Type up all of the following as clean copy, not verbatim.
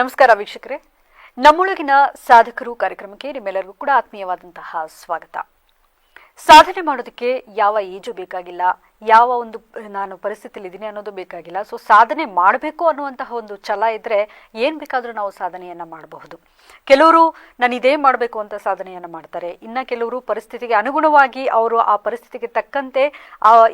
ನಮಸ್ಕಾರ ವೀಕ್ಷಕರೇ, ನಮ್ಮೊಳಗಿನ ಸಾಧಕರು ಕಾರ್ಯಕ್ರಮಕ್ಕೆ ನಿಮ್ಮೆಲ್ಲರಿಗೂ ಕೂಡ ಆತ್ಮೀಯವಾದಂತಹ ಸ್ವಾಗತ. ಸಾಧನೆ ಮಾಡೋದಕ್ಕೆ ಯಾವ ಏಜು ಬೇಕಾಗಿಲ್ಲ, ಯಾವ ಒಂದು ನಾನು ಪರಿಸ್ಥಿತಿಯಲ್ಲಿ ಇದ್ದೀನಿ ಅನ್ನೋದು ಬೇಕಾಗಿಲ್ಲ. ಸೊ ಸಾಧನೆ ಮಾಡಬೇಕು ಅನ್ನುವಂತಹ ಒಂದು ಛಲ ಇದ್ರೆ ಏನು ಬೇಕಾದರೂ ನಾವು ಸಾಧನೆಯನ್ನು ಮಾಡಬಹುದು. ಕೆಲವರು ನಾನು ಇದೇ ಮಾಡಬೇಕು ಅಂತ ಸಾಧನೆಯನ್ನು ಮಾಡ್ತಾರೆ. ಇನ್ನು ಕೆಲವರು ಪರಿಸ್ಥಿತಿಗೆ ಅನುಗುಣವಾಗಿ ಅವರು ಆ ಪರಿಸ್ಥಿತಿಗೆ ತಕ್ಕಂತೆ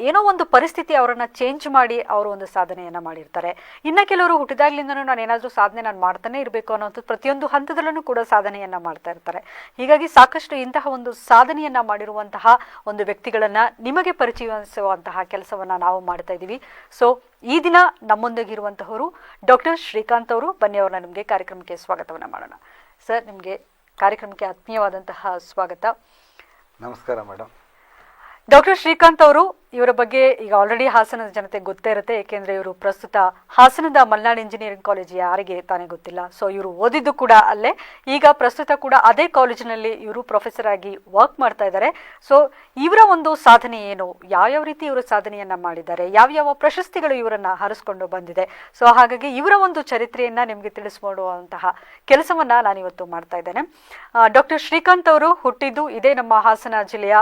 ಏನೋ ಒಂದು ಪರಿಸ್ಥಿತಿ ಅವರನ್ನು ಚೇಂಜ್ ಮಾಡಿ ಅವರು ಒಂದು ಸಾಧನೆಯನ್ನು ಮಾಡಿರ್ತಾರೆ. ಇನ್ನು ಕೆಲವರು ಹುಟ್ಟಿದಾಗ್ಲಿಂದನೂ ನಾನು ಏನಾದರೂ ಸಾಧನೆ ನಾನು ಮಾಡ್ತಾನೆ ಇರಬೇಕು ಅನ್ನೋಂಥ ಪ್ರತಿಯೊಂದು ಹಂತದಲ್ಲೂ ಕೂಡ ಸಾಧನೆಯನ್ನು ಮಾಡ್ತಾ ಇರ್ತಾರೆ. ಹೀಗಾಗಿ ಸಾಕಷ್ಟು ಇಂತಹ ಒಂದು ಸಾಧನೆಯನ್ನು ಮಾಡಿರುವಂತಹ ಒಂದು ವ್ಯಕ್ತಿಗಳನ್ನು ನಿಮಗೆ ಪರಿಚಯಿಸುವಂತಹ ಕೆಲಸವನ್ನ ನಾವು ಮಾಡ್ತಾ ಇದ್ದೀವಿ. ಸೊ ಈ ದಿನ ನಮ್ಮೊಂದಿಗಿರುವಂತಹವರು ಡಾಕ್ಟರ್ ಶ್ರೀಕಾಂತ್ ಅವರು. ಬನ್ನಿ, ಅವ್ರನ್ನ ನಿಮಗೆ ಕಾರ್ಯಕ್ರಮಕ್ಕೆ ಸ್ವಾಗತವನ್ನ ಮಾಡೋಣ. ಸರ್, ನಿಮಗೆ ಕಾರ್ಯಕ್ರಮಕ್ಕೆ ಆತ್ಮೀಯವಾದಂತಹ ಸ್ವಾಗತ. ನಮಸ್ಕಾರ ಮೇಡಮ್. ಡಾಕ್ಟರ್ ಶ್ರೀಕಾಂತ್ ಅವರು, ಇವರ ಬಗ್ಗೆ ಈಗ ಆಲ್ರೆಡಿ ಹಾಸನದ ಜನತೆ ಗೊತ್ತೇ ಇರುತ್ತೆ. ಏಕೆಂದರೆ ಇವರು ಪ್ರಸ್ತುತ ಹಾಸನದ ಮಲ್ನಾಡ್ ಇಂಜಿನಿಯರಿಂಗ್ ಕಾಲೇಜ್ ಯಾರಿಗೆ ತಾನೇ ಗೊತ್ತಿಲ್ಲ. ಸೊ ಇವರು ಓದಿದ್ದು ಕೂಡ ಅಲ್ಲೇ, ಈಗ ಪ್ರಸ್ತುತ ಕೂಡ ಅದೇ ಕಾಲೇಜಿನಲ್ಲಿ ಇವರು ಪ್ರೊಫೆಸರ್ ಆಗಿ ವರ್ಕ್ ಮಾಡ್ತಾ ಇದ್ದಾರೆ. ಸೊ ಇವರ ಒಂದು ಸಾಧನೆ ಏನು, ಯಾವ್ಯಾವ ರೀತಿ ಇವರು ಸಾಧನೆಯನ್ನ ಮಾಡಿದ್ದಾರೆ, ಯಾವ್ಯಾವ ಪ್ರಶಸ್ತಿಗಳು ಇವರನ್ನ ಹರಿಸ್ಕೊಂಡು ಬಂದಿದೆ. ಸೊ ಹಾಗಾಗಿ ಇವರ ಒಂದು ಚರಿತ್ರೆಯನ್ನ ನಿಮಗೆ ತಿಳಿಸ್ಕೊಡುವಂತಹ ಕೆಲಸವನ್ನ ನಾನಿವತ್ತು ಮಾಡ್ತಾ ಇದ್ದೇನೆ. ಡಾಕ್ಟರ್ ಶ್ರೀಕಾಂತ್ ಅವರು ಹುಟ್ಟಿದ್ದು ಇದೇ ನಮ್ಮ ಹಾಸನ ಜಿಲ್ಲೆಯ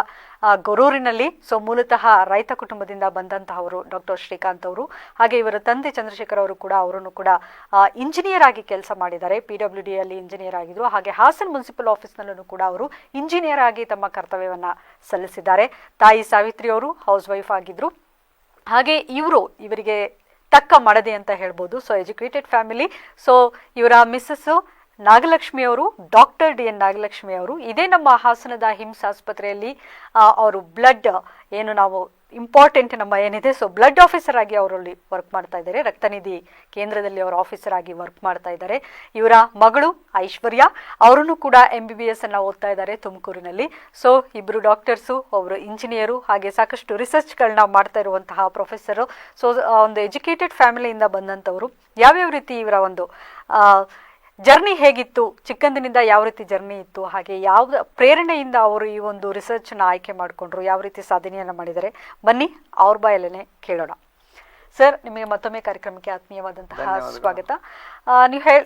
ಗೊರೂರಿನಲ್ಲಿ. ಸೊ ಮೂಲತಃ ರೈತ ಕುಟುಂಬದಿಂದ ಬಂದಂತಹವರು ಡಾಕ್ಟರ್ ಶ್ರೀಕಾಂತ್ ಅವರು. ಹಾಗೆ ಇವರ ತಂದೆ ಚಂದ್ರಶೇಖರ್ ಅವರು ಕೂಡ ಅವರನ್ನು ಕೂಡ ಇಂಜಿನಿಯರ್ ಆಗಿ ಕೆಲಸ ಮಾಡಿದ್ದಾರೆ. PWD ಅಲ್ಲಿ ಇಂಜಿನಿಯರ್ ಆಗಿದ್ರು. ಹಾಗೆ ಹಾಸನ್ ಮುನ್ಸಿಪಲ್ ಆಫೀಸ್ನಲ್ಲೂ ಕೂಡ ಅವರು ಇಂಜಿನಿಯರ್ ಆಗಿ ತಮ್ಮ ಕರ್ತವ್ಯವನ್ನ ಸಲ್ಲಿಸಿದ್ದಾರೆ. ತಾಯಿ ಸಾವಿತ್ರಿ ಅವರು ಹೌಸ್ ವೈಫ್ ಆಗಿದ್ರು. ಹಾಗೆ ಇವರಿಗೆ ತಕ್ಕ ಮಡದೆ ಅಂತ ಹೇಳ್ಬೋದು. So educated family. ಸೊ ಇವರ ಮಿಸ್ಸಸ್ ನಾಗಲಕ್ಷ್ಮಿ ಅವರು, ಡಾಕ್ಟರ್ DN ನಾಗಲಕ್ಷ್ಮಿ ಅವರು, ಇದೇ ನಮ್ಮ ಹಾಸನದ ಹಿಮ್ಸ್ ಆಸ್ಪತ್ರೆಯಲ್ಲಿ ಅವರು ಬ್ಲಡ್ ಏನು ನಾವು ಇಂಪಾರ್ಟೆಂಟ್ ನಮ್ಮ ಏನಿದೆ, ಸೊ ಬ್ಲಡ್ ಆಫೀಸರ್ ಆಗಿ ಅವರಲ್ಲಿ ವರ್ಕ್ ಮಾಡ್ತಾ ಇದ್ದಾರೆ. ರಕ್ತನಿಧಿ ಕೇಂದ್ರದಲ್ಲಿ ಅವರು ಆಫೀಸರ್ ಆಗಿ ವರ್ಕ್ ಮಾಡ್ತಾ ಇದ್ದಾರೆ. ಇವರ ಮಗಳು ಐಶ್ವರ್ಯ, ಅವರನ್ನು ಕೂಡ MBBS ಅನ್ನ ಓದ್ತಾ ಇದ್ದಾರೆ ತುಮಕೂರಿನಲ್ಲಿ. ಸೊ ಇಬ್ರು ಡಾಕ್ಟರ್ಸು, ಒಬ್ರು ಇಂಜಿನಿಯರು, ಹಾಗೆ ಸಾಕಷ್ಟು ರಿಸರ್ಚ್ಗಳನ್ನ ಮಾಡ್ತಾ ಇರುವಂತಹ ಪ್ರೊಫೆಸರು. ಸೊ ಒಂದು ಎಜುಕೇಟೆಡ್ ಫ್ಯಾಮಿಲಿಯಿಂದ ಬಂದಂಥವರು. ಯಾವ್ಯಾವ ರೀತಿ ಇವರ ಒಂದು ಜರ್ನಿ ಹೇಗಿತ್ತು, ಚಿಕ್ಕಂದಿನಿಂದ ಯಾವ ರೀತಿ ಜರ್ನಿ ಇತ್ತು, ಹಾಗೆ ಯಾವ ಪ್ರೇರಣೆಯಿಂದ ಅವರು ಈ ಒಂದು ರಿಸರ್ಚ್ನ ಆಯ್ಕೆ ಮಾಡಿಕೊಂಡ್ರು, ಯಾವ ರೀತಿ ಸಾಧನೆಯನ್ನು ಮಾಡಿದ್ದಾರೆ, ಬನ್ನಿ ಅವ್ರ ಬಾಯಲ್ಲೇ ಕೇಳೋಣ. ಸರ್, ನಿಮಗೆ ಮತ್ತೊಮ್ಮೆ ಕಾರ್ಯಕ್ರಮಕ್ಕೆ ಆತ್ಮೀಯವಾದಂತಹ ಸ್ವಾಗತ.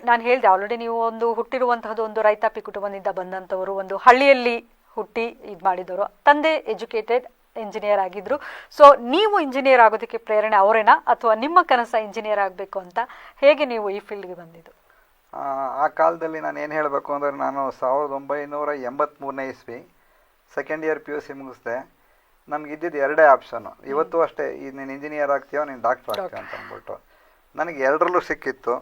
ನಾನು ಹೇಳಿದೆ ಆಲ್ರೆಡಿ, ನೀವು ಒಂದು ಹುಟ್ಟಿರುವಂತಹದ್ದು ಒಂದು ರೈತಾಪಿ ಕುಟುಂಬದಿಂದ ಬಂದಂಥವರು, ಒಂದು ಹಳ್ಳಿಯಲ್ಲಿ ಹುಟ್ಟಿ ಇದು ಮಾಡಿದವರು. ತಂದೆ ಎಜುಕೇಟೆಡ್ ಇಂಜಿನಿಯರ್ ಆಗಿದ್ರು. ಸೊ ನೀವು ಇಂಜಿನಿಯರ್ ಆಗೋದಕ್ಕೆ ಪ್ರೇರಣೆ ಅವರೇನಾ, ಅಥವಾ ನಿಮ್ಮ ಕನಸ ಇಂಜಿನಿಯರ್ ಆಗಬೇಕು ಅಂತ ಹೇಗೆ ನೀವು ಈ ಫೀಲ್ಡ್ಗೆ ಬಂದಿದ್ದು? ಆ ಕಾಲದಲ್ಲಿ ನಾನು ಏನು ಹೇಳಬೇಕು ಅಂದರೆ, ನಾನು 1983ನೇ ಇಸ್ವಿ ಸೆಕೆಂಡ್ ಇಯರ್ PUC ಮುಗಿಸ್ದೆ. ನನಗಿದ್ದಿದ್ದು ಎರಡೇ ಆಪ್ಷನ್ನು. ಇವತ್ತು ಅಷ್ಟೇ, ನೀನು ಇಂಜಿನಿಯರ್ ಆಗ್ತೀಯೋ ನೀನು ಡಾಕ್ಟರ್ ಆಗ್ತೀಯ ಅಂತ ಅಂದ್ಬಿಟ್ಟು. ನನಗೆ ಎರಡರಲ್ಲೂ ಸಿಕ್ಕಿತ್ತು.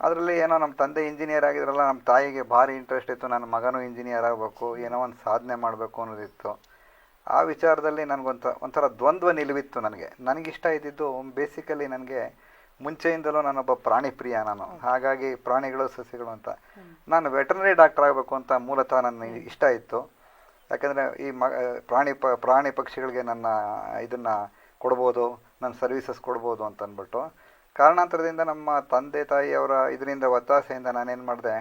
ಅದರಲ್ಲಿ ಏನೋ ನಮ್ಮ ತಂದೆ ಇಂಜಿನಿಯರ್ ಆಗಿದ್ರಲ್ಲ, ನಮ್ಮ ತಾಯಿಗೆ ಭಾರಿ ಇಂಟ್ರೆಸ್ಟ್ ಇತ್ತು, ನನ್ನ ಮಗನೂ ಇಂಜಿನಿಯರ್ ಆಗಬೇಕು, ಏನೋ ಒಂದು ಸಾಧನೆ ಮಾಡಬೇಕು ಅನ್ನೋದಿತ್ತು. ಆ ವಿಚಾರದಲ್ಲಿ ಒಂಥರ ದ್ವಂದ್ವ ನಿಲುವಿತ್ತು. ನನಗಿಷ್ಟ ಇದ್ದಿದ್ದು ಬೇಸಿಕಲಿ, ನನಗೆ ಮುಂಚೆಯಿಂದಲೂ ನಾನೊಬ್ಬ ಪ್ರಾಣಿ ಪ್ರಿಯ. ಹಾಗಾಗಿ ಪ್ರಾಣಿಗಳು ಸಸ್ಯಗಳು ಅಂತ ನಾನು ವೆಟರ್ನರಿ ಡಾಕ್ಟರ್ ಆಗಬೇಕು ಅಂತ ಮೂಲತಃ ನನ್ನ ಇಷ್ಟ ಇತ್ತು. ಯಾಕಂದರೆ ಈ ಪ್ರಾಣಿ ಪಕ್ಷಿಗಳಿಗೆ ನನ್ನ ಇದನ್ನು ಕೊಡ್ಬೋದು, ನನ್ನ ಸರ್ವಿಸಸ್ ಕೊಡ್ಬೋದು ಅಂತ ಅಂದ್ಬಿಟ್ಟು. ಕಾರಣಾಂತರದಿಂದ ನಮ್ಮ ತಂದೆ ತಾಯಿಯವರ ಇದರಿಂದ ಒತ್ತಾಸೆಯಿಂದ ನಾನೇನು ಮಾಡಿದೆ,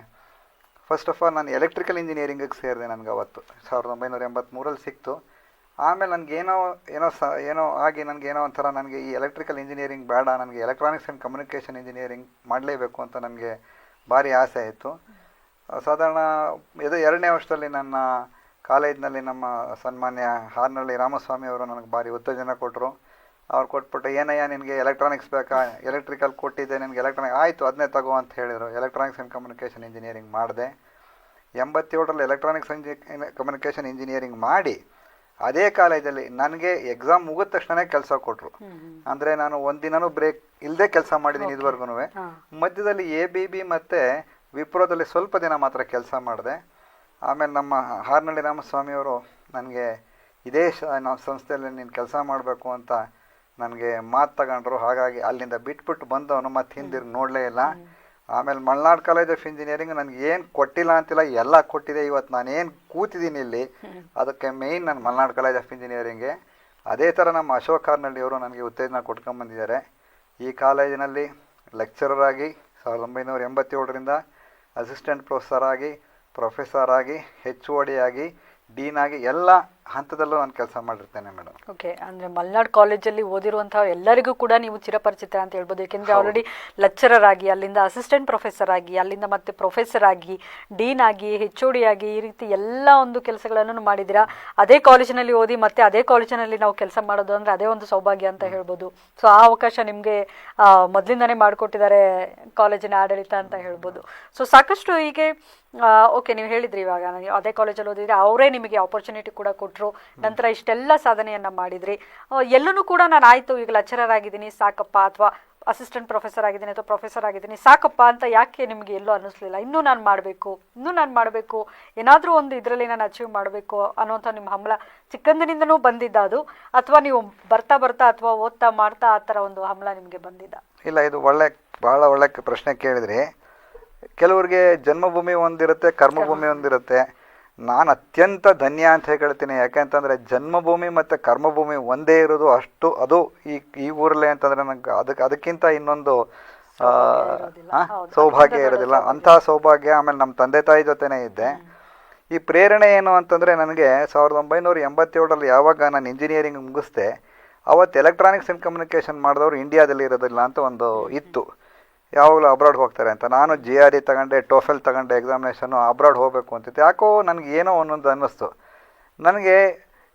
ಫಸ್ಟ್ ಆಫ್ ಆಲ್ ನಾನು ಎಲೆಕ್ಟ್ರಿಕಲ್ ಇಂಜಿನಿಯರಿಂಗಿಗೆ ಸೇರಿದೆ. ನನಗೆ ಅವತ್ತು 1983ರಲ್ಲಿ ಸಿಕ್ತು. ಆಮೇಲೆ ನನಗೇನೋ ಆಗಿ ನನಗೇನೋ ಒಂಥರ, ನನಗೆ ಈ ಎಲೆಕ್ಟ್ರಿಕಲ್ ಇಂಜಿನಿಯರಿಂಗ್ ಬೇಡ, ನನಗೆ ಎಲೆಕ್ಟ್ರಾನಿಕ್ಸ್ ಆ್ಯಂಡ್ ಕಮ್ಯುನಿಕೇಷನ್ ಇಂಜಿನಿಯರಿಂಗ್ ಮಾಡಲೇಬೇಕು ಅಂತ ನನಗೆ ಭಾರಿ ಆಸೆ ಇತ್ತು. ಸಾಧಾರಣ 2ನೇ ವರ್ಷದಲ್ಲಿ ನನ್ನ ಕಾಲೇಜಿನಲ್ಲಿ ನಮ್ಮ ಸನ್ಮಾನ್ಯ ಹಾರ್ನಳ್ಳಿ ರಾಮಸ್ವಾಮಿ ಅವರು ನನಗೆ ಭಾರಿ ಉತ್ತೇಜನ ಕೊಟ್ಟರು. ಅವ್ರು ಕೊಟ್ಬಿಟ್ಟು, ಏನಯ್ಯ ನಿನಗೆ ಎಲೆಕ್ಟ್ರಾನಿಕ್ಸ್ ಬೇಕಾ, ಎಲೆಕ್ಟ್ರಿಕಲ್ ಕೊಟ್ಟಿದ್ದೆ ನಿನಗೆ ಎಲೆಕ್ಟ್ರಾನಿಕ್, ಆಯಿತು ಅದನ್ನೇ ತಗೋ ಅಂತ ಹೇಳಿದರು. ಎಲೆಕ್ಟ್ರಾನಿಕ್ಸ್ ಆ್ಯಂಡ್ ಕಮ್ಯುನಿಕೇಷನ್ ಇಂಜಿನಿಯರಿಂಗ್ ಮಾಡಿದೆ. 87ರಲ್ಲಿ ಎಲೆಕ್ಟ್ರಾನಿಕ್ಸ್ ಕಮ್ಯುನಿಕೇಷನ್ ಇಂಜಿನಿಯರಿಂಗ್ ಮಾಡಿ ಅದೇ ಕಾಲೇಜಲ್ಲಿ ನನಗೆ ಎಕ್ಸಾಮ್ ಮುಗಿದ ತಕ್ಷಣವೇ ಕೆಲಸ ಕೊಟ್ಟರು. ಅಂದರೆ ನಾನು ಒಂದಿನೂ ಬ್ರೇಕ್ ಇಲ್ಲದೆ ಕೆಲಸ ಮಾಡಿದ್ದೀನಿ ಇದುವರೆಗೂ. ಮಧ್ಯದಲ್ಲಿ ABB ಮತ್ತು ವಿಪ್ರೋದಲ್ಲಿ ಸ್ವಲ್ಪ ದಿನ ಮಾತ್ರ ಕೆಲಸ ಮಾಡಿದೆ. ಆಮೇಲೆ ನಮ್ಮ ಹಾರ್ನಳ್ಳಿ ರಾಮಸ್ವಾಮಿಯವರು ನನಗೆ ಇದೇ ಸಂಸ್ಥೆಯಲ್ಲಿ ನೀನು ಕೆಲಸ ಮಾಡಬೇಕು ಅಂತ ನನಗೆ ಮಾತು ತಗೊಂಡ್ರು. ಹಾಗಾಗಿ ಅಲ್ಲಿಂದ ಬಿಟ್ಬಿಟ್ಟು ಬಂದವನು ಮತ್ತೆ ಹಿಂದಿರುಗಿ ನೋಡಲೇ ಇಲ್ಲ. ಆಮೇಲೆ ಮಲ್ನಾಡ್ ಕಾಲೇಜ್ ಆಫ್ ಇಂಜಿನಿಯರಿಂಗ್ ನನಗೆ ಏನು ಕೊಟ್ಟಿಲ್ಲ ಅಂತಿಲ್ಲ, ಎಲ್ಲ ಕೊಟ್ಟಿದೆ. ಇವತ್ತು ನಾನೇನು ಕೂತಿದ್ದೀನಿ ಇಲ್ಲಿ, ಅದಕ್ಕೆ ಮೇಯ್ನ್ ನನ್ನ ಮಲ್ನಾಡ್ ಕಾಲೇಜ್ ಆಫ್ ಇಂಜಿನಿಯರಿಂಗ್ಗೆ. ಅದೇ ಥರ ನಮ್ಮ ಅಶೋಕ್ ಹಾರ್ನಳ್ಳಿಯವರು ನನಗೆ ಉತ್ತೇಜನ ಕೊಟ್ಕೊಂಡ್ಬಂದಿದ್ದಾರೆ. ಈ ಕಾಲೇಜಿನಲ್ಲಿ ಲೆಕ್ಚರರ್ ಆಗಿ 1987ರಿಂದ ಅಸಿಸ್ಟೆಂಟ್ ಪ್ರೊಫೆಸರ್ ಆಗಿ, ಪ್ರೊಫೆಸರ್ ಆಗಿ, HOD ಆಗಿ, ಡೀನ್ ಆಗಿ ಎಲ್ಲ ಹಂತದಲ್ಲೂ ನಾನು ಕೆಲಸ ಮಾಡಿರ್ತೇನೆ ಮೇಡಮ್. ಓಕೆ, ಅಂದ್ರೆ ಮಲ್ನಾಡ್ ಕಾಲೇಜಲ್ಲಿ ಓದಿರುವಂತಹ ಎಲ್ಲರಿಗೂ ಕೂಡ ನೀವು ಚಿರಪರಿಚಿತ ಅಂತ ಹೇಳ್ಬೋದು. ಯಾಕೆಂದ್ರೆ ಆಲ್ರೆಡಿ ಲೆಕ್ಚರರ್ ಆಗಿ, ಅಲ್ಲಿಂದ ಅಸಿಸ್ಟೆಂಟ್ ಪ್ರೊಫೆಸರ್ ಆಗಿ, ಅಲ್ಲಿಂದ ಮತ್ತೆ ಪ್ರೊಫೆಸರ್ ಆಗಿ, ಡೀನ್ ಆಗಿ, HOD ಆಗಿ, ಈ ರೀತಿ ಎಲ್ಲ ಒಂದು ಕೆಲಸಗಳನ್ನು ಮಾಡಿದ್ದೀರಾ. ಅದೇ ಕಾಲೇಜಿನಲ್ಲಿ ಓದಿ ಮತ್ತೆ ಅದೇ ಕಾಲೇಜಿನಲ್ಲಿ ನಾವು ಕೆಲಸ ಮಾಡೋದು ಅಂದ್ರೆ ಅದೇ ಒಂದು ಸೌಭಾಗ್ಯ ಅಂತ ಹೇಳ್ಬೋದು. ಸೊ ಆ ಅವಕಾಶ ನಿಮಗೆ ಮೊದಲಿಂದಾನೇ ಮಾಡಿಕೊಟ್ಟಿದ್ದಾರೆ ಕಾಲೇಜಿನ ಆಡಳಿತ ಅಂತ ಹೇಳ್ಬೋದು. ಸೊ ಸಾಕಷ್ಟು ಹೀಗೆ ಓಕೆ, ನೀವು ಹೇಳಿದ್ರಿ ಇವಾಗ ನನಗೆ ಅದೇ ಕಾಲೇಜಲ್ಲಿ ಓದಿದ್ರೆ ಅವರೇ ನಿಮಗೆ ಆಪರ್ಚುನಿಟಿ ಕೂಡ ಕೊಟ್ಟರು, ನಂತರ ಇಷ್ಟೆಲ್ಲ ಸಾಧನೆಯನ್ನು ಮಾಡಿದ್ರಿ. ಎಲ್ಲನೂ ಕೂಡ ನಾನು ಆಯಿತು ಈಗ ಲೆಕ್ಚರರ್ ಆಗಿದ್ದೀನಿ ಸಾಕಪ್ಪ, ಅಥವಾ ಅಸಿಸ್ಟೆಂಟ್ ಪ್ರೊಫೆಸರ್ ಆಗಿದ್ದೀನಿ ಅಥವಾ ಪ್ರೊಫೆಸರ್ ಆಗಿದ್ದೀನಿ ಸಾಕಪ್ಪ ಅಂತ ಯಾಕೆ ನಿಮಗೆ ಎಲ್ಲೂ ಅನ್ನಿಸ್ಲಿಲ್ಲ? ಇನ್ನೂ ನಾನು ಮಾಡಬೇಕು, ಏನಾದರೂ ಒಂದು ಇದರಲ್ಲಿ ನಾನು ಅಚೀವ್ ಮಾಡಬೇಕು ಅನ್ನೋಂಥ ನಿಮ್ಮ ಹಂಬಲ ಚಿಕ್ಕಂದಿನಿಂದನೂ ಬಂದಿದ್ದ ಅದು, ಅಥವಾ ನೀವು ಬರ್ತಾ ಅಥವಾ ಓದ್ತಾ ಮಾಡ್ತಾ ಆ ಥರ ಒಂದು ಹಂಬಲ ನಿಮಗೆ ಬಂದಿದ್ದ? ಇಲ್ಲ, ಇದು ಭಾಳ ಒಳ್ಳೆ ಪ್ರಶ್ನೆ ಕೇಳಿದ್ರಿ. ಕೆಲವ್ರಿಗೆ ಜನ್ಮಭೂಮಿ ಒಂದಿರುತ್ತೆ, ಕರ್ಮಭೂಮಿ ಒಂದಿರುತ್ತೆ. ನಾನು ಅತ್ಯಂತ ಧನ್ಯ ಅಂತ ಹೇಳ್ತೀನಿ. ಯಾಕೆಂತಂದರೆ ಜನ್ಮಭೂಮಿ ಮತ್ತು ಕರ್ಮಭೂಮಿ ಒಂದೇ ಇರೋದು, ಅಷ್ಟು ಅದು ಈ ಊರಲ್ಲೇ ಅಂತಂದರೆ ನಂಗೆ ಅದಕ್ಕಿಂತ ಇನ್ನೊಂದು ಸೌಭಾಗ್ಯ ಇರೋದಿಲ್ಲ. ಅಂತಹ ಸೌಭಾಗ್ಯ. ಆಮೇಲೆ ನಮ್ಮ ತಂದೆ ತಾಯಿ ಜೊತೆನೇ ಇದ್ದೆ. ಈ ಪ್ರೇರಣೆ ಏನು ಅಂತಂದರೆ ನನಗೆ 1987ರಲ್ಲಿ ಯಾವಾಗ ನಾನು ಇಂಜಿನಿಯರಿಂಗ್ ಮುಗಿಸ್ದೆ, ಅವತ್ತು ಎಲೆಕ್ಟ್ರಾನಿಕ್ಸ್ ಆ್ಯಂಡ್ ಕಮ್ಯುನಿಕೇಷನ್ ಮಾಡಿದವರು ಇಂಡಿಯಾದಲ್ಲಿ ಇರೋದಿಲ್ಲ ಅಂತ ಒಂದು ಇತ್ತು. ಯಾವಾಗಲೂ ಅಬ್ರಾಡ್ ಹೋಗ್ತಾರೆ ಅಂತ. ನಾನು GRE ತಗೊಂಡೆ, ಟೋಫೆಲ್ ತಗೊಂಡೆ, ಎಕ್ಸಾಮಿನೇಷನ್ನು ಅಬ್ರಾಡ್ ಹೋಗಬೇಕು ಅಂತಿತ್ತು. ಯಾಕೋ ನನಗೆ ಏನೋ ಒಂದೊಂದು ಅನ್ನಿಸ್ತು. ನನಗೆ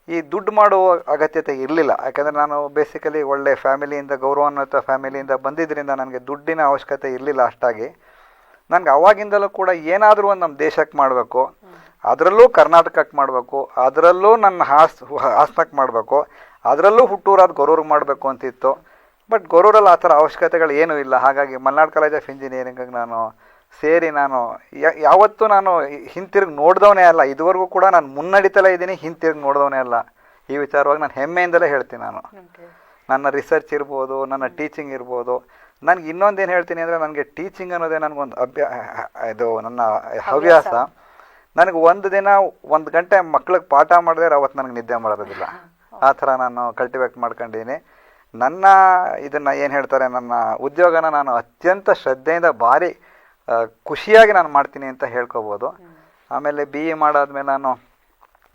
ಈ ದುಡ್ಡು ಮಾಡುವ ಅಗತ್ಯತೆ ಇರಲಿಲ್ಲ. ಯಾಕೆಂದರೆ ನಾನು ಬೇಸಿಕಲಿ ಒಳ್ಳೆ ಫ್ಯಾಮಿಲಿಯಿಂದ, ಗೌರವಾನ್ವಿತ ಫ್ಯಾಮಿಲಿಯಿಂದ ಬಂದಿದ್ದರಿಂದ ನನಗೆ ದುಡ್ಡಿನ ಅವಶ್ಯಕತೆ ಇರಲಿಲ್ಲ ಅಷ್ಟಾಗಿ. ನನಗೆ ಅವಾಗಿಂದಲೂ ಕೂಡ ಏನಾದರೂ ಒಂದು ನಮ್ಮ ದೇಶಕ್ಕೆ ಮಾಡಬೇಕು, ಅದರಲ್ಲೂ ಕರ್ನಾಟಕಕ್ಕೆ ಮಾಡಬೇಕು, ಅದರಲ್ಲೂ ನನ್ನ ಹಾಸನಕ್ಕೆ ಮಾಡಬೇಕು, ಅದರಲ್ಲೂ ಹುಟ್ಟೂರಾದ ಗೊರೂರಿಗೆ ಮಾಡಬೇಕು ಅಂತಿತ್ತು. ಬಟ್ ಗೊರೂರಲ್ಲಿ ಆ ಥರ ಅವಶ್ಯಕತೆಗಳು ಏನೂ ಇಲ್ಲ. ಹಾಗಾಗಿ ಮಲ್ನಾಡ್ ಕಾಲೇಜ್ ಆಫ್ ಇಂಜಿನಿಯರಿಂಗಿಗೆ ನಾನು ಸೇರಿ ನಾನು ಯಾವತ್ತೂ ನಾನು ಹಿಂತಿರುಗಿ ನೋಡಿದವನೇ ಅಲ್ಲ. ಇದುವರೆಗೂ ಕೂಡ ನಾನು ಮುನ್ನಡಿತಲೇ ಇದ್ದೀನಿ, ಹಿಂತಿರುಗಿ ನೋಡಿದವನೇ ಅಲ್ಲ. ಈ ವಿಚಾರವಾಗಿ ನಾನು ಹೆಮ್ಮೆಯಿಂದಲೇ ಹೇಳ್ತೀನಿ. ನಾನು ನನ್ನ ರಿಸರ್ಚ್ ಇರ್ಬೋದು, ನನ್ನ ಟೀಚಿಂಗ್ ಇರ್ಬೋದು. ನನಗೆ ಇನ್ನೊಂದೇನು ಹೇಳ್ತೀನಿ ಅಂದರೆ, ನನಗೆ ಟೀಚಿಂಗ್ ಅನ್ನೋದೇ ನನಗೊಂದು ಇದು ನನ್ನ ಹವ್ಯಾಸ. ನನಗೆ ಒಂದು ದಿನ 1 ಗಂಟೆ ಮಕ್ಳಿಗೆ ಪಾಠ ಮಾಡಿದ್ರೆ ಅವತ್ತು ನನಗೆ ನಿದ್ದೆ ಮಾಡೋದಿಲ್ಲ. ಆ ಥರ ನಾನು ಕಲ್ಟಿವೇಟ್ ಮಾಡ್ಕೊಂಡಿದ್ದೀನಿ. ನನ್ನ ಇದನ್ನು ಏನು ಹೇಳ್ತಾರೆ, ನನ್ನ ಉದ್ಯೋಗನ ನಾನು ಅತ್ಯಂತ ಶ್ರದ್ಧೆಯಿಂದ ಭಾರಿ ಖುಷಿಯಾಗಿ ನಾನು ಮಾಡ್ತೀನಿ ಅಂತ ಹೇಳ್ಕೊಬೋದು. ಆಮೇಲೆ BE ಮಾಡಾದ್ಮೇಲೆ ನಾನು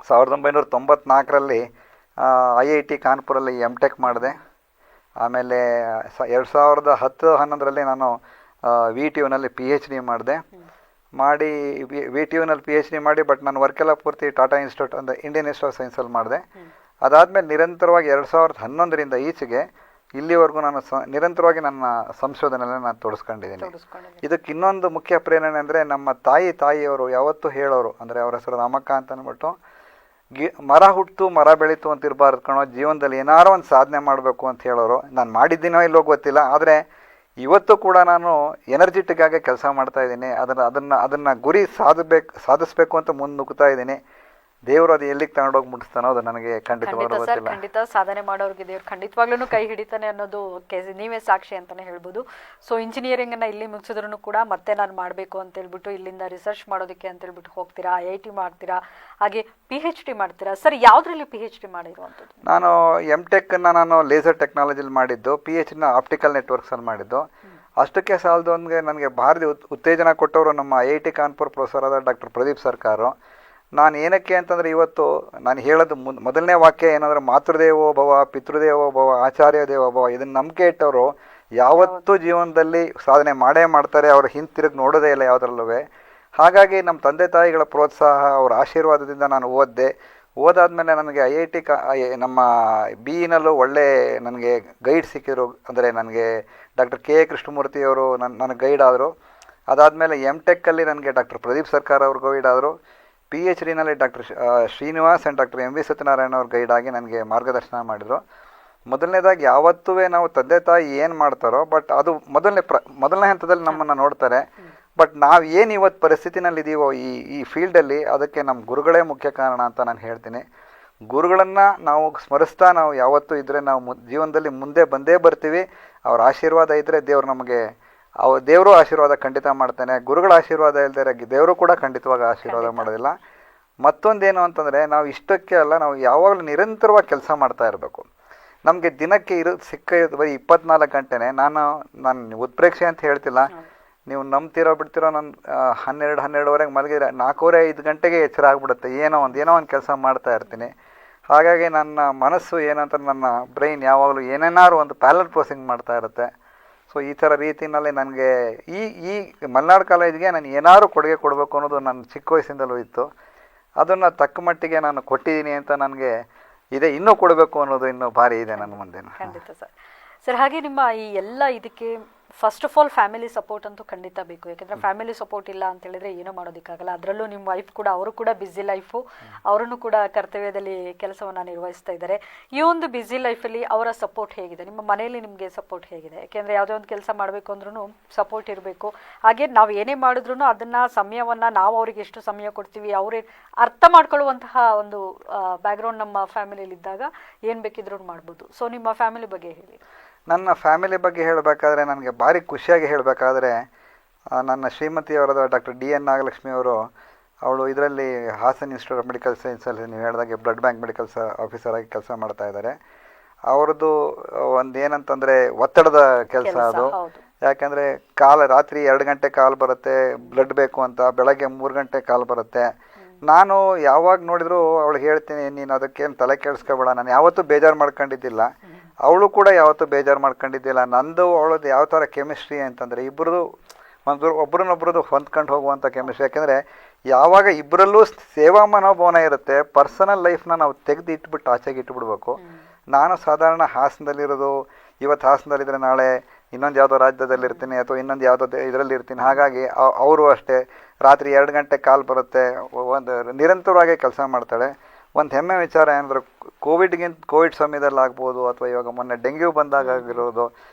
1994ರಲ್ಲಿ IIT ಕಾನ್ಪುರಲ್ಲಿ MTech ಮಾಡಿದೆ. ಆಮೇಲೆ 2010-11ರಲ್ಲಿ ನಾನು VTUನಲ್ಲಿ PhD ಮಾಡಿದೆ. VTUನಲ್ಲಿ PhD ಮಾಡಿ, ಬಟ್ ನನ್ನ ವರ್ಕೆಲ್ಲ ಪೂರ್ತಿ ಟಾಟಾ ಇನ್ಸ್ಟಿಟ್ಯೂಟ್ ಅಂದರೆ ಇಂಡಿಯನ್ ಇನ್ಸ್ಟಿಟ್ಯೂಟ್ ಆಫ್ ಸೈನ್ಸಲ್ಲಿ ಮಾಡಿದೆ. ಅದಾದಮೇಲೆ ನಿರಂತರವಾಗಿ 2011ರಿಂದ ಈಚೆಗೆ ಇಲ್ಲಿವರೆಗೂ ನಾನು ನಿರಂತರವಾಗಿ ನನ್ನ ಸಂಶೋಧನೆಯಲ್ಲಿ ನಾನು ತೊಡಸ್ಕೊಂಡಿದ್ದೀನಿ. ಇದಕ್ಕೆ ಇನ್ನೊಂದು ಮುಖ್ಯ ಪ್ರೇರಣೆ ಅಂದರೆ, ನಮ್ಮ ತಾಯಿಯವರು ಯಾವತ್ತೂ ಹೇಳೋರು, ಅಂದರೆ ಅವರ ಹೆಸರು ರಾಮಕ್ಕ ಅಂತ ಅಂದ್ಬಿಟ್ಟು, ಮರ ಹುಟ್ಟು ಮರ ಬೆಳೀತು ಅಂತ ಇರಬಾರ್ದು ಕಣೋ, ಜೀವನದಲ್ಲಿ ಏನಾರೋ ಒಂದು ಸಾಧನೆ ಮಾಡಬೇಕು ಅಂತ ಹೇಳೋರು. ನಾನು ಮಾಡಿದ್ದೀನೋ ಇಲ್ಲೋ ಗೊತ್ತಿಲ್ಲ, ಆದರೆ ಇವತ್ತು ಕೂಡ ನಾನು ಎನರ್ಜಿಟಿಕ್ಕಾಗಿ ಕೆಲಸ ಮಾಡ್ತಾಯಿದ್ದೀನಿ. ಅದನ್ನು ಗುರಿ ಸಾಧಿಸಬೇಕು ಅಂತ ಮುನ್ನುಗ್ತಾ ಇದ್ದೀನಿ. ದೇವರು ಅದು ಎಲ್ಲಿಗೆ ತಗೊಂಡೋಗಿ ಮುಟ್ಟಿಸ್ತಾನೋ ಅದು ನನಗೆ ಖಂಡಿತವಾಗ್ಲೂ ಗೊತ್ತಿಲ್ಲ. ಖಂಡಿತ ಸಾಧನೆ ಮಾಡೋರಿಗೆ ದೇವ್ರು ಖಂಡಿತವಾಗ್ಲೂ ಕೈ ಹಿಡಿತಾನೆ ಅನ್ನೋದು ನೀವೇ ಸಾಕ್ಷಿ ಅಂತಾನೆ ಹೇಳ್ಬೋದು. ಸೊ ಇಂಜಿನಿಯರಿಂಗನ್ನು ಇಲ್ಲಿ ಮುಗಿಸಿದ್ರು ಕೂಡ ಮತ್ತೆ ನಾನು ಮಾಡಬೇಕು ಅಂತ ಹೇಳ್ಬಿಟ್ಟು ಇಲ್ಲಿಂದ ರಿಸರ್ಚ್ ಮಾಡೋದಕ್ಕೆ ಅಂತ ಹೇಳ್ಬಿಟ್ಟು ಹೋಗ್ತೀರಾ, IIT ಮಾಡ್ತೀರಾ, ಹಾಗೆ PhD ಮಾಡ್ತೀರಾ. ಸರ್, ಯಾವುದ್ರಲ್ಲಿ PhD ಮಾಡಿರುವಂಥದ್ದು? ನಾನು MTechನ ನಾನು ಲೇಸರ್ ಟೆಕ್ನಾಲಜಿಲಿ ಮಾಡಿದ್ದು, PhDನ ಆಪ್ಟಿಕಲ್ ನೆಟ್ವರ್ಕ್ಸಲ್ಲಿ ಮಾಡಿದ್ದು. ಅಷ್ಟಕ್ಕೆ ಸಾಲದು ನನಗೆ ಭಾರಿ ಉತ್ತೇಜನ ಕೊಟ್ಟವರು ನಮ್ಮ IIT ಕಾನ್ಪುರ್ ಪ್ರೊಫೆಸರ್ ಆದ ಡಾಕ್ಟರ್ ಪ್ರದೀಪ್ ಸರ್ಕಾರು. ನಾನು ಏನಕ್ಕೆ ಅಂತಂದರೆ, ಇವತ್ತು ನಾನು ಹೇಳೋದು ಮೊದಲನೇ ವಾಕ್ಯ ಏನಂದರೆ, ಮಾತೃದೇವೋ ಭವ, ಪಿತೃದೇವೋ ಭವ, ಆಚಾರ್ಯ ದೇವೋ ಭವ. ಇದನ್ನು ನಂಬಿಕೆ ಇಟ್ಟವರು ಯಾವತ್ತೂ ಜೀವನದಲ್ಲಿ ಸಾಧನೆ ಮಾಡೇ ಮಾಡ್ತಾರೆ. ಅವರು ಹಿಂತಿರುಗಿ ನೋಡೋದೇ ಇಲ್ಲ ಯಾವುದ್ರಲ್ಲೂ. ಹಾಗಾಗಿ ನಮ್ಮ ತಂದೆ ತಾಯಿಗಳ ಪ್ರೋತ್ಸಾಹ, ಅವರ ಆಶೀರ್ವಾದದಿಂದ ನಾನು ಓದಾದ್ಮೇಲೆ ನನಗೆ IIT ನಮ್ಮ BEನಲ್ಲೂ ಒಳ್ಳೆ ನನಗೆ ಗೈಡ್ ಸಿಕ್ಕಿದ್ರು. ಅಂದರೆ ನನಗೆ ಡಾಕ್ಟರ್ KA ಕೃಷ್ಣಮೂರ್ತಿಯವರು ನನಗೆ ಗೈಡ್ ಆದರು. ಅದಾದಮೇಲೆ MTechಲ್ಲಿ ನನಗೆ ಡಾಕ್ಟರ್ ಪ್ರದೀಪ್ ಸರ್ಕಾರ ಅವರು ಗೈಡ್ ಆದರು. PhDನಲ್ಲಿ doctor Srinivas and doctor MV Satyanarayana ಅವ್ರು ಗೈಡ್ ಆಗಿ ನನಗೆ ಮಾರ್ಗದರ್ಶನ ಮಾಡಿದರು. ಮೊದಲನೇದಾಗಿ ಯಾವತ್ತೂ ನಾವು ತಂದೆ ತಾಯಿ ಏನು ಮಾಡ್ತಾರೋ, ಬಟ್ ಅದು ಮೊದಲನೇ ಹಂತದಲ್ಲಿ ನಮ್ಮನ್ನು ನೋಡ್ತಾರೆ. ಬಟ್ ನಾವು ಏನು ಇವತ್ತು ಪರಿಸ್ಥಿತಿನಲ್ಲಿದ್ದೀವೋ ಈ ಫೀಲ್ಡಲ್ಲಿ, ಅದಕ್ಕೆ ನಮ್ಮ ಗುರುಗಳೇ ಮುಖ್ಯ ಕಾರಣ ಅಂತ ನಾನು ಹೇಳ್ತೀನಿ. ಗುರುಗಳನ್ನು ನಾವು ಸ್ಮರಿಸ್ತಾ ನಾವು ಯಾವತ್ತೂ ಇದ್ದರೆ ನಾವು ಜೀವನದಲ್ಲಿ ಮುಂದೆ ಬಂದೇ ಬರ್ತೀವಿ. ಅವ್ರ ಆಶೀರ್ವಾದ ಇದ್ದರೆ ದೇವರು ಆಶೀರ್ವಾದ ಖಂಡಿತ ಮಾಡ್ತಾನೆ. ಗುರುಗಳ ಆಶೀರ್ವಾದ ಇಲ್ಲದೆ ದೇವರು ಕೂಡ ಖಂಡಿತವಾಗಿ ಆಶೀರ್ವಾದ ಮಾಡೋದಿಲ್ಲ. ಮತ್ತೊಂದೇನು ಅಂತಂದರೆ, ನಾವು ಇಷ್ಟಕ್ಕೆ ಅಲ್ಲ, ನಾವು ಯಾವಾಗಲೂ ನಿರಂತರವಾಗಿ ಕೆಲಸ ಮಾಡ್ತಾ ಇರಬೇಕು. ನಮಗೆ ದಿನಕ್ಕೆ ಬರೀ 24 ಗಂಟೆನೇ. ನಾನು ಉತ್ಪ್ರೇಕ್ಷೆ ಅಂತ ಹೇಳ್ತಿಲ್ಲ, ನೀವು ನಂಬ್ತಿರೋ ಬಿಡ್ತಿರೋ. ನಾನು 12-12:30 ಮಲಗಿದ್ರೆ 4-5 ಗಂಟೆಗೆ ಎಚ್ಚರ ಆಗ್ಬಿಡುತ್ತೆ. ಏನೋ ಒಂದು ಕೆಲಸ ಮಾಡ್ತಾ ಇರ್ತೀನಿ. ಹಾಗಾಗಿ ನನ್ನ ಮನಸ್ಸು ಏನಂತ ನನ್ನ ಬ್ರೈನ್ ಯಾವಾಗಲೂ ಏನೇನಾದ್ರು ಒಂದು ಪ್ಯಾರಲಲ್ ಪ್ರೋಸೆಸಿಂಗ್ ಮಾಡ್ತಾ ಇರುತ್ತೆ. ಸೊ ಈ ಥರ ರೀತಿಯಲ್ಲಿ ನನಗೆ ಈ ಮಲೆನಾಡು ಕಾಲೇಜ್ಗೆ ನಾನು ಏನಾದ್ರು ಕೊಡುಗೆ ಕೊಡಬೇಕು ಅನ್ನೋದು ನನ್ನ ಚಿಕ್ಕ ವಯಸ್ಸಿಂದಲೂ ಇತ್ತು. ಅದನ್ನು ತಕ್ಕ ಮಟ್ಟಿಗೆ ನಾನು ಕೊಟ್ಟಿದ್ದೀನಿ ಅಂತ ನನಗೆ ಇದೆ, ಇನ್ನೂ ಕೊಡಬೇಕು ಅನ್ನೋದು ಇನ್ನೂ ಭಾರಿ ಇದೆ ನನ್ನ ಮುಂದೆ. ಖಂಡಿತ ಸರ್ ಹಾಗೆ ನಿಮ್ಮ ಈ ಎಲ್ಲ ಇದಕ್ಕೆ first of all family support ಅಂತೂ ಖಂಡಿತ ಬೇಕು. ಯಾಕಂದರೆ ಫ್ಯಾಮಿಲಿ ಸಪೋರ್ಟ್ ಇಲ್ಲ ಅಂತ ಹೇಳಿದ್ರೆ ಏನೂ ಮಾಡೋದಕ್ಕಾಗಲ್ಲ. ಅದರಲ್ಲೂ ನಿಮ್ಮ ವೈಫ್ ಕೂಡ, ಅವರು ಕೂಡ ಬ್ಯುಸಿ ಲೈಫು, ಅವರನ್ನು ಕೂಡ ಕರ್ತವ್ಯದಲ್ಲಿ ಕೆಲಸವನ್ನು ನಿರ್ವಹಿಸ್ತಾ ಇದ್ದಾರೆ. ಈ ಒಂದು ಬ್ಯುಸಿ ಲೈಫಲ್ಲಿ ಅವರ ಸಪೋರ್ಟ್ ಹೇಗಿದೆ? ನಿಮ್ಮ ಮನೆಯಲ್ಲಿ ನಿಮಗೆ ಸಪೋರ್ಟ್ ಹೇಗಿದೆ? ಯಾಕೆಂದರೆ ಯಾವುದೇ ಒಂದು ಕೆಲಸ ಮಾಡಬೇಕು ಅಂದ್ರೂ ಸಪೋರ್ಟ್ ಇರಬೇಕು. ಹಾಗೆ ನಾವು ಏನೇ ಮಾಡಿದ್ರೂ ಅದನ್ನು ಸಮಯವನ್ನು ನಾವು ಅವ್ರಿಗೆ ಎಷ್ಟು ಸಮಯ ಕೊಡ್ತೀವಿ, ಅವರೇ ಅರ್ಥ ಮಾಡ್ಕೊಳ್ಳುವಂತಹ ಒಂದು ಬ್ಯಾಕ್ಗ್ರೌಂಡ್ ನಮ್ಮ ಫ್ಯಾಮಿಲಿಯಲ್ಲಿದ್ದಾಗ ಏನು ಬೇಕಿದ್ರೂ ಮಾಡ್ಬೋದು. ಸೊ ನಿಮ್ಮ ಫ್ಯಾಮಿಲಿ ಬಗ್ಗೆ ಹೇಳಿ. ನನ್ನ ಫ್ಯಾಮಿಲಿ ಬಗ್ಗೆ ಹೇಳಬೇಕಾದ್ರೆ ನನಗೆ ಭಾರಿ ಖುಷಿಯಾಗಿ ಹೇಳಬೇಕಾದ್ರೆ ನನ್ನ ಶ್ರೀಮತಿಯವರಾದ ಡಾಕ್ಟರ್ DN ನಾಗಲಕ್ಷ್ಮಿ ಅವರು, ಅವಳು ಇದರಲ್ಲಿ ಹಾಸನ್ ಇನ್ಸ್ಟಿಟ್ಯೂಟ್ ಆಫ್ ಮೆಡಿಕಲ್ ಸೈನ್ಸಲ್ಲಿ ನೀವು ಹೇಳಿದಾಗೆ ಬ್ಲಡ್ ಬ್ಯಾಂಕ್ ಮೆಡಿಕಲ್ ಆಫೀಸರ್ ಆಗಿ ಕೆಲಸ ಮಾಡ್ತಾ ಇದ್ದಾರೆ. ಅವ್ರದ್ದು ಒಂದು ಏನಂತಂದರೆ ಒತ್ತಡದ ಕೆಲಸ ಅದು. ಯಾಕೆಂದರೆ ರಾತ್ರಿ 2 ಗಂಟೆ ಕಾಲ್ ಬರುತ್ತೆ ಬ್ಲಡ್ ಬೇಕು ಅಂತ, ಬೆಳಗ್ಗೆ 3 ಗಂಟೆ ಕಾಲ್ ಬರುತ್ತೆ. ನಾನು ಯಾವಾಗ ನೋಡಿದ್ರು ಅವಳಿಗೆ ಹೇಳ್ತೀನಿ, ನೀನು ಅದಕ್ಕೇನು ತಲೆ ಕೆಡಿಸ್ಕೋಬೇಡ, ನಾನು ಯಾವತ್ತೂ ಬೇಜಾರು ಮಾಡ್ಕೊಂಡಿದ್ದಿಲ್ಲ, ಅವಳು ಕೂಡ ಯಾವತ್ತೂ ಬೇಜಾರು ಮಾಡ್ಕೊಂಡಿದ್ದಿಲ್ಲ. ನಂದು ಅವಳದ್ದು ಯಾವ ಥರ ಕೆಮಿಸ್ಟ್ರಿ ಅಂತಂದರೆ ಒಬ್ರನ್ನೊಬ್ರದ್ದು ಹೊಂದ್ಕೊಂಡು ಹೋಗುವಂಥ ಕೆಮಿಸ್ಟ್ರಿ. ಯಾಕೆಂದರೆ ಯಾವಾಗ ಇಬ್ಬರಲ್ಲೂ ಸೇವಾ ಮನೋಭಾವನೆ ಇರುತ್ತೆ, ಪರ್ಸನಲ್ ಲೈಫ್ನ ನಾವು ತೆಗೆದು ಇಟ್ಬಿಟ್ಟು ಆಚೆಗೆ ಇಟ್ಬಿಡ್ಬೇಕು. ನಾನು ಸಾಧಾರಣ ಹಾಸನದಲ್ಲಿರೋದು, ಇವತ್ತು ಹಾಸನದಲ್ಲಿದ್ದರೆ ನಾಳೆ ಇನ್ನೊಂದು ಯಾವುದೋ ರಾಜ್ಯದಲ್ಲಿರ್ತೀನಿ ಅಥವಾ ಇನ್ನೊಂದು ಯಾವುದೋ ಇದರಲ್ಲಿ ಇರ್ತೀನಿ. ಹಾಗಾಗಿ ಅವರು ಅಷ್ಟೇ ರಾತ್ರಿ 2 ಗಂಟೆ ಕಾಲ್ ಬರುತ್ತೆ, ಒಂದು ನಿರಂತರವಾಗಿ ಕೆಲಸ ಮಾಡ್ತಾಳೆ. ಒಂದು ಹೆಮ್ಮೆ ವಿಚಾರ ಏನಂದ್ರೆ ಕೋವಿಡ್ ಸಮಯದಲ್ಲಿ ಆಗ್ಬೋದು ಅಥವಾ ಇವಾಗ ಮೊನ್ನೆ ಡೆಂಗ್ಯೂ ಬಂದಾಗ ಆಗಿರೋದು,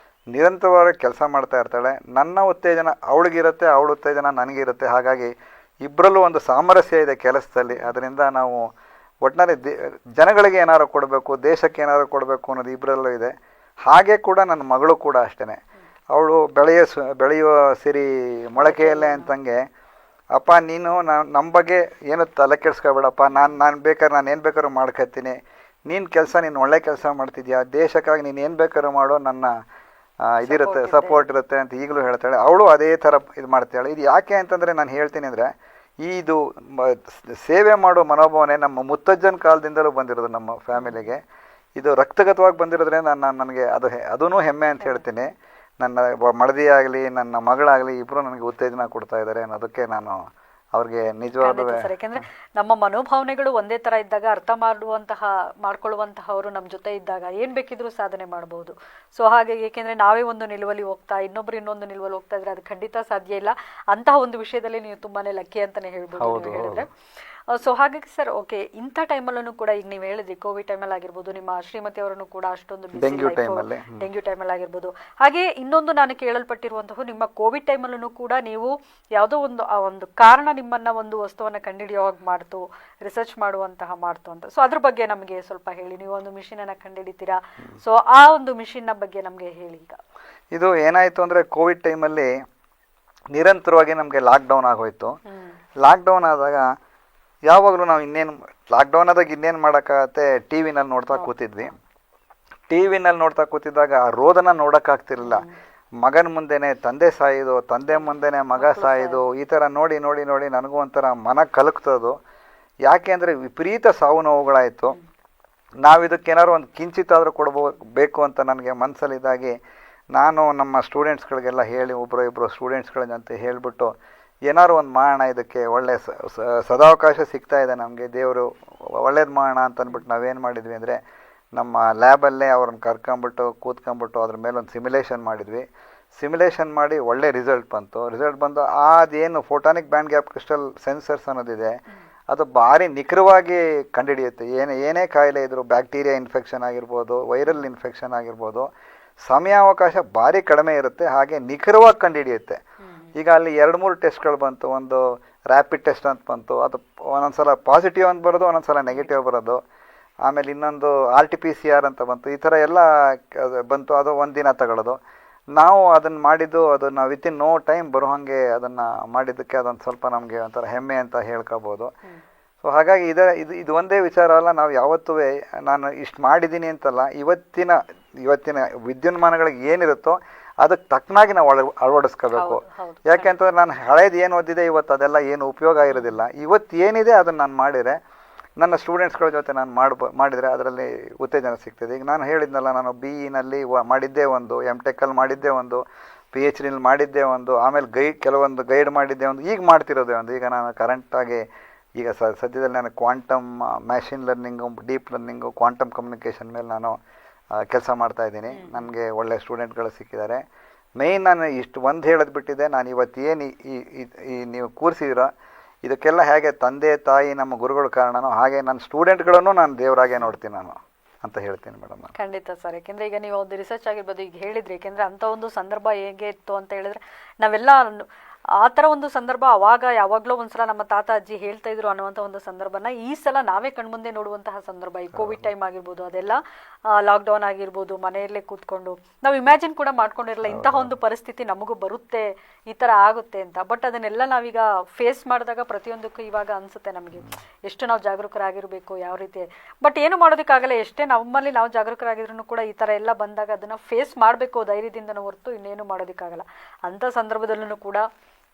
ನಿರಂತರವಾಗಿ ಕೆಲಸ ಮಾಡ್ತಾ ಇರ್ತಾಳೆ. ನನ್ನ ಉತ್ತೇಜನ ಅವಳಿಗಿರುತ್ತೆ, ಅವಳ ಉತ್ತೇಜನ ನನಗಿರುತ್ತೆ. ಹಾಗಾಗಿ ಇಬ್ಬರಲ್ಲೂ ಒಂದು ಸಾಮರಸ್ಯ ಇದೆ ಕೆಲಸದಲ್ಲಿ. ಅದರಿಂದ ನಾವು ಒಟ್ಟಿನಲ್ಲಿ ಜನಗಳಿಗೆ ಏನಾದ್ರು ಕೊಡಬೇಕು, ದೇಶಕ್ಕೆ ಏನಾದ್ರು ಕೊಡಬೇಕು ಅನ್ನೋದು ಇಬ್ಬರಲ್ಲೂ ಇದೆ. ಹಾಗೆ ಕೂಡ ನನ್ನ ಮಗಳು ಕೂಡ ಅಷ್ಟೇ. ಅವಳು ಬೆಳೆಯುವ ಸಿರಿ ಮೊಳಕೆಯಲ್ಲೇ ಅಂತಂಗೆ, ಅಪ್ಪ ನೀನು ನಮ್ಮ ಬಗ್ಗೆ ಏನು ತಲೆ ಕೆಡಿಸ್ಕೊಬೇಡಪ್ಪ, ನಾನು ಬೇಕಾದ್ರೆ ನಾನು ಏನು ಬೇಕಾದ್ರೂ ಮಾಡ್ಕೊತೀನಿ, ನೀನು ನೀನು ಒಳ್ಳೆ ಕೆಲಸ ಮಾಡ್ತಿದ್ಯಾ, ದೇಶಕ್ಕಾಗಿ ನೀನು ಏನು ಬೇಕಾದ್ರೂ ಮಾಡೋ, ನನ್ನ ಇದಿರುತ್ತೆ, ಸಪೋರ್ಟ್ ಇರುತ್ತೆ ಅಂತ ಈಗಲೂ ಹೇಳ್ತಾಳೆ. ಅವಳು ಅದೇ ಥರ ಇದು ಮಾಡ್ತಾಳೆ. ಇದು ಯಾಕೆ ಅಂತಂದರೆ ನಾನು ಹೇಳ್ತೀನಿ ಅಂದರೆ, ಇದು ಸೇವೆ ಮಾಡೋ ಮನೋಭಾವನೆ ನಮ್ಮ ಮುತ್ತಜ್ಜನ ಕಾಲದಿಂದಲೂ ಬಂದಿರೋದು ನಮ್ಮ ಫ್ಯಾಮಿಲಿಗೆ. ಇದು ರಕ್ತಗತವಾಗಿ ಬಂದಿರೋದ್ರಿಂದ ನನಗೆ ಅದೂ ಹೆಮ್ಮೆ ಅಂತ ಹೇಳ್ತೀನಿ. ನನ್ನ ಮಡದಿ ಆಗಲಿ ನನ್ನ ಮಗಳಾಗಲಿ ಇಬ್ಬರು ನನಗೆ ಉತ್ತೇಜನ ಕೊಡ್ತಾ ಇದ್ದಾರೆ ಅನ್ನೋದಕ್ಕೆ ನಾನು ಅವ್ರಿಗೆ ನಿಜವಾದ. ಯಾಕೆಂದ್ರೆ ನಮ್ಮ ಮನೋಭಾವನೆಗಳು ಒಂದೇ ತರ ಇದ್ದಾಗ, ಅರ್ಥ ಮಾಡ್ಕೊಳ್ಳುವಂತಹವರು ನಮ್ಮ ಜೊತೆ ಇದ್ದಾಗ ಏನ್ ಬೇಕಿದ್ರೂ ಸಾಧನೆ ಮಾಡಬಹುದು. ಸೊ ಹಾಗೆ ಏಕೆಂದ್ರೆ ನಾವೇ ಒಂದು ನಿಲುವಲ್ಲಿ ಹೋಗ್ತಾ ಇನ್ನೊಬ್ರು ಇನ್ನೊಂದು ನಿಲುವಲ್ಲಿ ಹೋಗ್ತಾ ಇದ್ರೆ ಅದು ಖಂಡಿತ ಸಾಧ್ಯ ಇಲ್ಲ. ಅಂತಹ ಒಂದು ವಿಷಯದಲ್ಲಿ ನೀವು ತುಂಬಾನೇ ಲಕ್ಕಿ ಅಂತಾನೆ ಹೇಳ್ಬೋದು ಹೇಳಿದ್ರೆ. ಸೊ ಹಾಗಾಗಿ ಸರ್, ಓಕೆ, ಇಂಥ ಟೈಮಲ್ಲೂ ಕೂಡ ಈಗ ನೀವು ಹೇಳಿದ್ರಿ ಕೋವಿಡ್ ಟೈಮಲ್ಲಿ ಆಗಿರ್ಬೋದು, ನಿಮ್ಮ ಶ್ರೀಮತಿ ಅವರನ್ನು ಕೂಡ ಅಷ್ಟೊಂದು ಡೆಂಗ್ಯೂ ಟೈಮಲ್ಲಿ ಆಗಿರ್ಬೋದು. ಹಾಗೆ ಇನ್ನೊಂದು ನಾನು ಕೇಳಲ್ಪಟ್ಟಿರುವಂತಹ, ನಿಮ್ಮ ಕೋವಿಡ್ ಟೈಮಲ್ಲೂ ಕೂಡ ನೀವು ಯಾವುದೋ ಒಂದು ಕಾರಣ ನಿಮ್ಮನ್ನ ಒಂದು ವಸ್ತುವನ್ನು ಕಂಡುಹಿಡಿಯುವಾಗ ಮಾಡ್ತು, ರಿಸರ್ಚ್ ಮಾಡುವಂತಹ ಮಾಡ್ತು ಅಂತ. ಸೊ ಅದ್ರ ಬಗ್ಗೆ ನಮಗೆ ಸ್ವಲ್ಪ ಹೇಳಿ. ನೀವು ಒಂದು ಮಿಷಿನ್ ಅನ್ನ ಕಂಡುಹಿಡಿತೀರಾ, ಸೊ ಆ ಒಂದು ಮಿಷಿನ್ನ ಬಗ್ಗೆ ನಮಗೆ ಹೇಳಿ. ಈಗ ಇದು ಏನಾಯ್ತು ಅಂದ್ರೆ, ಕೋವಿಡ್ ಟೈಮಲ್ಲಿ ನಿರಂತರವಾಗಿ ನಮಗೆ ಲಾಕ್ಡೌನ್ ಆಗೋಯ್ತು. ಲಾಕ್ಡೌನ್ ಆದಾಗ ಯಾವಾಗಲೂ ನಾವು ಲಾಕ್ಡೌನ್ ಆದಾಗ ಇನ್ನೇನು ಮಾಡೋಕ್ಕಾಗತ್ತೆ, ಟಿ ವಿನಲ್ಲಿ ನೋಡ್ತಾ ಕೂತಿದ್ವಿ. ಟಿ ವಿನಲ್ಲಿ ನೋಡ್ತಾ ಕೂತಿದ್ದಾಗ ಆ ರೋದನ ನೋಡೋಕ್ಕಾಗ್ತಿರ್ಲಿಲ್ಲ. ಮಗನ ಮುಂದೆನೆ ತಂದೆ ಸಾಯೋದು, ತಂದೆ ಮುಂದೆನೆ ಮಗ ಸಾಯೋದು, ಈ ಥರ ನೋಡಿ ನೋಡಿ ನೋಡಿ ನನಗೂ ಒಂಥರ ಮನ ಕಲಕ್ತದು. ಯಾಕೆ ಅಂದರೆ ವಿಪರೀತ ಸಾವು ನೋವುಗಳಾಯಿತು. ನಾವು ಇದಕ್ಕೇನಾದ್ರು ಒಂದು ಕಿಂಚಿತ್ತಾದರೂ ಬೇಕು ಅಂತ ನನಗೆ ಮನಸ್ಸಲ್ಲಿದ್ದಾಗಿ, ನಾನು ನಮ್ಮ ಸ್ಟೂಡೆಂಟ್ಸ್ಗಳಿಗೆಲ್ಲ ಹೇಳಿ, ಇಬ್ಬರು ಸ್ಟೂಡೆಂಟ್ಸ್ಗಳಂತೆ ಹೇಳಿಬಿಟ್ಟು, ಏನಾದ್ರು ಒಂದು ಮಾಡೋಣ, ಇದಕ್ಕೆ ಒಳ್ಳೆ ಸದಾವಕಾಶ ಸಿಗ್ತಾ ಇದೆ ನಮಗೆ, ದೇವರು ಒಳ್ಳೇದು ಮಾಡೋಣ ಅಂತ ಅಂದ್ಬಿಟ್ಟು ನಾವೇನು ಮಾಡಿದ್ವಿ ಅಂದರೆ, ನಮ್ಮ ಲ್ಯಾಬಲ್ಲೇ ಅವ್ರನ್ನ ಕೂತ್ಕೊಂಬಿಟ್ಟು ಅದ್ರ ಮೇಲೆ ಒಂದು ಸಿಮ್ಯುಲೇಷನ್ ಮಾಡಿದ್ವಿ. ಸಿಮ್ಯುಲೇಷನ್ ಮಾಡಿ ಒಳ್ಳೆ ರಿಸಲ್ಟ್ ಬಂದು ಅದೇನು ಫೋಟಾನಿಕ್ ಬ್ಯಾಂಡ್ ಗ್ಯಾಪ್ ಕ್ರಿಸ್ಟಲ್ ಸೆನ್ಸರ್ಸ್ ಅನ್ನೋದಿದೆ, ಅದು ಭಾರಿ ನಿಖರವಾಗಿ ಕಂಡುಹಿಡಿಯುತ್ತೆ. ಏನೇ ಕಾಯಿಲೆ ಇದ್ದರೂ, ಬ್ಯಾಕ್ಟೀರಿಯಾ ಇನ್ಫೆಕ್ಷನ್ ಆಗಿರ್ಬೋದು, ವೈರಲ್ ಇನ್ಫೆಕ್ಷನ್ ಆಗಿರ್ಬೋದು, ಸಮಯಾವಕಾಶ ಭಾರಿ ಕಡಿಮೆ ಇರುತ್ತೆ, ಹಾಗೆ ನಿಖರವಾಗಿ ಕಂಡುಹಿಡಿಯುತ್ತೆ. ಈಗ ಅಲ್ಲಿ 2-3 ಟೆಸ್ಟ್ಗಳು ಬಂತು. ಒಂದು ರ್ಯಾಪಿಡ್ ಟೆಸ್ಟ್ ಅಂತ ಬಂತು, ಅದು ಒಂದೊಂದ್ಸಲ ಪಾಸಿಟಿವ್ ಅಂತ ಬರೋದು, ಒಂದೊಂದ್ಸಲ ನೆಗೆಟಿವ್ ಬರೋದು. ಆಮೇಲೆ ಇನ್ನೊಂದು RT-PCR ಅಂತ ಬಂತು. ಈ ಥರ ಎಲ್ಲ ಬಂತು. ಅದು 1 ದಿನ ತಗೊಳ್ಳೋದು. ನಾವು ಅದನ್ನು ಮಾಡಿದ್ದು, ಅದನ್ನು ವಿತಿನ್ ನೋ ಟೈಮ್ ಬರೋ ಹಾಗೆ ಅದನ್ನು ಮಾಡಿದ್ದಕ್ಕೆ ಅದೊಂದು ಸ್ವಲ್ಪ ನಮಗೆ ಒಂಥರ ಹೆಮ್ಮೆ ಅಂತ ಹೇಳ್ಕೊಬೋದು. ಸೊ ಹಾಗಾಗಿ ಇದು ಒಂದೇ ವಿಚಾರ ಅಲ್ಲ, ನಾವು ಯಾವತ್ತೂ ನಾನು ಇಷ್ಟು ಮಾಡಿದ್ದೀನಿ ಅಂತಲ್ಲ, ಇವತ್ತಿನ ವಿದ್ಯುನ್ಮಾನಗಳಿಗೆ ಏನಿರುತ್ತೋ ಅದಕ್ಕೆ ತಕ್ಕನಾಗಿ ನಾವು ಅಳವಡಿಸ್ಕೋಬೇಕು. ಯಾಕೆಂತಂದ್ರೆ ನಾನು ಹಳೇದು ಏನು ಓದಿದೆ ಇವತ್ತು ಅದೆಲ್ಲ ಏನು ಉಪಯೋಗ ಇರೋದಿಲ್ಲ. ಇವತ್ತು ಏನಿದೆ ಅದನ್ನು ನಾನು ಮಾಡಿದರೆ ನನ್ನ ಸ್ಟೂಡೆಂಟ್ಸ್ಗಳ ಜೊತೆ ನಾನು ಮಾಡಿದರೆ ಅದರಲ್ಲಿ ಉತ್ತೇಜನ ಸಿಗ್ತದೆ. ಈಗ ನಾನು ಹೇಳಿದ್ನಲ್ಲ, ನಾನು BE-ನಲ್ಲಿ ಮಾಡಿದ್ದೇ ಒಂದು, M.Tech-ಅಲ್ಲಿ ಮಾಡಿದ್ದೇ ಒಂದು, PhD-ನಲ್ಲಿ ಮಾಡಿದ್ದೇ ಒಂದು, ಆಮೇಲೆ ಕೆಲವೊಂದು ಗೈಡ್ ಮಾಡಿದ್ದೇ ಒಂದು, ಈಗ ಮಾಡ್ತಿರೋದೇ ಒಂದು. ಈಗ ನಾನು ಕರೆಂಟಾಗಿ ಈಗ ಸದ್ಯದಲ್ಲಿ ನಾನು quantum machine learning, deep learning, quantum communication ಮೇಲೆ ನಾನು ಕೆಲಸ ಮಾಡ್ತಾಯಿದ್ದೀನಿ. ನನಗೆ ಒಳ್ಳೆಯ ಸ್ಟೂಡೆಂಟ್ಗಳು ಸಿಕ್ಕಿದ್ದಾರೆ. ಮೇಯ್ನ್ ನಾನು ಇಷ್ಟು ಒಂದು ಹೇಳೋದು ಬಿಟ್ಟಿದೆ, ನಾನು ಇವತ್ತು ಏನು ಈ ನೀವು ಕೂರಿಸಿದಿರೋ ಇದಕ್ಕೆಲ್ಲ ಹೇಗೆ ತಂದೆ ತಾಯಿ ನಮ್ಮ ಗುರುಗಳ ಕಾರಣನೋ ಹಾಗೆ ನನ್ನ ಸ್ಟೂಡೆಂಟ್ಗಳನ್ನು ನಾನು ದೇವರಾಗೆ ನೋಡ್ತೀನಿ ನಾನು ಅಂತ ಹೇಳ್ತೀನಿ ಮೇಡಮ್. ಖಂಡಿತ ಸರ್, ಯಾಕೆಂದರೆ ಈಗ ನೀವು ಒಂದು ರಿಸರ್ಚ್ ಆಗಿರ್ಬೋದು, ಈಗ ಹೇಳಿದ್ರಿ, ಯಾಕೆಂದರೆ ಅಂಥ ಒಂದು ಸಂದರ್ಭ ಹೇಗೆ ಇತ್ತು ಅಂತ ಹೇಳಿದ್ರೆ ನಾವೆಲ್ಲ ಆ ಥರ ಒಂದು ಸಂದರ್ಭ ಅವಾಗ ಯಾವಾಗಲೂ ಒಂದ್ಸಲ ನಮ್ಮ ತಾತ ಅಜ್ಜಿ ಹೇಳ್ತಾ ಇದ್ರು ಅನ್ನುವಂಥ ಒಂದು ಸಂದರ್ಭನ ಈ ಸಲ ನಾವೇ ಕಣ್ಮುಂದೆ ನೋಡುವಂತಹ ಸಂದರ್ಭ. ಈ ಕೋವಿಡ್ ಟೈಮ್ ಆಗಿರ್ಬೋದು, ಅದೆಲ್ಲ ಲಾಕ್ಡೌನ್ ಆಗಿರ್ಬೋದು, ಮನೆಯಲ್ಲೇ ಕೂತ್ಕೊಂಡು ನಾವು ಇಮ್ಯಾಜಿನ್ ಕೂಡ ಮಾಡ್ಕೊಂಡಿರಲ್ಲ ಇಂತಹ ಒಂದು ಪರಿಸ್ಥಿತಿ ನಮಗೂ ಬರುತ್ತೆ, ಈ ಥರ ಆಗುತ್ತೆ ಅಂತ. ಬಟ್ ಅದನ್ನೆಲ್ಲ ನಾವೀಗ ಫೇಸ್ ಮಾಡಿದಾಗ ಪ್ರತಿಯೊಂದಕ್ಕೂ ಇವಾಗ ಅನಿಸುತ್ತೆ ನಮಗೆ ಎಷ್ಟು ನಾವು ಜಾಗರೂಕರಾಗಿರಬೇಕು, ಯಾವ ರೀತಿ. ಬಟ್ ಏನು ಮಾಡೋದಕ್ಕಾಗಲ್ಲ, ಎಷ್ಟೇ ನಮ್ಮಲ್ಲಿ ನಾವು ಜಾಗರೂಕರಾಗಿದ್ರು ಕೂಡ ಈ ಥರ ಎಲ್ಲ ಬಂದಾಗ ಅದನ್ನು ಫೇಸ್ ಮಾಡಬೇಕು ಧೈರ್ಯದಿಂದನೂ ಹೊರತು ಇನ್ನೇನು ಮಾಡೋದಕ್ಕಾಗಲ್ಲ. ಅಂಥ ಸಂದರ್ಭದಲ್ಲೂ ಕೂಡ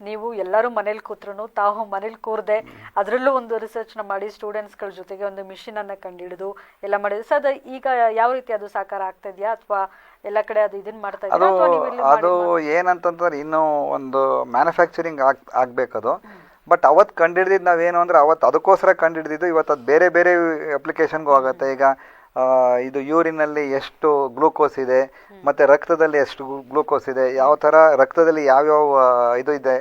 ನೀವು ಎಲ್ಲರೂ ಮನೇಲಿ ಕೂತ್ರು ತಾವು ಮನೇಲಿ ಕೂರದೆ ಅದರಲ್ಲೂ ಒಂದು ರಿಸರ್ಚ್ನ ಮಾಡಿ ಸ್ಟೂಡೆಂಟ್ಸ್ಗಳ ಜೊತೆಗೆ ಒಂದು ಮಿಷನನ್ನು ಕಂಡುಹಿಡಿದು ಎಲ್ಲ ಮಾಡಿದ್ರು. ಸೊ ಅದು ಈಗ ಯಾವ ರೀತಿ ಅದು ಸಾಕಾರ ಆಗ್ತಾ ಇದೆಯಾ ಅಥವಾ ಎಲ್ಲ ಕಡೆ ಅದು ಇದನ್ನು ಮಾಡ್ತಾ ಇದೆಯಾ? ಅದು ಏನಂತಂದ್ರೆ ಇನ್ನೂ ಒಂದು ಮ್ಯಾನುಫ್ಯಾಕ್ಚರಿಂಗ್ ಆಗಬೇಕದು. ಬಟ್ ಅವತ್ತು ಕಂಡುಹಿಡಿದಿದ್ದು ನಾವೇನು ಅಂದರೆ ಅವತ್ತು ಅದಕ್ಕೋಸ್ಕರ ಕಂಡುಹಿಡಿದಿದ್ದು ಇವತ್ತು ಅದು ಬೇರೆ ಬೇರೆ ಅಪ್ಲಿಕೇಶನ್ಗೂ ಆಗುತ್ತೆ. ಈಗ ಇದು ಯೂರಿನಲ್ಲಿ ಎಷ್ಟು ಗ್ಲೂಕೋಸ್ ಇದೆ, ಮತ್ತು ರಕ್ತದಲ್ಲಿ ಎಷ್ಟು ಗ್ಲೂಕೋಸ್ ಇದೆ, ಯಾವ ಥರ ರಕ್ತದಲ್ಲಿ ಯಾವ್ಯಾವ ಇದು ಇದೆ.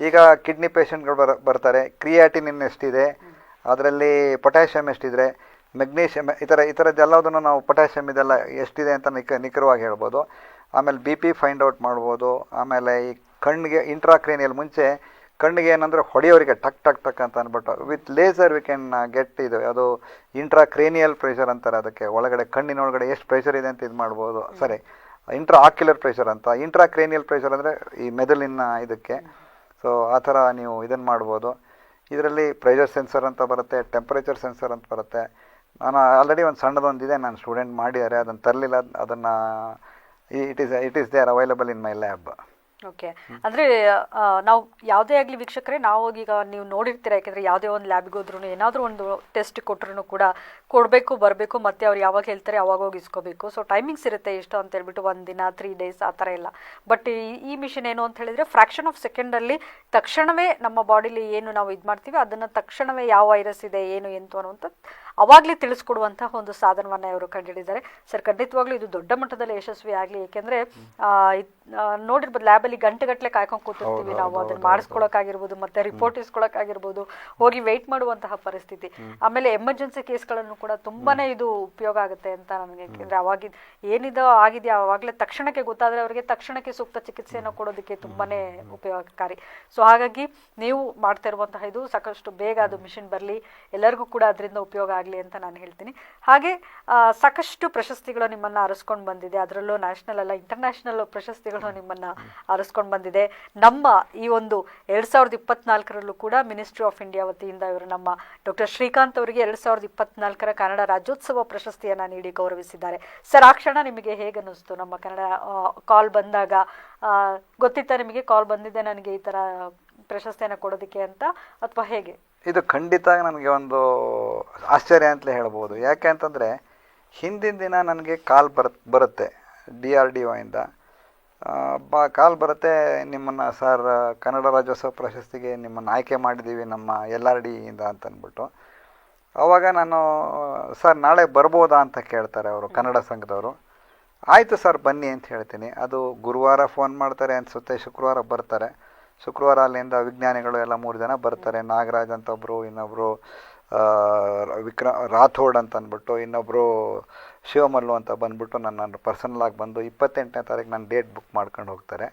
ಈಗ ಕಿಡ್ನಿ ಪೇಷಂಟ್ಗಳು ಬರ್ತಾರೆ, ಕ್ರಿಯಾಟಿನಿನ್ ಎಷ್ಟಿದೆ, ಅದರಲ್ಲಿ ಪೊಟ್ಯಾಷಿಯಮ್ ಎಷ್ಟಿದೆ, ಮೆಗ್ನೀಷಿಯಮ್, ಈ ಥರದ್ದೆಲ್ಲದನ್ನು ನಾವು ಪೊಟ್ಯಾಷಿಯಮ್ ಇದೆಲ್ಲ ಎಷ್ಟಿದೆ ಅಂತ ನಿಖರವಾಗಿ ಹೇಳ್ಬೋದು. ಆಮೇಲೆ BP ಫೈಂಡ್ ಔಟ್ ಮಾಡ್ಬೋದು. ಆಮೇಲೆ ಈ ಕಣ್ಣಿಗೆ ಇಂಟ್ರಾಕ್ರೇನಿಯಲ್ ಮುಂಚೆ ಕಣ್ಣಿಗೆ ಏನಂದರೆ ಹೊಡೆಯೋರಿಗೆ ಟಕ್ ಟಕ್ ಟಕ್ ಅಂತ ಅಂದ್ಬಿಟ್ಟು with laser we can get ಇದು ಅದು ಇಂಟ್ರಾಕ್ರೇನಿಯಲ್ ಪ್ರೆಷರ್ ಅಂತಾರೆ. ಅದಕ್ಕೆ ಒಳಗಡೆ ಕಣ್ಣಿನೊಳಗಡೆ ಎಷ್ಟು ಪ್ರೆಷರ್ ಇದೆ ಅಂತ ಇದು ಮಾಡ್ಬೋದು. ಸರಿ, ಇಂಟ್ರಾ ಆಕ್ಯುಲರ್ ಪ್ರೆಷರ್ ಅಂತ. ಇಂಟ್ರಾಕ್ರೇನಿಯಲ್ ಪ್ರೆಷರ್ ಅಂದರೆ ಈ ಮೆದುಳಿನ ಇದಕ್ಕೆ. ಸೊ ಆ ಥರ ನೀವು ಇದನ್ನು ಮಾಡ್ಬೋದು. ಇದರಲ್ಲಿ ಪ್ರೆಷರ್ ಸೆನ್ಸರ್ ಅಂತ ಬರುತ್ತೆ, ಟೆಂಪರೇಚರ್ ಸೆನ್ಸರ್ ಅಂತ ಬರುತ್ತೆ. ನಾನು ಆಲ್ರೆಡಿ ಒಂದು ಸಣ್ಣದೊಂದಿದೆ, ನಾನು ಸ್ಟೂಡೆಂಟ್ ಮಾಡಿದ್ದಾರೆ, ಅದನ್ನು ತರಲಿಲ್ಲ. ಅದನ್ನು it is there available in my lab. Okay, ಅಂದರೆ ನಾವು ಯಾವುದೇ ಆಗಲಿ ವೀಕ್ಷಕರೇ, ನಾವು ಈಗ ನೀವು ನೋಡಿರ್ತೀರ, ಯಾಕೆಂದರೆ ಯಾವುದೇ ಒಂದು ಲ್ಯಾಬ್ಗೆ ಹೋದ್ರೂ ಏನಾದರೂ ಒಂದು ಟೆಸ್ಟ್ ಕೊಟ್ಟರು ಕೂಡ ಕೊಡಬೇಕು, ಬರಬೇಕು, ಮತ್ತು ಅವ್ರು ಯಾವಾಗ ಹೇಳ್ತಾರೆ ಅವಾಗ ಹೋಗಿ ಇಸ್ಕೋಬೇಕು. ಸೊ ಟೈಮಿಂಗ್ಸ್ ಇರುತ್ತೆ ಎಷ್ಟು ಅಂತ ಹೇಳ್ಬಿಟ್ಟು, 1 ದಿನ 3 ಡೇಸ್ ಆ ಥರ ಎಲ್ಲ. ಬಟ್ ಈ ಮಿಷನ್ ಏನು ಅಂತ ಹೇಳಿದರೆ ಫ್ರ್ಯಾಕ್ಷನ್ ಆಫ್ ಸೆಕೆಂಡಲ್ಲಿ ತಕ್ಷಣವೇ ನಮ್ಮ ಬಾಡಿಲಿ ಏನು ನಾವು ಇದು ಮಾಡ್ತೀವಿ ಅದನ್ನು ತಕ್ಷಣವೇ ಯಾವ ವೈರಸ್ ಇದೆ ಏನು ಎಂತು ಅನ್ನುವಂಥ ಅವಾಗಲೇ ತಿಳಿಸ್ಕೊಡುವಂತಹ ಒಂದು ಸಾಧನವನ್ನು ಇವರು ಕಂಡುಹಿಡಿದ್ದಾರೆ. ಸರ್, ಖಂಡಿತವಾಗ್ಲೂ ಇದು ದೊಡ್ಡ ಮಟ್ಟದಲ್ಲಿ ಯಶಸ್ವಿ ಆಗಲಿ. ಏಕೆಂದರೆ ನೋಡಿರ್ಬೋದು ಲ್ಯಾಬಲ್ಲಿ ಗಂಟೆಗಟ್ಟಲೆ ಕಾಯ್ಕೊಂಡು ಕೂತಿರ್ತೀವಿ ನಾವು, ಅದನ್ನು ಮಾಡಿಸ್ಕೊಳಕ್ಕಾಗಿರ್ಬೋದು, ಮತ್ತು ರಿಪೋರ್ಟ್ ಇಸ್ಕೊಳಕ್ಕಾಗಿರ್ಬೋದು, ಹೋಗಿ ವೆಯ್ಟ್ ಮಾಡುವಂತಹ ಪರಿಸ್ಥಿತಿ. ಆಮೇಲೆ ಎಮರ್ಜೆನ್ಸಿ ಕೇಸ್ಗಳನ್ನು ಕೂಡ ತುಂಬಾ ಇದು ಉಪಯೋಗ ಆಗುತ್ತೆ ಅಂತ ನನಗೆ. ಏಕೆಂದರೆ ಅವಾಗಿದ್ದು ಏನಿದೋ ಆಗಿದೆಯಾ ಅವಾಗಲೇ ತಕ್ಷಣಕ್ಕೆ ಗೊತ್ತಾದರೆ ಅವರಿಗೆ ತಕ್ಷಣಕ್ಕೆ ಸೂಕ್ತ ಚಿಕಿತ್ಸೆಯನ್ನು ಕೊಡೋದಕ್ಕೆ ತುಂಬಾ ಉಪಯೋಗಕಾರಿ. ಸೊ ಹಾಗಾಗಿ ನೀವು ಮಾಡ್ತಾ ಇರುವಂತಹ ಇದು ಸಾಕಷ್ಟು ಬೇಗ ಅದು ಮಿಷನ್ ಬರಲಿ, ಎಲ್ಲರಿಗೂ ಕೂಡ ಅದರಿಂದ ಉಪಯೋಗ ಆಗಲಿ ಅಂತ ನಾನು ಹೇಳ್ತೀನಿ. ಹಾಗೆ ಸಾಕಷ್ಟು ಪ್ರಶಸ್ತಿಗಳು ನಿಮ್ಮನ್ನು ಅರಸ್ಕೊಂಡು ಬಂದಿದೆ, ಅದರಲ್ಲೂ ನ್ಯಾಷನಲ್ ಅಲ್ಲ ಇಂಟರ್ನ್ಯಾಷನಲ್ ಪ್ರಶಸ್ತಿಗಳು ನಿಮ್ಮನ್ನು ಅರಸ್ಕೊಂಡು ಬಂದಿದೆ. ನಮ್ಮ ಈ ಒಂದು 2024ರಲ್ಲೂ ಕೂಡ ಮಿನಿಸ್ಟ್ರಿ ಆಫ್ ಇಂಡಿಯಾ ವತಿಯಿಂದ ಇವರು ನಮ್ಮ ಡಾಕ್ಟರ್ ಶ್ರೀಕಾಂತ್ ಅವರಿಗೆ 2024ರ ಕನ್ನಡ ರಾಜ್ಯೋತ್ಸವ ಪ್ರಶಸ್ತಿಯನ್ನು ನೀಡಿ ಗೌರವಿಸಿದ್ದಾರೆ. ಸರ್, ಆ ಕ್ಷಣ ನಿಮಗೆ ಹೇಗೆ ಅನ್ನಿಸ್ತು? ನಮ್ಮ ಕನ್ನಡ ಕಾಲ್ ಬಂದಾಗ ಗೊತ್ತಿತ್ತಾ ನಿಮಗೆ ಕಾಲ್ ಬಂದಿದೆ ನನಗೆ ಈ ಥರ ಪ್ರಶಸ್ತಿಯನ್ನು ಕೊಡೋದಕ್ಕೆ ಅಂತ, ಅಥವಾ ಹೇಗೆ? ಇದು ಖಂಡಿತ ನನಗೆ ಒಂದು ಆಶ್ಚರ್ಯ ಅಂತಲೇ ಹೇಳ್ಬೋದು. ಯಾಕೆ ಅಂತಂದರೆ ಹಿಂದಿನ ದಿನ ನನಗೆ ಕಾಲ್ ಬರುತ್ತೆ DRDO ಇಂದ ಕಾಲ್ ಬರುತ್ತೆ, ನಿಮ್ಮನ್ನು ಸರ್ ಕನ್ನಡ ರಾಜ್ಯೋತ್ಸವ ಪ್ರಶಸ್ತಿಗೆ ನಿಮ್ಮನ್ನು ಆಯ್ಕೆ ಮಾಡಿದ್ದೀವಿ ನಮ್ಮ LRD ಇಂದ ಅಂತ ಅಂದ್ಬಿಟ್ಟು. ಆವಾಗ ನಾನು ಸರ್ ನಾಳೆ ಬರ್ಬೋದಾ ಅಂತ ಕೇಳ್ತಾರೆ ಅವರು, ಕನ್ನಡ ಸಂಘದವರು. ಆಯಿತು ಸರ್ ಬನ್ನಿ ಅಂತ ಹೇಳ್ತೀನಿ. ಅದು ಗುರುವಾರ ಫೋನ್ ಮಾಡ್ತಾರೆ ಅನಿಸುತ್ತೆ, ಶುಕ್ರವಾರ ಬರ್ತಾರೆ. ಶುಕ್ರವಾರ ಅಲ್ಲಿಂದ ವಿಜ್ಞಾನಿಗಳು ಎಲ್ಲ 3 ಜನ ಬರ್ತಾರೆ. ನಾಗರಾಜ್ ಅಂತ ಒಬ್ಬರು, ಇನ್ನೊಬ್ಬರು ರಾಥೋಡ್ ಅಂತ ಅಂದ್ಬಿಟ್ಟು, ಇನ್ನೊಬ್ಬರು ಶಿವಮಲ್ಲು ಅಂತ ಬಂದ್ಬಿಟ್ಟು ನನ್ನ ಪರ್ಸನಲಾಗಿ ಬಂದು 28ನೇ ತಾರೀಕು ನನ್ನ ಡೇಟ್ ಬುಕ್ ಮಾಡ್ಕೊಂಡು ಹೋಗ್ತಾರೆ.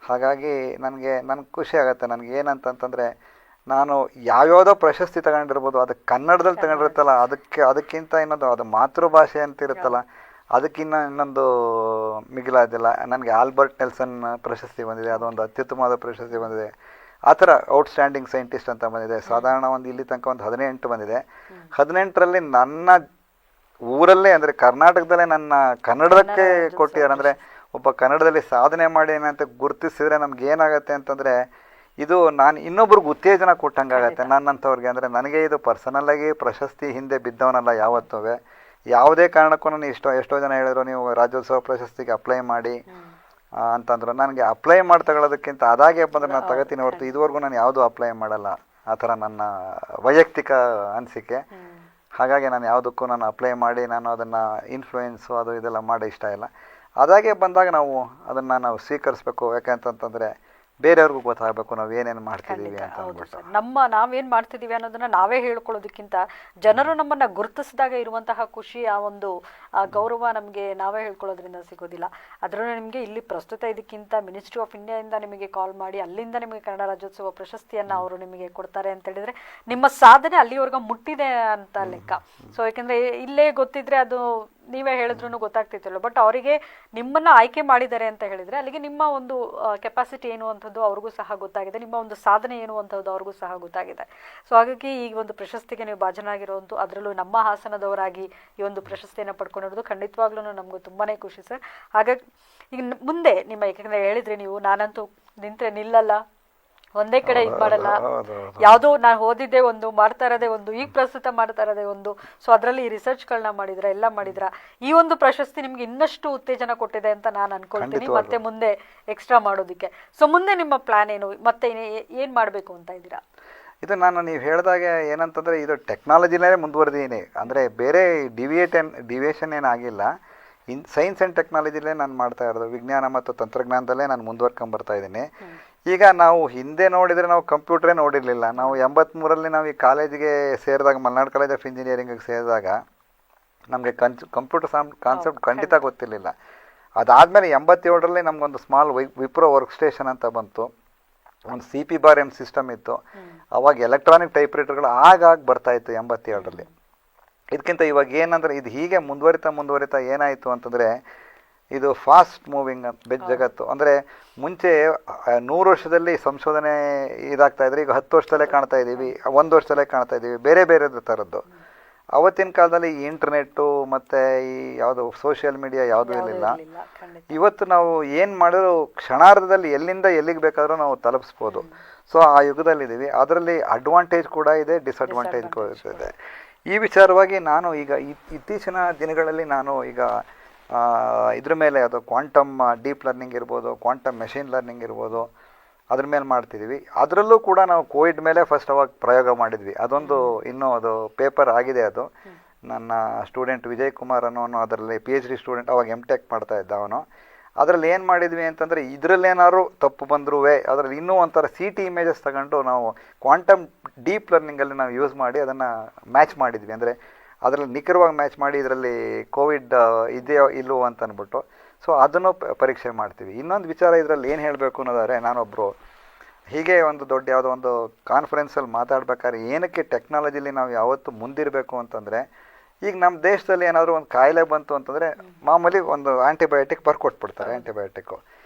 ಹಾಗಾಗಿ ನನಗೆ ಖುಷಿ ಆಗುತ್ತೆ. ನನಗೆ ಏನಂತಂತಂದರೆ, ನಾನು ಯಾವ್ಯಾವುದೋ ಪ್ರಶಸ್ತಿ ತಗೊಂಡಿರ್ಬೋದು, ಅದು ಕನ್ನಡದಲ್ಲಿ ತಗೊಂಡಿರುತ್ತಲ್ಲ, ಅದಕ್ಕಿಂತ ಇನ್ನೊಂದು ಅದು ಮಾತೃಭಾಷೆ ಅಂತ ಇರುತ್ತಲ್ಲ, ಅದಕ್ಕಿನ್ನ ಇನ್ನೊಂದು ಮಿಗಿಲಾದಿಲ್ಲ. ನನಗೆ ಆಲ್ಬರ್ಟ್ ನೆಲ್ಸನ್ ಪ್ರಶಸ್ತಿ ಬಂದಿದೆ, ಅದೊಂದು ಅತ್ಯುತ್ತಮವಾದ ಪ್ರಶಸ್ತಿ ಬಂದಿದೆ. ಆ ಥರ ಔಟ್ಸ್ಟ್ಯಾಂಡಿಂಗ್ ಸೈಂಟಿಸ್ಟ್ ಅಂತ ಬಂದಿದೆ. ಸಾಧಾರಣ ಇಲ್ಲಿ ತನಕ ಒಂದು 18 ಬಂದಿದೆ. 18ರಲ್ಲಿ ನನ್ನ ಊರಲ್ಲೇ ಅಂದರೆ ಕರ್ನಾಟಕದಲ್ಲೇ ನನ್ನ ಕನ್ನಡಕ್ಕೆ ಕೊಟ್ಟಿದ್ದಾರೆ. ಅಂದರೆ ಒಬ್ಬ ಕನ್ನಡದಲ್ಲಿ ಸಾಧನೆ ಮಾಡಿ ಏನಂತ ಗುರುತಿಸಿದ್ರೆ ನಮ್ಗೆ ಏನಾಗುತ್ತೆ ಅಂತಂದರೆ, ಇದು ನಾನು ಇನ್ನೊಬ್ರಿಗೆ ಉತ್ತೇಜನ ಕೊಟ್ಟಂಗಾಗತ್ತೆ ನನ್ನಂಥವ್ರಿಗೆ. ಅಂದರೆ ನನಗೆ ಇದು ಪರ್ಸನಲ್ಲಾಗಿ ಪ್ರಶಸ್ತಿ ಹಿಂದೆ ಬಿದ್ದವನಲ್ಲ ಯಾವತ್ತೂ. ಯಾವುದೇ ಕಾರಣಕ್ಕೂ ನಾನು ಎಷ್ಟೋ ಜನ ಹೇಳಿದ್ರು ನೀವು ರಾಜ್ಯೋತ್ಸವ ಪ್ರಶಸ್ತಿಗೆ ಅಪ್ಲೈ ಮಾಡಿ ಅಂತಂದ್ರು. ನನಗೆ ಅಪ್ಲೈ ಮಾಡಿ ತಗೊಳ್ಳೋದಕ್ಕಿಂತ ಅದಾಗೆ ಬಂದರೆ ನಾನು ತಗೋತೀನಿ ಹೊರತು ಇದುವರೆಗೂ ನಾನು ಯಾವುದೂ ಅಪ್ಲೈ ಮಾಡಲ್ಲ. ಆ ಥರ ನನ್ನ ವೈಯಕ್ತಿಕ ಅನಿಸಿಕೆ. ಹಾಗಾಗಿ ನಾನು ಯಾವುದಕ್ಕೂ ನಾನು ಅಪ್ಲೈ ಮಾಡಿ ನಾನು ಅದನ್ನು ಇನ್ಫ್ಲೂಯೆನ್ಸು ಅದು ಇದೆಲ್ಲ ಮಾಡಿ ಇಷ್ಟ ಇಲ್ಲ. ಅದಾಗೆ ಬಂದಾಗ ನಾವು ಸ್ವೀಕರಿಸ್ಬೇಕು. ಯಾಕಂತಂದರೆ ಬೇರೆಯವ್ರಿಗೂ ಗೊತ್ತಾಗಬೇಕು ನಾವು ಏನೇನು ಮಾಡ್ತಿದ್ದೀವಿ ಅಂತ ಅಂದ್ಬಿಟ್ಟು. ನಾವೇನು ಮಾಡ್ತಿದ್ದೀವಿ ಅನ್ನೋದನ್ನ ನಾವೇ ಹೇಳ್ಕೊಳ್ಳೋದಕ್ಕಿಂತ ಜನರು ನಮ್ಮನ್ನ ಗುರುತಿಸಿದಾಗ ಇರುವಂತಹ ಖುಷಿ, ಆ ಒಂದು ಗೌರವ ನಮಗೆ ನಾವೇ ಹೇಳ್ಕೊಳ್ಳೋದ್ರಿಂದ ಸಿಗೋದಿಲ್ಲ. ಅದರಲ್ಲೂ ನಿಮಗೆ ಇಲ್ಲಿ ಪ್ರಸ್ತುತ ಇದಕ್ಕಿಂತ ಮಿನಿಸ್ಟ್ರಿ ಆಫ್ ಇಂಡಿಯಾದಿಂದ ನಿಮಗೆ ಕಾಲ್ ಮಾಡಿ ಅಲ್ಲಿಂದ ನಿಮಗೆ ಕನ್ನಡ ರಾಜ್ಯೋತ್ಸವ ಪ್ರಶಸ್ತಿಯನ್ನು ಅವರು ನಿಮಗೆ ಕೊಡ್ತಾರೆ ಅಂತ ಹೇಳಿದ್ರೆ ನಿಮ್ಮ ಸಾಧನೆ ಅಲ್ಲಿವರೆಗೂ ಮುಟ್ಟಿದೆ ಅಂತ ಲೆಕ್ಕ. ಸೊ ಯಾಕೆಂದರೆ ಇಲ್ಲೇ ಗೊತ್ತಿದ್ರೆ ಅದು ನೀವೇ ಹೇಳಿದ್ರು ಗೊತ್ತಾಗ್ತಿತ್ತಲ್ಲ. ಬಟ್ ಅವರಿಗೆ ನಿಮ್ಮನ್ನು ಆಯ್ಕೆ ಮಾಡಿದ್ದಾರೆ ಅಂತ ಹೇಳಿದರೆ ಅಲ್ಲಿಗೆ ನಿಮ್ಮ ಒಂದು ಕೆಪಾಸಿಟಿ ಏನು ಅಂಥದ್ದು ಅವ್ರಿಗೂ ಸಹ ಗೊತ್ತಾಗಿದೆ, ನಿಮ್ಮ ಒಂದು ಸಾಧನೆ ಏನು ಅಂಥದ್ದು ಅವ್ರಿಗೂ ಸಹ ಗೊತ್ತಾಗಿದೆ. ಸೊ ಹಾಗಾಗಿ ಈ ಒಂದು ಪ್ರಶಸ್ತಿಗೆ ನೀವು ಭಾಜನಾಗಿರೋದು, ಅದರಲ್ಲೂ ನಮ್ಮ ಹಾಸನದವರಾಗಿ ಈ ಒಂದು ಪ್ರಶಸ್ತಿಯನ್ನು ಪಡ್ಕೊಂಡಿರೋದು ಖಂಡಿತವಾಗ್ಲೂ ನಮಗೂ ತುಂಬಾ ಖುಷಿ ಸರ್. ಹಾಗಾಗಿ ಈಗ ಮುಂದೆ ನಿಮ್ಮ, ಯಾಕೆಂದರೆ ಹೇಳಿದ್ರಿ ನೀವು ನಾನಂತೂ ನಿಂತರೆ ನಿಲ್ಲಲ್ಲ, ಒಂದೇ ಕಡೆ ಇದು ಮಾಡಲ್ಲ, ಯಾವುದೋ ನಾನು ಓದಿದ್ದೆ ಒಂದು, ಮಾಡ್ತಾ ಇರೋದೇ ಒಂದು, ಈಗ ಪ್ರಸ್ತುತ ಮಾಡ್ತಾ ಇರೋದೇ ಒಂದು. ಸೊ ಅದರಲ್ಲಿ ರಿಸರ್ಚ್ಗಳನ್ನ ಮಾಡಿದ್ರ, ಎಲ್ಲ ಮಾಡಿದ್ರ, ಈ ಒಂದು ಪ್ರಶಸ್ತಿ ನಿಮ್ಗೆ ಇನ್ನಷ್ಟು ಉತ್ತೇಜನ ಕೊಟ್ಟಿದೆ ಅಂತ ನಾನು ಅನ್ಕೊಳ್ತೀನಿ ಮತ್ತೆ ಮುಂದೆ ಎಕ್ಸ್ಟ್ರಾ ಮಾಡೋದಕ್ಕೆ. ಸೊ ಮುಂದೆ ನಿಮ್ಮ ಪ್ಲಾನ್ ಏನು, ಮತ್ತೆ ಏನ್ ಮಾಡಬೇಕು ಅಂತ ಇದ್ದೀರಾ? ಇದು ನೀವು ಹೇಳಿದಾಗೆ ಏನಂತಂದರೆ ಇದು ಟೆಕ್ನಾಲಜಿಲೇ ಮುಂದುವರೆದೀನಿ. ಅಂದರೆ ಬೇರೆ ಡಿವಿಯೇಷನ್ ಏನಾಗಿಲ್ಲ. ಸೈನ್ಸ್ ಆ್ಯಂಡ್ ಟೆಕ್ನಾಲಜಿಲೇ ನಾನು ಮಾಡ್ತಾ ಇರೋದು, ವಿಜ್ಞಾನ ಮತ್ತು ತಂತ್ರಜ್ಞಾನದಲ್ಲೇ ನಾನು ಮುಂದುವರ್ಕೊಂಬರ್ತಾ ಇದ್ದೀನಿ. ಈಗ ನಾವು ಹಿಂದೆ ನೋಡಿದರೆ ನಾವು ಕಂಪ್ಯೂಟ್ರೇ ನೋಡಿರಲಿಲ್ಲ. ನಾವು 83ರಲ್ಲಿ ನಾವು ಈ ಕಾಲೇಜಿಗೆ ಸೇರಿದಾಗ, ಮಲ್ನಾಡು ಕಾಲೇಜ್ ಆಫ್ ಇಂಜಿನಿಯರಿಂಗಿಗೆ ಸೇರಿದಾಗ ನಮಗೆ ಕಂಪ್ಯೂಟರ್ ಕಾನ್ಸೆಪ್ಟ್ ಖಂಡಿತ ಗೊತ್ತಿರಲಿಲ್ಲ. ಅದಾದಮೇಲೆ 87ರಲ್ಲಿ ನಮಗೊಂದು ಸ್ಮಾಲ್ ವಿಪ್ರೋ ವರ್ಕ್ ಸ್ಟೇಷನ್ ಅಂತ ಬಂತು, ಒಂದು CP/M ಸಿಸ್ಟಮ್ ಇತ್ತು. ಅವಾಗ ಎಲೆಕ್ಟ್ರಾನಿಕ್ ಟೈಪ್ ರೈಟರ್ಗಳು ಆಗಾಗ ಬರ್ತಾಯಿತ್ತು 87ರಲ್ಲಿ. ಇದಕ್ಕಿಂತ ಇವಾಗ ಏನಂದರೆ ಇದು ಹೀಗೆ ಮುಂದುವರಿತಾ ಏನಾಯಿತು ಅಂತಂದರೆ ಇದು ಫಾಸ್ಟ್ ಮೂವಿಂಗ್ ಜಗತ್ತು. ಅಂದರೆ ಮುಂಚೆ 100 ವರ್ಷದಲ್ಲಿ ಸಂಶೋಧನೆ ಇದಾಗ್ತಾ ಇದ್ರೆ ಈಗ 10 ವರ್ಷದಲ್ಲೇ ಕಾಣ್ತಾ ಇದ್ದೀವಿ, 1 ವರ್ಷದಲ್ಲೇ ಕಾಣ್ತಾ ಇದ್ದೀವಿ, ಬೇರೆ ಬೇರೆ ಥರದ್ದು. ಅವತ್ತಿನ ಕಾಲದಲ್ಲಿ ಈ ಇಂಟರ್ನೆಟ್ಟು ಮತ್ತು ಈ ಯಾವುದು ಸೋಷಿಯಲ್ ಮೀಡಿಯಾ ಯಾವುದೂ ಇರಲಿಲ್ಲ. ಇವತ್ತು ನಾವು ಏನು ಮಾಡಿದ್ರು ಕ್ಷಣಾರ್ಧದಲ್ಲಿ ಎಲ್ಲಿಂದ ಎಲ್ಲಿಗೆ ಬೇಕಾದರೂ ನಾವು ತಲುಪಿಸ್ಬೋದು. ಸೊ ಆ ಯುಗದಲ್ಲಿದ್ದೀವಿ. ಅದರಲ್ಲಿ ಅಡ್ವಾಂಟೇಜ್ ಕೂಡ ಇದೆ, ಡಿಸ್ಅಡ್ವಾಂಟೇಜ್ ಕೂಡ ಇದೆ. ಈ ವಿಚಾರವಾಗಿ ನಾನು ಈಗ ಇತ್ತೀಚಿನ ದಿನಗಳಲ್ಲಿ ನಾನು ಈಗ ಇದ್ರ ಮೇಲೆ ಅದು ಕ್ವಾಂಟಮ್ ಡೀಪ್ ಲರ್ನಿಂಗ್ ಇರ್ಬೋದು, ಕ್ವಾಂಟಮ್ ಮೆಷಿನ್ ಲರ್ನಿಂಗ್ ಇರ್ಬೋದು, ಅದ್ರ ಮೇಲೆ ಮಾಡ್ತಿದ್ದೀವಿ. ಅದರಲ್ಲೂ ಕೂಡ ನಾವು ಕೋವಿಡ್ ಮೇಲೆ ಫಸ್ಟ್ ಅವಾಗ ಪ್ರಯೋಗ ಮಾಡಿದ್ವಿ. ಅದೊಂದು ಇನ್ನೂ ಅದು ಪೇಪರ್ ಆಗಿದೆ. ಅದು ನನ್ನ ಸ್ಟೂಡೆಂಟ್ ವಿಜಯ್ ಕುಮಾರ್ ಅನ್ನೋನು ಅದರಲ್ಲಿ PhD ಸ್ಟೂಡೆಂಟ್, ಅವಾಗ MTech ಮಾಡ್ತಾ ಇದ್ದ ಅವನು. ಅದರಲ್ಲಿ ಏನು ಮಾಡಿದ್ವಿ ಅಂತಂದರೆ ಇದರಲ್ಲೇನಾದ್ರು ತಪ್ಪು ಬಂದರೂ ಅದರಲ್ಲಿ ಇನ್ನೂ ಒಂಥರ CT ಇಮೇಜಸ್ ತಗೊಂಡು ನಾವು ಕ್ವಾಂಟಮ್ ಡೀಪ್ ಲರ್ನಿಂಗಲ್ಲಿ ನಾವು ಯೂಸ್ ಮಾಡಿ ಅದನ್ನು ಮ್ಯಾಚ್ ಮಾಡಿದ್ವಿ. ಅಂದರೆ ಅದರಲ್ಲಿ ನಿಖರವಾಗಿ ಮ್ಯಾಚ್ ಮಾಡಿ ಇದರಲ್ಲಿ ಕೋವಿಡ್ ಇದೆಯೋ ಇಲ್ಲವೋ ಅಂತ ಅಂದ್ಬಿಟ್ಟು ಸೊ ಅದನ್ನು ಪರೀಕ್ಷೆ ಮಾಡ್ತೀವಿ. ಇನ್ನೊಂದು ವಿಚಾರ ಇದರಲ್ಲಿ ಏನು ಹೇಳಬೇಕು ಅನ್ನೋದಾದರೆ, ನಾನೊಬ್ಬರು ಹೀಗೆ ಒಂದು ದೊಡ್ಡ ಯಾವುದೋ ಒಂದು ಕಾನ್ಫರೆನ್ಸಲ್ಲಿ ಮಾತಾಡ್ಬೇಕಾದ್ರೆ ಏನಕ್ಕೆ ಟೆಕ್ನಾಲಜಿಲಿ ನಾವು ಯಾವತ್ತೂ ಮುಂದಿರಬೇಕು ಅಂತಂದರೆ, ಈಗ ನಮ್ಮ ದೇಶದಲ್ಲಿ ಏನಾದರೂ ಒಂದು ಕಾಯಿಲೆ ಬಂತು ಅಂತಂದರೆ ಮಾಮೂಲಿ ಒಂದು ಆ್ಯಂಟಿಬಯೋಟಿಕ್ ಬರ್ಕೊಟ್ಬಿಡ್ತಾರೆ. ಆ್ಯಂಟಿಬಯೋಟಿಕ್ಕು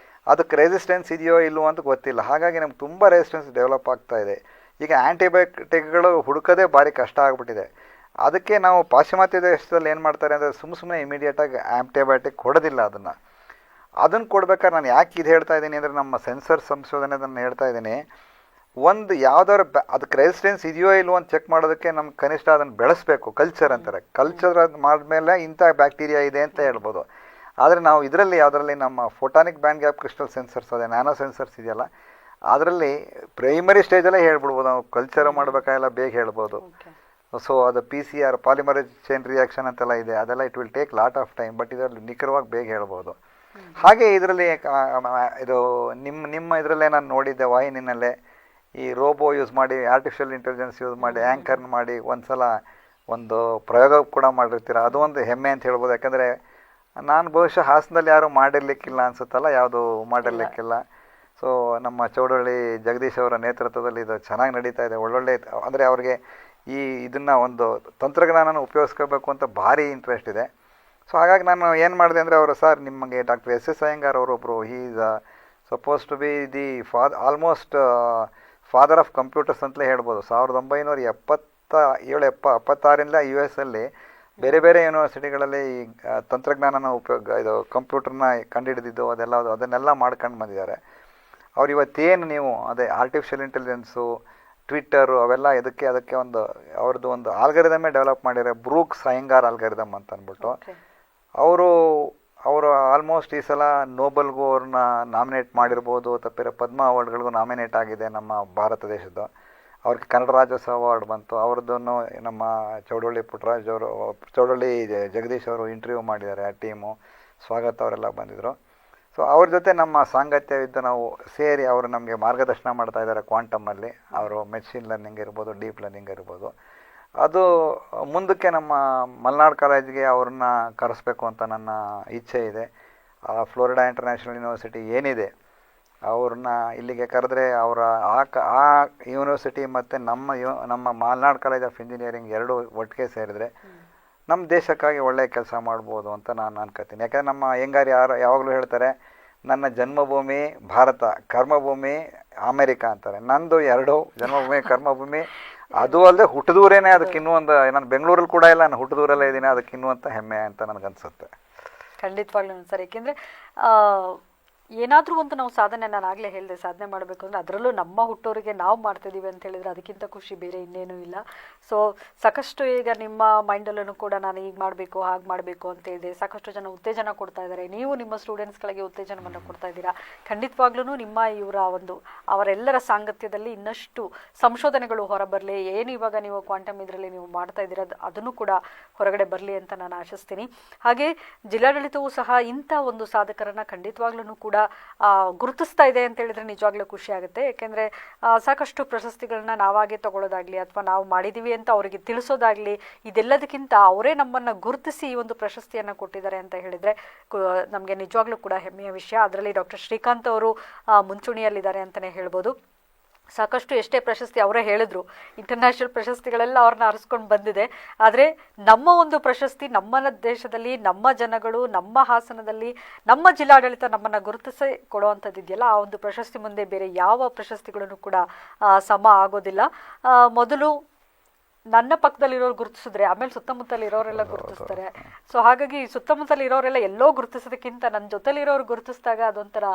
ಅದಕ್ಕೆ ರೆಸಿಸ್ಟೆನ್ಸ್ ಇದೆಯೋ ಇಲ್ಲವೋ ಅಂತ ಗೊತ್ತಿಲ್ಲ. ಹಾಗಾಗಿ ನಮ್ಗೆ ತುಂಬ ರೆಸಿಸ್ಟೆನ್ಸ್ ಡೆವಲಪ್ ಆಗ್ತಾ ಇದೆ. ಈಗ ಆ್ಯಂಟಿಬಯೋಟಿಕ್ಗಳು ಹುಡುಕೋದೇ ಭಾರಿ ಕಷ್ಟ ಆಗಿಬಿಟ್ಟಿದೆ. ಅದಕ್ಕೆ ನಾವು ಪಾಶ್ಚಿಮಾತ್ಯ ದೇಶದಲ್ಲಿ ಏನು ಮಾಡ್ತಾರೆ ಅಂದರೆ ಸುಮ್ಮನೆ ಇಮಿಡಿಯೇಟಾಗಿ ಆ್ಯಂಟಿಬಯೋಟಿಕ್ ಕೊಡೋದಿಲ್ಲ. ಅದನ್ನು ಕೊಡ್ಬೇಕಾದ್ರೆ ನಾನು ಯಾಕೆ ಇದು ಹೇಳ್ತಾ ಇದ್ದೀನಿ ಅಂದರೆ, ನಮ್ಮ ಸೆನ್ಸರ್ ಸಂಶೋಧನೆದನ್ನು ಹೇಳ್ತಾ ಇದ್ದೀನಿ. ಒಂದು ಯಾವ್ದಾದ್ರು ಅದಕ್ಕೆ ರೆಸಿಸ್ಟೆನ್ಸ್ ಇದೆಯೋ ಇಲ್ವೋ ಅಂತ ಚೆಕ್ ಮಾಡೋದಕ್ಕೆ ನಮ್ಗೆ ಕನಿಷ್ಠ ಅದನ್ನು ಬೆಳೆಸಬೇಕು. ಕಲ್ಚರ್ ಅಂತಾರೆ. ಕಲ್ಚರ್ ಮಾಡಿದ್ಮೇಲೆ ಇಂಥ ಬ್ಯಾಕ್ಟೀರಿಯಾ ಇದೆ ಅಂತ ಹೇಳ್ಬೋದು. ಆದರೆ ನಾವು ಇದರಲ್ಲಿ ಯಾವುದರಲ್ಲಿ ನಮ್ಮ ಫೋಟಾನಿಕ್ ಬ್ಯಾಂಡ್ ಗ್ಯಾಪ್ ಕ್ರಿಸ್ಟಲ್ ಸೆನ್ಸರ್ಸ್ ಅದೇ ನ್ಯಾನೋ ಸೆನ್ಸರ್ಸ್ ಇದೆಯಲ್ಲ, ಅದರಲ್ಲಿ ಪ್ರೈಮರಿ ಸ್ಟೇಜಲ್ಲೇ ಹೇಳ್ಬಿಡ್ಬೋದು. ನಾವು ಕಲ್ಚರ್ ಮಾಡಬೇಕಾಗಿಲ್ಲ, ಬೇಗ ಹೇಳ್ಬೋದು. ಸೊ ಅದು PCR ಪಾಲಿಮರೇಜ್ ಚೈನ್ ರಿಯಾಕ್ಷನ್ ಅಂತೆಲ್ಲ ಇದೆ. ಅದೆಲ್ಲ it will take lot of time. But ಇದರಲ್ಲಿ ನಿಖರವಾಗಿ ಬೇಗ ಹೇಳ್ಬೋದು. ಹಾಗೆ ಇದರಲ್ಲಿ ಇದು ನಿಮ್ಮ ಇದರಲ್ಲೇ ನಾನು ನೋಡಿದ್ದೆ, ವಾಹಿನಿನಲ್ಲೇ ಈ ರೋಬೋ ಯೂಸ್ ಮಾಡಿ, ಆರ್ಟಿಫಿಷಿಯಲ್ ಇಂಟೆಲಿಜೆನ್ಸ್ ಯೂಸ್ ಮಾಡಿ, ಆ್ಯಂಕರ್ನ ಮಾಡಿ ಒಂದು ಪ್ರಯೋಗ ಕೂಡ ಮಾಡಿರ್ತೀರ. ಅದು ಒಂದು ಹೆಮ್ಮೆ ಅಂತ ಹೇಳ್ಬೋದು. ಯಾಕಂದರೆ ನಾನು ಬಹುಶಃ ಹಾಸನದಲ್ಲಿ ಯಾರೂ ಮಾಡಿರಲಿಕ್ಕಿಲ್ಲ ಅನಿಸುತ್ತಲ್ಲ, ಯಾವುದು ಮಾಡಿರಲಿಕ್ಕಿಲ್ಲ. ಸೊ ನಮ್ಮ ಚೌಡಳ್ಳಿ ಜಗದೀಶ್ ಅವರ ನೇತೃತ್ವದಲ್ಲಿ ಇದು ಚೆನ್ನಾಗಿ ನಡೀತಾ ಇದೆ. ಒಳ್ಳೊಳ್ಳೆ ಅಂದರೆ ಅವ್ರಿಗೆ ಇದನ್ನು ಒಂದು ತಂತ್ರಜ್ಞಾನನ ಉಪಯೋಗಿಸ್ಕೋಬೇಕು ಅಂತ ಭಾರಿ ಇಂಟ್ರೆಸ್ಟ್ ಇದೆ. ಸೊ ಹಾಗಾಗಿ ನಾನು ಏನು ಮಾಡಿದೆ ಅಂದರೆ, ಅವರು ಸರ್ ನಿಮಗೆ ಡಾಕ್ಟರ್ SS ಅಯ್ಯಂಗಾರ್ ಅವರೊಬ್ಬರು, he is suppose to be the almost father of computers ಅಂತಲೇ ಹೇಳ್ಬೋದು. 1976ರಿಂದ US ಅಲ್ಲಿ ಬೇರೆ ಬೇರೆ ಯೂನಿವರ್ಸಿಟಿಗಳಲ್ಲಿ ಈ ತಂತ್ರಜ್ಞಾನನ ಇದು ಕಂಪ್ಯೂಟರ್ನ ಕಂಡುಹಿಡಿದಿದ್ದು ಅದನ್ನೆಲ್ಲ ಮಾಡ್ಕೊಂಡು ಬಂದಿದ್ದಾರೆ. ಅವ್ರು ಇವತ್ತೇನು ನೀವು ಅದೇ ಆರ್ಟಿಫಿಷಿಯಲ್ ಇಂಟೆಲಿಜೆನ್ಸು, ಟ್ವಿಟ್ಟರು ಅವೆಲ್ಲ ಅದಕ್ಕೆ ಒಂದು ಅವ್ರದ್ದು ಒಂದು ಆಲ್ಗರಿದಮೇ ಡೆವಲಪ್ ಮಾಡಿದ್ದಾರೆ, ಬ್ರೂಕ್ಸ್ ಅಯ್ಯಂಗಾರ್ ಆಲ್ಗರಿದಮ್ ಅಂತ ಅಂದ್ಬಿಟ್ಟು. ಅವರು ಆಲ್ಮೋಸ್ಟ್ ಈ ಸಲ ನೋಬೆಲ್ಗೂ ಅವ್ರನ್ನ ನಾಮಿನೇಟ್ ಮಾಡಿರ್ಬೋದು, ತಪ್ಪಿರೋ ಪದ್ಮ ಅವಾರ್ಡ್ಗಳಿಗೂ ನಾಮಿನೇಟ್ ಆಗಿದೆ ನಮ್ಮ ಭಾರತ ದೇಶದ್ದು. ಅವ್ರಿಗೆ ಕನ್ನಡ ರಾಜ್ಯೋತ್ಸವ ಅವಾರ್ಡ್ ಬಂತು. ಅವ್ರದ್ದನ್ನು ನಮ್ಮ ಚೌಡಳ್ಳಿ ಪುಟ್ಟರಾಜ್ ಅವರು, ಚೌಡಳ್ಳಿ ಜಗದೀಶ್ ಅವರು ಇಂಟರ್ವ್ಯೂ ಮಾಡಿದ್ದಾರೆ. ಆ ಟೀಮು ಸ್ವಾಗತ ಅವರೆಲ್ಲ ಬಂದಿದ್ದರು. ಸೊ ಅವ್ರ ಜೊತೆ ನಮ್ಮ ಸಾಂಗತ್ಯವಿದ್ದು ನಾವು ಸೇರಿ ಅವರು ನಮಗೆ ಮಾರ್ಗದರ್ಶನ ಮಾಡ್ತಾ ಇದ್ದಾರೆ ಕ್ವಾಂಟಮಲ್ಲಿ. ಅವರು ಮೆಷಿನ್ ಲರ್ನಿಂಗ್ ಇರ್ಬೋದು, ಡೀಪ್ ಲರ್ನಿಂಗ್ ಇರ್ಬೋದು. ಅದು ಮುಂದಕ್ಕೆ ನಮ್ಮ ಮಲ್ನಾಡು ಕಾಲೇಜಿಗೆ ಅವ್ರನ್ನ ಕರೆಸ್ಬೇಕು ಅಂತ ನನ್ನ ಇಚ್ಛೆ ಇದೆ. ಫ್ಲೋರಿಡಾ ಇಂಟರ್ನ್ಯಾಷನಲ್ ಯೂನಿವರ್ಸಿಟಿ ಏನಿದೆ ಅವ್ರನ್ನ ಇಲ್ಲಿಗೆ ಕರೆದ್ರೆ ಅವರ ಆ ಯೂನಿವರ್ಸಿಟಿ ಮತ್ತು ನಮ್ಮ ಮಲ್ನಾಡು ಕಾಲೇಜ್ ಆಫ್ ಇಂಜಿನಿಯರಿಂಗ್ ಎರಡೂ ಒಟ್ಟಿಗೆ ಸೇರಿದ್ರೆ ನಮ್ಮ ದೇಶಕ್ಕಾಗಿ ಒಳ್ಳೆಯ ಕೆಲಸ ಮಾಡ್ಬೋದು ಅಂತ ನಾನು ಅನ್ಕೋತೀನಿ. ಯಾಕಂದರೆ ನಮ್ಮ ಅಯ್ಯಂಗಾರ್ ಯಾವಾಗಲೂ ಹೇಳ್ತಾರೆ, ನನ್ನ ಜನ್ಮಭೂಮಿ ಭಾರತ, ಕರ್ಮಭೂಮಿ ಅಮೇರಿಕಾ ಅಂತಾರೆ. ನಂದು ಎರಡು ಜನ್ಮಭೂಮಿ ಕರ್ಮಭೂಮಿ. ಅದು ಅಲ್ಲದೆ ಹುಟ್ಟಿದೂರೇನೆ ಅದಕ್ಕೆ ಇನ್ನೂ ಒಂದು, ನಾನು ಬೆಂಗಳೂರಲ್ಲಿ ಕೂಡ ಇಲ್ಲ, ನಾನು ಹುಟ್ಟಿದೂರಲ್ಲೇ ಇದ್ದೀನಿ, ಅದಕ್ಕೆ ಇನ್ನೂ ಅಂತ ಹೆಮ್ಮೆ ಅಂತ ನನಗನ್ಸುತ್ತೆ. ಖಂಡಿತವಾಗ್ಲೂ ಸರ್. ಏಕೆಂದರೆ ಏನಾದರೂ ಒಂದು ನಾವು ಸಾಧನೆ, ನಾನು ಆಗಲೇ ಹೇಳಿದೆ, ಸಾಧನೆ ಮಾಡಬೇಕು ಅಂದರೆ ಅದರಲ್ಲೂ ನಮ್ಮ ಹುಟ್ಟೋರಿಗೆ ನಾವು ಮಾಡ್ತಿದ್ದೀವಿ ಅಂತ ಹೇಳಿದರೆ ಅದಕ್ಕಿಂತ ಖುಷಿ ಬೇರೆ ಇನ್ನೇನೂ ಇಲ್ಲ. ಸೊ ಸಾಕಷ್ಟು ಈಗ ನಿಮ್ಮ ಮೈಂಡಲ್ಲೂ ಕೂಡ ನಾನು ಈಗ ಮಾಡಬೇಕು, ಹಾಗೆ ಮಾಡಬೇಕು ಅಂತ ಹೇಳಿದೆ. ಸಾಕಷ್ಟು ಜನ ಉತ್ತೇಜನ ಕೊಡ್ತಾ ಇದ್ದಾರೆ. ನೀವು ನಿಮ್ಮ ಸ್ಟೂಡೆಂಟ್ಸ್ಗಳಿಗೆ ಉತ್ತೇಜನವನ್ನು ಕೊಡ್ತಾ ಇದ್ದೀರಾ. ಖಂಡಿತವಾಗ್ಲೂ ನಿಮ್ಮ ಅವರೆಲ್ಲರ ಸಾಂಗತ್ಯದಲ್ಲಿ ಇನ್ನಷ್ಟು ಸಂಶೋಧನೆಗಳು ಹೊರಬರಲಿ. ಏನು ಇವಾಗ ನೀವು ಕ್ವಾಂಟಮ್ ಇದರಲ್ಲಿ ನೀವು ಮಾಡ್ತಾ ಇದ್ದೀರಾ ಅದನ್ನು ಕೂಡ ಹೊರಗಡೆ ಬರಲಿ ಅಂತ ನಾನು ಆಶಿಸ್ತೀನಿ. ಹಾಗೆ ಜಿಲ್ಲಾಡಳಿತವೂ ಸಹ ಇಂಥ ಒಂದು ಸಾಧಕರನ್ನು ಖಂಡಿತವಾಗ್ಲೂ ಕೂಡ ಗುರುತಿಸ್ತಾ ಇದೆ ಅಂತ ಹೇಳಿದ್ರೆ ನಿಜವಾಗ್ಲೂ ಖುಷಿ ಆಗುತ್ತೆ. ಯಾಕೆಂದರೆ ಸಾಕಷ್ಟು ಪ್ರಶಸ್ತಿಗಳನ್ನ ನಾವಾಗೆ ತಗೊಳ್ಳೋದಾಗ್ಲಿ ಅಥವಾ ನಾವು ಮಾಡಿದ್ದೀವಿ ಅಂತ ಅವರಿಗೆ ತಿಳಿಸೋದಾಗ್ಲಿ, ಇದೆಲ್ಲದಕ್ಕಿಂತ ಅವರೇ ನಮ್ಮನ್ನು ಗುರುತಿಸಿ ಈ ಒಂದು ಪ್ರಶಸ್ತಿಯನ್ನು ಕೊಟ್ಟಿದ್ದಾರೆ ಅಂತ ಹೇಳಿದರೆ ನಮಗೆ ನಿಜವಾಗ್ಲೂ ಕೂಡ ಹೆಮ್ಮೆಯ ವಿಷಯ. ಅದರಲ್ಲಿ ಡಾಕ್ಟರ್ ಶ್ರೀಕಾಂತ್ ಅವರು ಮುಂಚೂಣಿಯಲ್ಲಿದ್ದಾರೆ ಅಂತಲೇ ಹೇಳ್ಬೋದು. ಸಾಕಷ್ಟು ಎಷ್ಟೇ ಪ್ರಶಸ್ತಿ ಅವರೇ ಹೇಳಿದ್ರು, ಇಂಟರ್ನ್ಯಾಷನಲ್ ಪ್ರಶಸ್ತಿಗಳೆಲ್ಲ ಅವ್ರನ್ನ ಅರಸ್ಕೊಂಡು ಬಂದಿದೆ. ಆದರೆ ನಮ್ಮ ಒಂದು ಪ್ರಶಸ್ತಿ ನಮ್ಮ ದೇಶದಲ್ಲಿ, ನಮ್ಮ ಜನಗಳು, ನಮ್ಮ ಹಾಸನದಲ್ಲಿ, ನಮ್ಮ ಜಿಲ್ಲಾಡಳಿತ ನಮ್ಮನ್ನು ಗುರುತಿಸಿ ಕೊಡುವಂಥದ್ದು ಇದೆಯಲ್ಲ, ಆ ಒಂದು ಪ್ರಶಸ್ತಿ ಮುಂದೆ ಬೇರೆ ಯಾವ ಪ್ರಶಸ್ತಿಗಳನ್ನು ಕೂಡ ಸಮ ಆಗೋದಿಲ್ಲ. ಮೊದಲು ನನ್ನ ಪಕ್ಕದಲ್ಲಿರೋರು ಗುರುತಿಸಿದ್ರೆ ಆಮೇಲೆ ಸುತ್ತಮುತ್ತಲಿರೋರೆಲ್ಲ ಗುರುತಿಸ್ತಾರೆ. ಸೊ ಹಾಗಾಗಿ ಸುತ್ತಮುತ್ತಲಿರೋರೆಲ್ಲ ಎಲ್ಲೋ ಗುರುತಿಸೋದಕ್ಕಿಂತ ನನ್ನ ಜೊತೆಲಿರೋರು ಗುರುತಿಸಿದಾಗ ಅದೊಂಥರ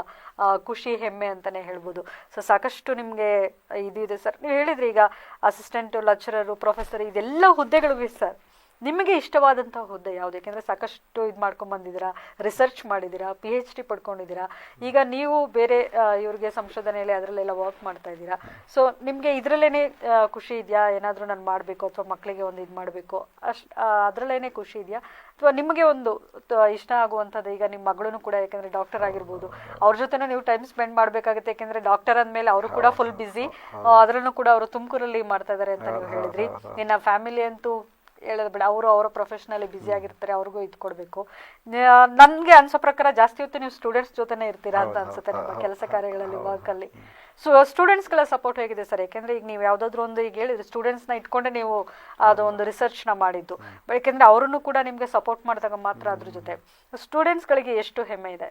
ಖುಷಿ, ಹೆಮ್ಮೆ ಅಂತಲೇ ಹೇಳ್ಬೋದು. ಸೊ ಸಾಕಷ್ಟು ನಿಮಗೆ ಇದು ಇದೆ ಸರ್. ನೀವು ಹೇಳಿದ್ರಿ ಈಗ ಅಸಿಸ್ಟೆಂಟು, ಲೆಕ್ಚರರು, ಪ್ರೊಫೆಸರ್ ಇದೆಲ್ಲ ಹುದ್ದೆಗಳಿವೆ ಸರ್. ನಿಮಗೆ ಇಷ್ಟವಾದಂಥ ಹುದ್ದೆ ಯಾವುದು? ಯಾಕೆಂದರೆ ಸಾಕಷ್ಟು ಇದು ಮಾಡ್ಕೊಂಡ್ಬಂದಿದ್ದೀರಾ, ರಿಸರ್ಚ್ ಮಾಡಿದ್ದೀರಾ, PhD ಪಡ್ಕೊಂಡಿದ್ದೀರಾ. ಈಗ ನೀವು ಬೇರೆ ಇವ್ರಿಗೆ ಸಂಶೋಧನೆಯಲ್ಲಿ ಅದರಲ್ಲೆಲ್ಲ ವರ್ಕ್ ಮಾಡ್ತಾ ಇದ್ದೀರಾ. ಸೊ ನಿಮಗೆ ಇದರಲ್ಲೇ ಖುಷಿ ಇದೆಯಾ? ಏನಾದರೂ ನಾನು ಮಾಡಬೇಕು ಅಥವಾ ಮಕ್ಕಳಿಗೆ ಒಂದು ಇದು ಮಾಡಬೇಕು ಅದರಲ್ಲೇ ಖುಷಿ ಇದೆಯಾ? ಅಥವಾ ನಿಮಗೆ ಒಂದು ಇಷ್ಟ ಆಗುವಂಥದ್ದು, ಈಗ ನಿಮ್ಮ ಮಗಳೂ ಕೂಡ ಯಾಕೆಂದರೆ ಡಾಕ್ಟರ್ ಆಗಿರ್ಬೋದು, ಅವ್ರ ಜೊತೆನೂ ನೀವು ಟೈಮ್ ಸ್ಪೆಂಡ್ ಮಾಡಬೇಕಾಗುತ್ತೆ. ಯಾಕೆಂದರೆ ಡಾಕ್ಟರ್ ಅಂದಮೇಲೆ ಅವರು ಕೂಡ ಫುಲ್ ಬ್ಯುಸಿ. ಅದರಲ್ಲೂ ಕೂಡ ಅವರು ತುಮಕೂರಲ್ಲಿ ಮಾಡ್ತಾ ಇದ್ದಾರೆ ಅಂತ ನೀವು ಹೇಳಿದ್ರಿ. ನಿನ್ನ ಫ್ಯಾಮಿಲಿ ಅಂತೂ ಹೇಳೋದು ಬೇಡ, ಅವರ ಪ್ರೊಫೆಷನಲ್ಲಿ ಬ್ಯುಸಿ ಆಗಿರ್ತಾರೆ, ಅವ್ರಿಗೂ ಇದು ಕೊಡಬೇಕು. ನನಗೆ ಅನ್ಸೋ ಪ್ರಕಾರ ಜಾಸ್ತಿ ಹೊತ್ತು ನೀವು ಸ್ಟೂಡೆಂಟ್ಸ್ ಜೊತೆನೇ ಇರ್ತೀರಾ ಅಂತ ಅನ್ಸುತ್ತೆ ನಿಮ್ಮ ಕೆಲಸ ಕಾರ್ಯಗಳಲ್ಲಿ, ವರ್ಕಲ್ಲಿ. ಸೊ ಸ್ಟೂಡೆಂಟ್ಸ್ಗಳ ಸಪೋರ್ಟ್ ಹೇಗಿದೆ ಸರ್? ಯಾಕೆಂದರೆ ಈಗ ನೀವು ಯಾವುದಾದ್ರೂ ಒಂದು ಈಗ ಹೇಳಿದ್ರೆ ಸ್ಟೂಡೆಂಟ್ಸ್ನ ಇಟ್ಕೊಂಡೆ ನೀವು ಅದು ಒಂದು ರಿಸರ್ಚ್ನ ಮಾಡಿದ್ದು, ಯಾಕೆಂದರೆ ಅವರನ್ನು ಕೂಡ ನಿಮಗೆ ಸಪೋರ್ಟ್ ಮಾಡಿದಾಗ ಮಾತ್ರ ಅದ್ರ ಜೊತೆ ಸ್ಟೂಡೆಂಟ್ಸ್ಗಳಿಗೆ ಎಷ್ಟು ಹೆಮ್ಮೆ ಇದೆ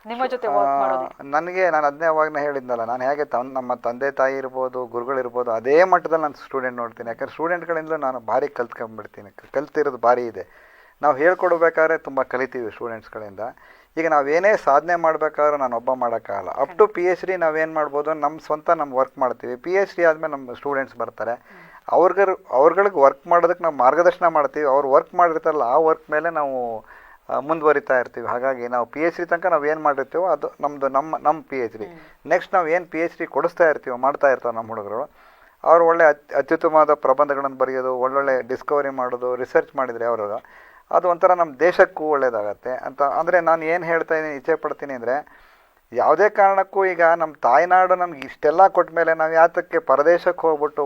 ನಿಮ್ಮ ಜೊತೆ ವರ್ಕ್ ಮಾಡೋದು? ನನಗೆ ನಾನು ಅದನ್ನೇ ಅವಾಗನೇ ಹೇಳಿದ್ನಲ್ಲ, ನಾನು ಹೇಗೆ ನಮ್ಮ ತಂದೆ ತಾಯಿ ಇರ್ಬೋದು, ಗುರುಗಳಿರ್ಬೋದು, ಅದೇ ಮಟ್ಟದಲ್ಲಿ ನಾನು ಸ್ಟೂಡೆಂಟ್ ನೋಡ್ತೀನಿ. ಯಾಕಂದರೆ ಸ್ಟೂಡೆಂಟ್ಗಳಿಂದಲೂ ನಾನು ಭಾರಿ ಕಲ್ತ್ಕೊಂಡ್ಬಿಡ್ತೀನಿ. ಕಲ್ತಿರೋದು ಭಾರಿ ಇದೆ. ನಾವು ಹೇಳ್ಕೊಡ್ಬೇಕಾದ್ರೆ ತುಂಬ ಕಲಿತೀವಿ ಸ್ಟೂಡೆಂಟ್ಸ್ಗಳಿಂದ. ಈಗ ನಾವೇನೇ ಸಾಧನೆ ಮಾಡಬೇಕಾದ್ರೂ ನಾನು ಒಬ್ಬ ಮಾಡೋಕ್ಕಾಗಲ್ಲ. ಅಪ್ ಟು PhD ನಾವೇನು ಮಾಡ್ಬೋದು, ನಮ್ಮ ವರ್ಕ್ ಮಾಡ್ತೀವಿ. PhD ಆದಮೇಲೆ ನಮ್ಮ ಸ್ಟೂಡೆಂಟ್ಸ್ ಬರ್ತಾರೆ. ಅವ್ರಗಳಿಗೆ ವರ್ಕ್ ಮಾಡೋದಕ್ಕೆ ನಾವು ಮಾರ್ಗದರ್ಶನ ಮಾಡ್ತೀವಿ. ಅವ್ರು ವರ್ಕ್ ಮಾಡಿರ್ತಾರಲ್ಲ ಆ ವರ್ಕ್ ಮೇಲೆ ನಾವು ಮುಂದುವರಿತಾ ಇರ್ತೀವಿ. ಹಾಗಾಗಿ ನಾವು PhD ತನಕ ನಾವು ಏನು ಮಾಡಿರ್ತೀವೋ ಅದು ನಮ್ಮ PhD. ನೆಕ್ಸ್ಟ್ ನಾವು ಏನು PhD ಕೊಡಿಸ್ತಾ ಇರ್ತೀವೋ, ಮಾಡ್ತಾ ಇರ್ತಾರೆ ನಮ್ಮ ಹುಡುಗರು. ಅವರು ಒಳ್ಳೆ ಅತ್ಯುತ್ತಮವಾದ ಪ್ರಬಂಧಗಳನ್ನು ಬರೆಯೋದು, ಒಳ್ಳೊಳ್ಳೆ ಡಿಸ್ಕವರಿ ಮಾಡೋದು, ರಿಸರ್ಚ್ ಮಾಡಿದರೆ ಅವ್ರಿಗೆ ಅದು ಒಂಥರ ನಮ್ಮ ದೇಶಕ್ಕೂ ಒಳ್ಳೆಯದಾಗತ್ತೆ ಅಂತ. ಅಂದರೆ ನಾನು ಏನು ಹೇಳ್ತಾ ಇದ್ದೀನಿ, ಇಚ್ಛೆ ಪಡ್ತೀನಿ ಅಂದರೆ, ಯಾವುದೇ ಕಾರಣಕ್ಕೂ ಈಗ ನಮ್ಮ ತಾಯ್ನಾಡು ನಮ್ಗೆ ಇಷ್ಟೆಲ್ಲ ಕೊಟ್ಟ ಮೇಲೆ ನಾವು ಯಾತಕ್ಕೆ ಪರದೇಶಕ್ಕೆ ಹೋಗ್ಬಿಟ್ಟು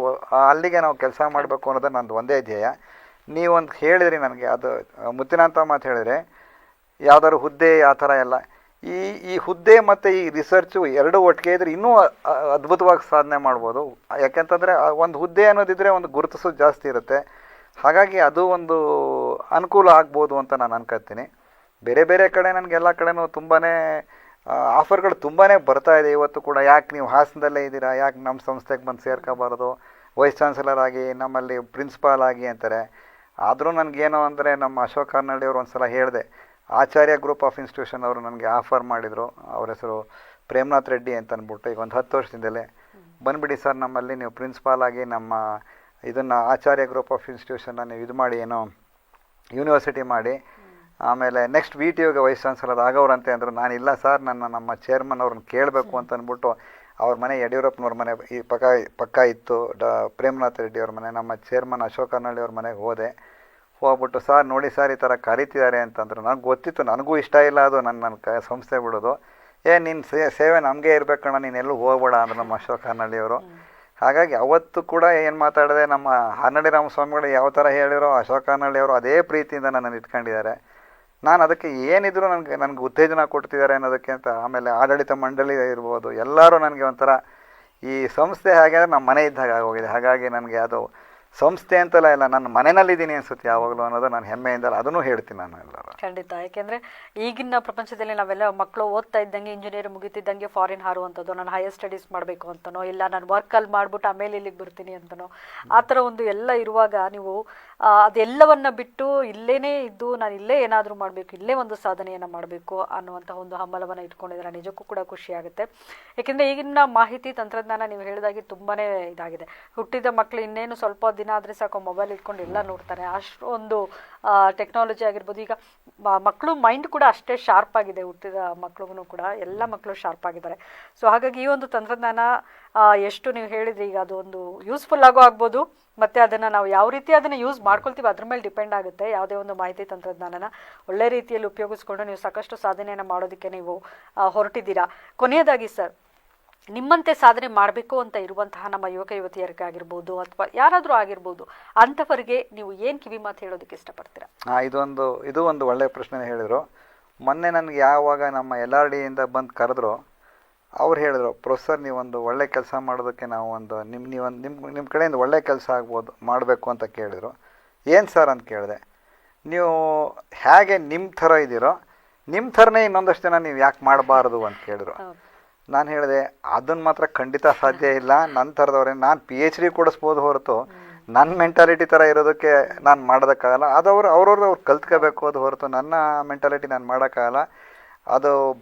ಅಲ್ಲಿಗೆ ನಾವು ಕೆಲಸ ಮಾಡಬೇಕು ಅನ್ನೋದು ನಂದು ಒಂದೇ ಧ್ಯೇಯ. ನೀವೊಂದು ಹೇಳಿದ್ರಿ ನನಗೆ, ಅದು ಮುತ್ತಿನಂತ ಮಾತು ಹೇಳಿದರೆ, ಯಾವ್ದಾದ್ರು ಹುದ್ದೆ ಆ ಥರ ಎಲ್ಲ, ಈ ಹುದ್ದೆ ಮತ್ತು ಈ ರಿಸರ್ಚು ಎರಡೂ ಒಟ್ಟಿಗೆ ಇದ್ರೆ ಇನ್ನೂ ಅದ್ಭುತವಾಗಿ ಸಾಧನೆ ಮಾಡ್ಬೋದು. ಯಾಕೆಂತಂದರೆ ಒಂದು ಹುದ್ದೆ ಅನ್ನೋದಿದ್ರೆ ಒಂದು ಗುರುತಿಸೋದು ಜಾಸ್ತಿ ಇರುತ್ತೆ. ಹಾಗಾಗಿ ಅದು ಒಂದು ಅನುಕೂಲ ಆಗ್ಬೋದು ಅಂತ ನಾನು ಅನ್ಕೋತೀನಿ. ಬೇರೆ ಬೇರೆ ಕಡೆ ನನಗೆಲ್ಲ ಕಡೆನೂ ತುಂಬಾ ಆಫರ್ಗಳು ತುಂಬಾ ಬರ್ತಾ ಇದೆ ಇವತ್ತು ಕೂಡ. ಯಾಕೆ ನೀವು ಹಾಸನದಲ್ಲೇ ಇದ್ದೀರಾ, ಯಾಕೆ ನಮ್ಮ ಸಂಸ್ಥೆಗೆ ಬಂದು ಸೇರ್ಕೋಬಾರ್ದು, ವೈಸ್ ಚಾನ್ಸಲರ್ ಆಗಿ, ನಮ್ಮಲ್ಲಿ ಪ್ರಿನ್ಸಿಪಾಲ್ ಆಗಿ ಅಂತಾರೆ. ಆದರೂ ನನಗೇನು ಅಂದರೆ, ನಮ್ಮ ಅಶೋಕ್ ಕಾರ್ನಳ್ಳಿ ಅವರು ಒಂದು ಸಲ ಹೇಳಿದೆ, ಆಚಾರ್ಯ ಗ್ರೂಪ್ ಆಫ್ ಇನ್ಸ್ಟಿಟ್ಯೂಷನ್ ಅವರು ನನಗೆ ಆಫರ್ ಮಾಡಿದರು. ಅವ್ರ ಹೆಸರು ಪ್ರೇಮ್ನಾಥ್ ರೆಡ್ಡಿ ಅಂತ ಅಂದ್ಬಿಟ್ಟು ಈಗ ಒಂದು 10 ವರ್ಷದಿಂದಲೇ ಬಂದುಬಿಡಿ ಸರ್ ನಮ್ಮಲ್ಲಿ ನೀವು ಪ್ರಿನ್ಸಿಪಾಲ್ ಆಗಿ ನಮ್ಮ ಇದನ್ನು ಆಚಾರ್ಯ ಗ್ರೂಪ್ ಆಫ್ ಇನ್ಸ್ಟಿಟ್ಯೂಷನ್ನ ನೀವು ಇದು ಮಾಡಿ ಏನೋ ಯೂನಿವರ್ಸಿಟಿ ಮಾಡಿ ಆಮೇಲೆ ನೆಕ್ಸ್ಟ್ ವಿ ಟಿ ಯುಗೆ ವೈಸ್ ಚಾನ್ಸಲರ್ ಆಗೋರಂತೆ ಅಂದರು. ನಾನಿಲ್ಲ ಸರ್ ನಮ್ಮ ಚೇರ್ಮನ್ ಅವ್ರನ್ನ ಕೇಳಬೇಕು ಅಂತ ಅಂದ್ಬಿಟ್ಟು ಅವ್ರ ಮನೆ ಯಡಿಯೂರಪ್ಪನವ್ರ ಮನೆ ಈ ಪಕ್ಕ ಇತ್ತು, ಪ್ರೇಮ್ನಾಥ್ ರೆಡ್ಡಿ ಅವ್ರ ಮನೆ, ನಮ್ಮ ಚೇರ್ಮನ್ ಅಶೋಕ್ ಅನಳ್ಳಿ ಅವ್ರ ಮನೆಗೆ ಹೋಗ್ಬಿಟ್ಟು ಸರ್ ನೋಡಿ ಸರ್ ಈ ಥರ ಕರೀತಿದ್ದಾರೆ ಅಂತಂದ್ರು. ನನಗೆ ಗೊತ್ತಿತ್ತು, ನನಗೂ ಇಷ್ಟ ಇಲ್ಲ ಅದು ನನ್ನ ಸಂಸ್ಥೆ ಬಿಡೋದು. ನಿನ್ನ ಸೇವೆ ನಮಗೆ ಇರಬೇಕಣ್ಣ, ನೀನೆಲ್ಲೂ ಹೋಗ್ಬೇಡ ಅಂದರು ನಮ್ಮ ಅಶೋಕ್ ಅನಳ್ಳಿಯವರು. ಹಾಗಾಗಿ ಅವತ್ತು ಕೂಡ ಏನು ಮಾತಾಡಿದೆ, ನಮ್ಮ ಹನ್ನಡಿ ರಾಮಸ್ವಾಮಿಗಳು ಯಾವ ಥರ ಹೇಳಿರೋ ಅಶೋಕ್ ಅನಳ್ಳಿಯವರು ಅದೇ ಪ್ರೀತಿಯಿಂದ ನನ್ನನ್ನು ಇಟ್ಕೊಂಡಿದ್ದಾರೆ. ನಾನು ಅದಕ್ಕೆ ಏನಿದ್ರು ನನಗೆ ಉತ್ತೇಜನ ಕೊಡ್ತಿದ್ದಾರೆ ಅನ್ನೋದಕ್ಕೆ ಅಂತ. ಆಮೇಲೆ ಆಡಳಿತ ಮಂಡಳಿ ಇರ್ಬೋದು, ಎಲ್ಲರೂ ನನಗೆ ಒಂಥರ ಈ ಸಂಸ್ಥೆ ಹಾಗೆ ನಮ್ಮ ಮನೆ ಇದ್ದಾಗ ಆಗೋಗಿದೆ. ಹಾಗಾಗಿ ನನಗೆ ಅದು ಸಂಸ್ಥೆ ಅಂತಲ್ಲ, ಇಲ್ಲ ನನ್ನ ಮನೆಯಲ್ಲಿದ್ದೀನಿ ಅನ್ಸುತ್ತೆ ಯಾವಾಗಲೂ ಅನ್ನೋದು ನಾನು ಹೆಮ್ಮೆಯಿಂದ ಅದನ್ನು ಹೇಳ್ತೀನಿ ನಾನು ಎಲ್ಲರೂ. ಖಂಡಿತ. ಯಾಕೆಂದರೆ ಈಗಿನ ಪ್ರಪಂಚದಲ್ಲಿ ನಾವೆಲ್ಲ ಮಕ್ಕಳು ಓದ್ತಾ ಇದ್ದಂಗೆ ಇಂಜಿನಿಯರ್ ಮುಗಿತಿದ್ದಂಗೆ ಫಾರಿನ್ ಹಾರುವಂಥದ್ದು, ನಾನು ಹೈಯರ್ ಸ್ಟಡೀಸ್ ಮಾಡಬೇಕು ಅಂತನೋ, ಇಲ್ಲ ನಾನು ವರ್ಕಲ್ಲಿ ಮಾಡಿಬಿಟ್ಟು ಆಮೇಲೆ ಇಲ್ಲಿಗೆ ಬರ್ತೀನಿ ಅಂತನೋ, ಆ ಥರ ಒಂದು ಎಲ್ಲ ಇರುವಾಗ ನೀವು ಅದೆಲ್ಲವನ್ನು ಬಿಟ್ಟು ಇಲ್ಲೇ ಇದ್ದು ನಾನು ಇಲ್ಲೇ ಏನಾದರೂ ಮಾಡಬೇಕು, ಇಲ್ಲೇ ಒಂದು ಸಾಧನೆಯನ್ನು ಮಾಡಬೇಕು ಅನ್ನುವಂಥ ಒಂದು ಹಂಬಲವನ್ನು ಇಟ್ಕೊಂಡಿದ್ದಾರೆ. ನಿಜಕ್ಕೂ ಕೂಡ ಖುಷಿಯಾಗುತ್ತೆ. ಯಾಕೆಂದರೆ ಈಗಿನ ಮಾಹಿತಿ ತಂತ್ರಜ್ಞಾನ ನೀವು ಹೇಳಿದಾಗೆ ತುಂಬಾ ಇದಾಗಿದೆ. ಹುಟ್ಟಿದ ಮಕ್ಕಳು ಇನ್ನೇನು ಸ್ವಲ್ಪ ದಿನ ಆದರೆ ಸಾಕು ಮೊಬೈಲ್ ಇಟ್ಕೊಂಡು ಎಲ್ಲ ನೋಡ್ತಾರೆ. ಅಷ್ಟೊಂದು ಟೆಕ್ನಾಲಜಿ ಆಗಿರ್ಬೋದು. ಈಗ ಮಕ್ಕಳು ಮೈಂಡ್ ಕೂಡ ಅಷ್ಟೇ ಶಾರ್ಪ್ ಆಗಿದೆ. ಹುಟ್ಟಿದ ಮಕ್ಳಿಗೂ ಕೂಡ ಎಲ್ಲ ಮಕ್ಕಳು ಶಾರ್ಪ್ ಆಗಿದ್ದಾರೆ. ಸೊ ಹಾಗಾಗಿ ಈ ಒಂದು ತಂತ್ರಜ್ಞಾನ ಎಷ್ಟು ನೀವು ಹೇಳಿದ್ರಿ, ಈಗ ಅದು ಒಂದು ಯೂಸ್ಫುಲ್ ಆಗೋ ಆಗ್ಬೋದು, ಮತ್ತು ಅದನ್ನು ನಾವು ಯಾವ ರೀತಿ ಅದನ್ನು ಯೂಸ್ ಮಾಡ್ಕೊಳ್ತೀವಿ ಅದ್ರ ಮೇಲೆ ಡಿಪೆಂಡ್ ಆಗುತ್ತೆ. ಯಾವುದೇ ಒಂದು ಮಾಹಿತಿ ತಂತ್ರಜ್ಞಾನನ ಒಳ್ಳೆ ರೀತಿಯಲ್ಲಿ ಉಪಯೋಗಿಸ್ಕೊಂಡು ನೀವು ಸಾಕಷ್ಟು ಸಾಧನೆಯನ್ನು ಮಾಡೋದಕ್ಕೆ ನೀವು ಹೊರಟಿದ್ದೀರಾ. ಕೊನೆಯದಾಗಿ ಸರ್, ನಿಮ್ಮಂತೆ ಸಾಧನೆ ಮಾಡಬೇಕು ಅಂತ ಇರುವಂತಹ ನಮ್ಮ ಯುವಕ ಯುವತಿಯರಿಗಾಗಿರ್ಬೋದು ಅಥವಾ ಯಾರಾದರೂ ಆಗಿರ್ಬೋದು, ಅಂಥವರಿಗೆ ನೀವು ಏನು ಕಿವಿ ಮಾತು ಹೇಳೋದಕ್ಕೆ ಇಷ್ಟಪಡ್ತೀರಾ? ಇದು ಒಂದು ಒಳ್ಳೆಯ ಪ್ರಶ್ನೆ ಹೇಳಿದರು. ಮೊನ್ನೆ ನನಗೆ ಯಾವಾಗ ನಮ್ಮ LRDಯಿಂದ ಬಂದು ಕರೆದ್ರು, ಅವ್ರು ಹೇಳಿದ್ರು, ಪ್ರೊಫೆಸರ್ ನೀವೊಂದು ಒಳ್ಳೆ ಕೆಲಸ ಮಾಡೋದಕ್ಕೆ ನಾವು ಒಂದು ನಿಮ್ಮ ಕಡೆಯಿಂದ ಒಳ್ಳೆ ಕೆಲಸ ಆಗ್ಬೋದು ಮಾಡಬೇಕು ಅಂತ ಕೇಳಿದರು. ಏನು ಸರ್ ಅಂತ ಕೇಳಿದೆ. ನೀವು ಹೇಗೆ ನಿಮ್ಮ ಥರ ಇದ್ದೀರೋ ನಿಮ್ಮ ಥರನೇ ಇನ್ನೊಂದಷ್ಟು ಜನ ನೀವು ಯಾಕೆ ಮಾಡಬಾರ್ದು ಅಂತ ಕೇಳಿದ್ರು. ನಾನು ಹೇಳಿದೆ, ಅದನ್ನು ಮಾತ್ರ ಖಂಡಿತ ಸಾಧ್ಯ ಇಲ್ಲ. ನನ್ನ ಥರದವ್ರೆ ನಾನು PhD ಕೊಡಿಸ್ಬೋದು ಹೊರತು ನನ್ನ ಮೆಂಟಾಲಿಟಿ ಥರ ಇರೋದಕ್ಕೆ ನಾನು ಮಾಡೋದಕ್ಕಾಗಲ್ಲ. ಅದು ಅವ್ರು ಕಲ್ತ್ಕೋಬೇಕು ಅದು ಹೊರತು ನನ್ನ ಮೆಂಟಾಲಿಟಿ ನಾನು ಮಾಡೋಕ್ಕಾಗಲ್ಲ. ಅದು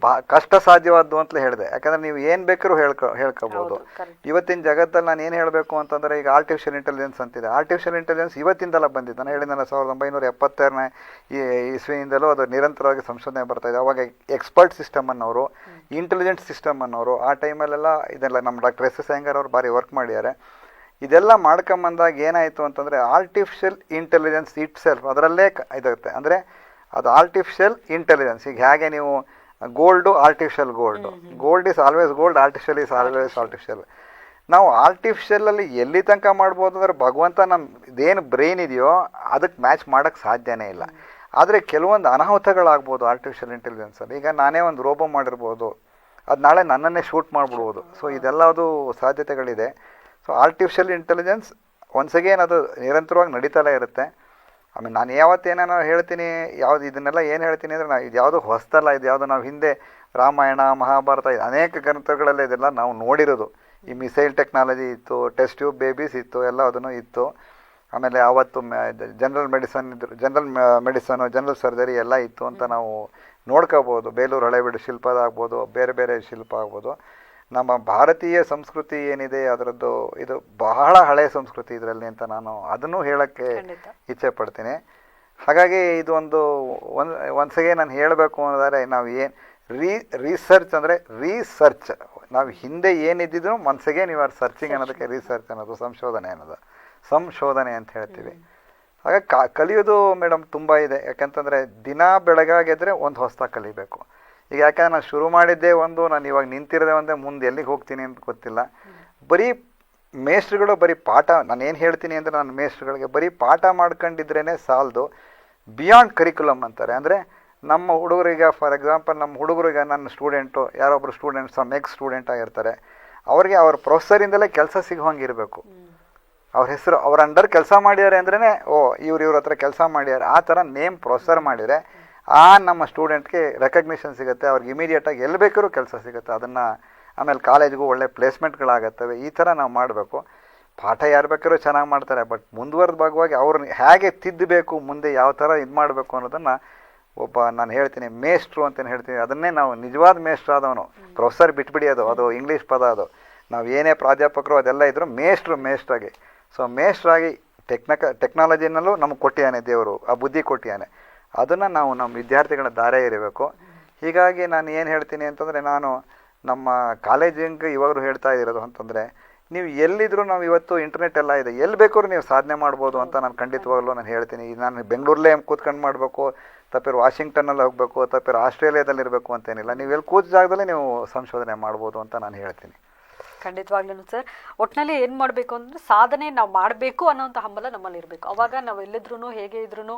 ಕಷ್ಟ ಸಾಧ್ಯವಾದ್ದು ಅಂತಲೇ ಹೇಳಿದೆ. ಯಾಕಂದರೆ ನೀವು ಏನು ಬೇಕಾದ್ರೂ ಹೇಳ್ಕೋಬೋದು. ಇವತ್ತಿನ ಜಗತ್ತಲ್ಲಿ ನಾನು ಏನು ಹೇಳಬೇಕು ಅಂತಂದರೆ, ಈಗ ಆರ್ಟಿಫಿಷಿಯಲ್ ಇಂಟೆಲಿಜೆನ್ಸ್ ಅಂತಿದೆ. ಆರ್ಟಿಫಿಷಿಯಲ್ ಇಂಟೆಲಿಜೆನ್ಸ್ ಇವತ್ತಿಂದಲ್ಲ ಬಂದಿದ್ದು. ನಾನು ಹೇಳಿದ್ನಲ್ಲ 1972ನೇ ಇಸ್ವಿಯಿಂದಲೂ ಅದು ನಿರಂತರವಾಗಿ ಸಂಶೋಧನೆ ಬರ್ತಾಯಿದೆ. ಅವಾಗ ಎಕ್ಸ್ಪರ್ಟ್ ಸಿಸ್ಟಮ್ ಅನ್ನೋರು, ಇಂಟೆಲಿಜೆಂಟ್ ಸಿಸ್ಟಮ್ ಅನ್ನೋರು ಆ ಟೈಮಲ್ಲೆಲ್ಲ ಇದೆಲ್ಲ ನಮ್ಮ ಡಾಕ್ಟರ್ S.S. ಅಯ್ಯಂಗಾರ್ ಅವರು ಭಾರಿ ವರ್ಕ್ ಮಾಡಿದ್ದಾರೆ. ಇದೆಲ್ಲ ಮಾಡ್ಕೊಂಬಂದಾಗ ಏನಾಯಿತು ಅಂತಂದರೆ, ಆರ್ಟಿಫಿಷಿಯಲ್ ಇಂಟೆಲಿಜೆನ್ಸ್ ಇಟ್ ಸೆಲ್ಫ್ ಅದರಲ್ಲೇ ಇದಾಗುತ್ತೆ. ಅಂದರೆ ಅದು ಆರ್ಟಿಫಿಷಿಯಲ್ ಇಂಟೆಲಿಜೆನ್ಸ್. ಈಗ ಹೇಗೆ ನೀವು gold is always gold, artificial is always artificial. ನಾವು ಆರ್ಟಿಫಿಷಿಯಲಲ್ಲಿ ಎಲ್ಲಿ ತನಕ ಮಾಡ್ಬೋದು ಅಂದರೆ, ಭಗವಂತ ನಮ್ಮ ಇದೇನು ಬ್ರೈನ್ ಇದೆಯೋ ಅದಕ್ಕೆ ಮ್ಯಾಚ್ ಮಾಡೋಕ್ಕೆ ಸಾಧ್ಯನೇ ಇಲ್ಲ. ಆದರೆ ಕೆಲವೊಂದು ಅನಾಹುತಗಳಾಗ್ಬೋದು ಆರ್ಟಿಫಿಷಿಯಲ್ ಇಂಟೆಲಿಜೆನ್ಸಲ್ಲಿ. ಈಗ ನಾನೇ ಒಂದು ರೋಬೋ ಮಾಡಿರ್ಬೋದು, ಅದು ನಾಳೆ ನನ್ನನ್ನೇ ಶೂಟ್ ಮಾಡಿಬಿಡ್ಬೋದು. ಸೊ ಇದೆಲ್ಲದು ಸಾಧ್ಯತೆಗಳಿದೆ. So artificial intelligence once again ಅದು ನಿರಂತರವಾಗಿ ನಡೀತಲೇ ಇರುತ್ತೆ. ಆಮೇಲೆ ನಾನು ಯಾವತ್ತೇನೇನೋ ಹೇಳ್ತೀನಿ, ಇದನ್ನೆಲ್ಲ ಏನು ಹೇಳ್ತೀನಿ ಅಂದರೆ, ನಾವು ಇದು ಯಾವುದೋ ಹೊಸದಲ್ಲ. ಇದು ಯಾವುದೋ ನಾವು ಹಿಂದೆ ರಾಮಾಯಣ ಮಹಾಭಾರತ ಅನೇಕ ಗ್ರಂಥಗಳಲ್ಲೇ ಇದೆಲ್ಲ ನಾವು ನೋಡಿರೋದು. ಈ ಮಿಸೈಲ್ ಟೆಕ್ನಾಲಜಿ ಇತ್ತು, ಟೆಸ್ಟ್ ಟ್ಯೂಬ್ ಬೇಬೀಸ್ ಇತ್ತು, ಎಲ್ಲ ಅದನ್ನು ಇತ್ತು. ಆಮೇಲೆ ಆವತ್ತು ಜನರಲ್ ಸರ್ಜರಿ ಎಲ್ಲ ಇತ್ತು ಅಂತ ನಾವು ನೋಡ್ಕೋಬೋದು. ಬೇಲೂರು ಹಳೆಬೀಡು ಶಿಲ್ಪದಾಗ್ಬೋದು, ಬೇರೆ ಬೇರೆ ಶಿಲ್ಪ ಆಗ್ಬೋದು. ನಮ್ಮ ಭಾರತೀಯ ಸಂಸ್ಕೃತಿ ಏನಿದೆ ಅದರದ್ದು ಇದು ಬಹಳ ಹಳೆಯ ಸಂಸ್ಕೃತಿ ಇದರಲ್ಲಿ ಅಂತ ನಾನು ಅದನ್ನು ಹೇಳೋಕ್ಕೆ ಇಚ್ಛೆ ಪಡ್ತೀನಿ. ಹಾಗಾಗಿ ಇದು ಒಂದ್ಸಗೆ ನಾನು ಹೇಳಬೇಕು ಅನ್ನೋದಾದ್ರೆ, ನಾವು ಏನು ರಿಸರ್ಚ್ ಅಂದರೆ ನಾವು ಹಿಂದೆ ಏನಿದ್ದಿದ್ರು ಮನ್ಸಿಗೆ ನೀವು ಸರ್ಚಿಂಗ್ ಅನ್ನೋದಕ್ಕೆ ರಿಸರ್ಚ್ ಅನ್ನೋದು ಸಂಶೋಧನೆ ಅಂತ ಹೇಳ್ತೀವಿ. ಹಾಗಾಗಿ ಕಲಿಯೋದು ಮೇಡಮ್ ತುಂಬ ಇದೆ. ಯಾಕಂತಂದರೆ ದಿನ ಬೆಳಗಾಗೆದ್ರೆ ಒಂದು ಹೊಸದಾಗಿ ಕಲಿಬೇಕು. ಈಗ ಯಾಕಂದ್ರೆ ನಾನು ಶುರು ಮಾಡಿದ್ದೇ ನಾನು ಇವಾಗ ನಿಂತಿರೋದೇ ಒಂದೇ, ಮುಂದೆ ಎಲ್ಲಿಗೆ ಹೋಗ್ತೀನಿ ಅಂತ ಗೊತ್ತಿಲ್ಲ. ಬರೀ ಮೇಸ್ಟ್ರುಗಳು ಬರೀ ಪಾಠ, ನಾನು ಏನು ಹೇಳ್ತೀನಿ ಅಂದರೆ, ನಾನು ಮೇಸ್ಟ್ರುಗಳಿಗೆ ಬರೀ ಪಾಠ ಮಾಡ್ಕೊಂಡಿದ್ರೇ ಸಾಲದು, ಬಿಯಾಂಡ್ ಕರಿಕ್ಯುಲಮ್ ಅಂತಾರೆ. ಅಂದರೆ ನಮ್ಮ ಹುಡುಗರಿಗೆ, ಫಾರ್ ಎಕ್ಸಾಂಪಲ್ ನಮ್ಮ ಹುಡುಗರಿಗೆ, ನನ್ನ ಸ್ಟೂಡೆಂಟು ಯಾರೊಬ್ಬರು ಸ್ಟೂಡೆಂಟ್ ಆಗಿರ್ತಾರೆ, ಅವ್ರಿಗೆ ಅವ್ರ ಪ್ರೊಫೆಸರಿಂದಲೇ ಕೆಲಸ ಸಿಗೋಂಗಿರಬೇಕು. ಅವ್ರ ಹೆಸರು ಅವ್ರ ಅಂಡರ್ ಕೆಲಸ ಮಾಡಿದ್ದಾರೆ ಅಂದ್ರೇ ಇವ್ರ ಹತ್ರ ಕೆಲಸ ಮಾಡಿದ್ದಾರೆ, ಆ ಥರ ನೇಮ್ ಪ್ರೊಫೆಸರ್ ಮಾಡಿದರೆ ನಮ್ಮ ಸ್ಟೂಡೆಂಟ್ಗೆ ರೆಕಗ್ನಿಷನ್ ಸಿಗುತ್ತೆ. ಅವ್ರಿಗೆ ಇಮಿಡಿಯೇಟಾಗಿ ಎಲ್ಲಿ ಬೇಕಾದ್ರೂ ಕೆಲಸ ಸಿಗುತ್ತೆ. ಅದನ್ನು ಆಮೇಲೆ ಕಾಲೇಜ್ಗೂ ಒಳ್ಳೆ ಪ್ಲೇಸ್ಮೆಂಟ್ಗಳಾಗತ್ತವೆ. ಈ ಥರ ನಾವು ಮಾಡಬೇಕು. ಪಾಠ ಯಾರು ಬೇಕಾದ್ರೂ ಚೆನ್ನಾಗಿ ಮಾಡ್ತಾರೆ, ಬಟ್ ಮುಂದುವರೆದ ಭಾಗವಾಗಿ ಅವ್ರನ್ನ ಹೇಗೆ ತಿದ್ದಬೇಕು, ಮುಂದೆ ಯಾವ ಥರ ಇದು ಮಾಡಬೇಕು ಅನ್ನೋದನ್ನು ಒಬ್ಬ ನಾನು ಹೇಳ್ತೀನಿ ಮೇಷ್ಟ್ರು ಅಂತೇನು ಹೇಳ್ತೀನಿ, ಅದನ್ನೇ ನಾವು ನಿಜವಾದ ಮೇಷ್ಟ್ರು ಆದವನು. ಪ್ರೊಫೆಸರ್ ಬಿಟ್ಬಿಡಿ, ಅದು ಇಂಗ್ಲೀಷ್ ಪದ. ಅದು ನಾವು ಏನೇ ಪ್ರಾಧ್ಯಾಪಕರು ಅದೆಲ್ಲ ಇದ್ದರೂ ಮೇಷ್ಟ್ರಾಗಿ. ಸೊ ಮೇಷ್ಟ್ರಾಗಿ ಟೆಕ್ನಾಲಜಿನಲ್ಲೂ ನಮಗೆ ಕೊಟ್ಟಿಯಾನೆ ದೇವರು, ಆ ಬುದ್ಧಿ ಕೊಟ್ಟಿಯಾನೆ. ಅದನ್ನು ನಾವು ನಮ್ಮ ವಿದ್ಯಾರ್ಥಿಗಳ ದಾರೆ ಇರಬೇಕು. ಹೀಗಾಗಿ ನಾನು ಏನು ಹೇಳ್ತೀನಿ ಅಂತಂದರೆ, ನಾನು ನಮ್ಮ ಕಾಲೇಜಿಗೆ ಇವಾಗಲೂ ಹೇಳ್ತಾ ಇರೋದು ಅಂತಂದರೆ, ನೀವು ಎಲ್ಲಿದ್ದರೂ ನಾವು ಇವತ್ತು ಇಂಟರ್ನೆಟ್ ಎಲ್ಲ ಇದೆ, ಎಲ್ಲಿ ಬೇಕಾದ್ರೂ ನೀವು ಸಾಧನೆ ಮಾಡ್ಬೋದು ಅಂತ ನಾನು ಖಂಡಿತವಾಗ್ಲೂ ನಾನು ಹೇಳ್ತೀನಿ. ನಾನು ಬೆಂಗಳೂರಲ್ಲೇ ಕೂತ್ಕೊಂಡು ಮಾಡಬೇಕು, ತಪ್ಪಿರೋ ವಾಷಿಂಗ್ಟನ್ನಲ್ಲಿ ಹೋಗಬೇಕು, ತಪ್ಪಿರೋ ಆಸ್ಟ್ರೇಲಿಯಾದಲ್ಲಿ ಇರಬೇಕು ಅಂತೇನಿಲ್ಲ. ನೀವು ಎಲ್ಲಿ ಕೂತ ಜಾಗದಲ್ಲೇ ನೀವು ಸಂಶೋಧನೆ ಮಾಡ್ಬೋದು ಅಂತ ನಾನು ಹೇಳ್ತೀನಿ. ಖಂಡಿತವಾಗ್ಲೂ ಸರ್. ಒಟ್ಟಿನಲ್ಲಿ ಏನು ಮಾಡಬೇಕು ಅಂದರೆ, ಸಾಧನೆ ನಾವು ಮಾಡಬೇಕು ಅನ್ನೋಂಥ ಹಂಬಲ ನಮ್ಮಲ್ಲಿ ಇರಬೇಕು. ಅವಾಗ ನಾವು ಎಲ್ಲಿದ್ರೂ ಹೇಗೆ ಇದ್ರೂ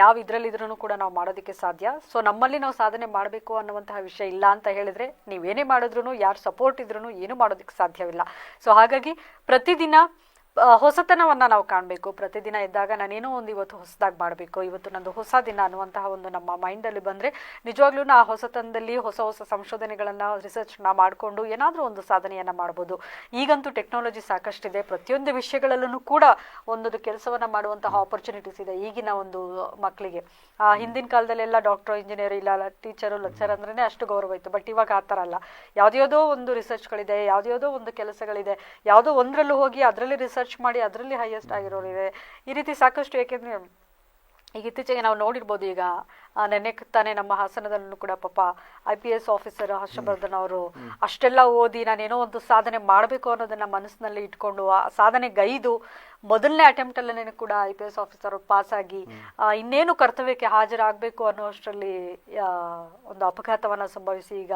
ಯಾವ ಇದರಲ್ಲಿದ್ರೂ ಕೂಡ ನಾವು ಮಾಡೋದಕ್ಕೆ ಸಾಧ್ಯ. ಸೊ ನಮ್ಮಲ್ಲಿ ನಾವು ಸಾಧನೆ ಮಾಡಬೇಕು ಅನ್ನುವಂತಹ ವಿಷಯ ಇಲ್ಲ ಅಂತ ಹೇಳಿದರೆ, ನೀವೇನೇ ಮಾಡಿದ್ರೂ, ಯಾರು ಸಪೋರ್ಟ್ ಇದ್ರೂ ಏನೂ ಮಾಡೋದಕ್ಕೆ ಸಾಧ್ಯವಿಲ್ಲ. ಸೊ ಹಾಗಾಗಿ ಪ್ರತಿದಿನ ಹೊಸತನವನ್ನು ನಾವು ಕಾಣಬೇಕು. ಪ್ರತಿದಿನ ಇದ್ದಾಗ ನಾನೇನೋ ಒಂದು ಇವತ್ತು ಹೊಸದಾಗಿ ಮಾಡಬೇಕು, ಇವತ್ತು ನಂದು ಹೊಸ ದಿನ ಅನ್ನುವಂತಹ ಒಂದು ನಮ್ಮ ಮೈಂಡಲ್ಲಿ ಬಂದರೆ, ನಿಜವಾಗ್ಲೂ ಆ ಹೊಸತನದಲ್ಲಿ ಹೊಸ ಹೊಸ ಸಂಶೋಧನೆಗಳನ್ನು ರಿಸರ್ಚ್ನ ಮಾಡಿಕೊಂಡು ಏನಾದರೂ ಒಂದು ಸಾಧನೆಯನ್ನು ಮಾಡ್ಬೋದು. ಈಗಂತೂ ಟೆಕ್ನಾಲಜಿ ಸಾಕಷ್ಟಿದೆ, ಪ್ರತಿಯೊಂದು ವಿಷಯಗಳಲ್ಲೂ ಕೂಡ ಒಂದೊಂದು ಕೆಲಸವನ್ನು ಮಾಡುವಂತಹ ಆಪರ್ಚುನಿಟೀಸ್ ಇದೆ ಈಗಿನ ಒಂದು ಮಕ್ಕಳಿಗೆ. ಹಿಂದಿನ ಕಾಲದಲ್ಲೆಲ್ಲ ಡಾಕ್ಟರ್, ಇಂಜಿನಿಯರ್, ಇಲ್ಲ ಟೀಚರು, ಲೆಕ್ಚರ್ ಅಂದ್ರೇ ಅಷ್ಟು ಗೌರವ ಇತ್ತು. ಬಟ್ ಇವಾಗ ಆ ಥರ ಅಲ್ಲ. ಯಾವುದ್ಯಾವುದೋ ಒಂದು ರಿಸರ್ಚ್ಗಳಿದೆ, ಯಾವುದ್ಯಾವುದೋ ಒಂದು ಕೆಲಸಗಳಿದೆ, ಯಾವುದೋ ಒಂದರಲ್ಲೂ ಹೋಗಿ ಅದರಲ್ಲಿ ರಿಸರ್ಚ್ ಮಾಡಿ ಅದರಲ್ಲಿ ಹೈಯೆಸ್ಟ್ ಆಗಿರೋರಿದೆ. ಈ ರೀತಿ ಸಾಕಷ್ಟು. ಏಕೆಂದರೆ ಈಗ ಇತ್ತೀಚೆಗೆ ನಾವು ನೋಡಿರ್ಬೋದು, ಈಗ ನೆನ್ನೆ ತಾನೇ ನಮ್ಮ ಹಾಸನದಲ್ಲೂ ಕೂಡ ಪಾಪ IPS ಆಫೀಸರ್ ಹರ್ಷವರ್ಧನ್ ಅವರು ಅಷ್ಟೆಲ್ಲ ಓದಿ ನಾನೇನೋ ಒಂದು ಸಾಧನೆ ಮಾಡಬೇಕು ಅನ್ನೋದನ್ನ ಮನಸ್ಸಿನಲ್ಲಿ ಇಟ್ಕೊಂಡು ಆ ಸಾಧನೆಗೈದು ಮೊದಲನೇ ಅಟೆಂಪ್ಟಲ್ಲೇ ಕೂಡ IPS ಆಫೀಸರ್ ಪಾಸ್ ಆಗಿ ಇನ್ನೇನು ಕರ್ತವ್ಯಕ್ಕೆ ಹಾಜರಾಗಬೇಕು ಅನ್ನೋ ಅಷ್ಟರಲ್ಲಿ ಒಂದು ಅಪಘಾತವನ್ನು ಸಂಭವಿಸಿ, ಈಗ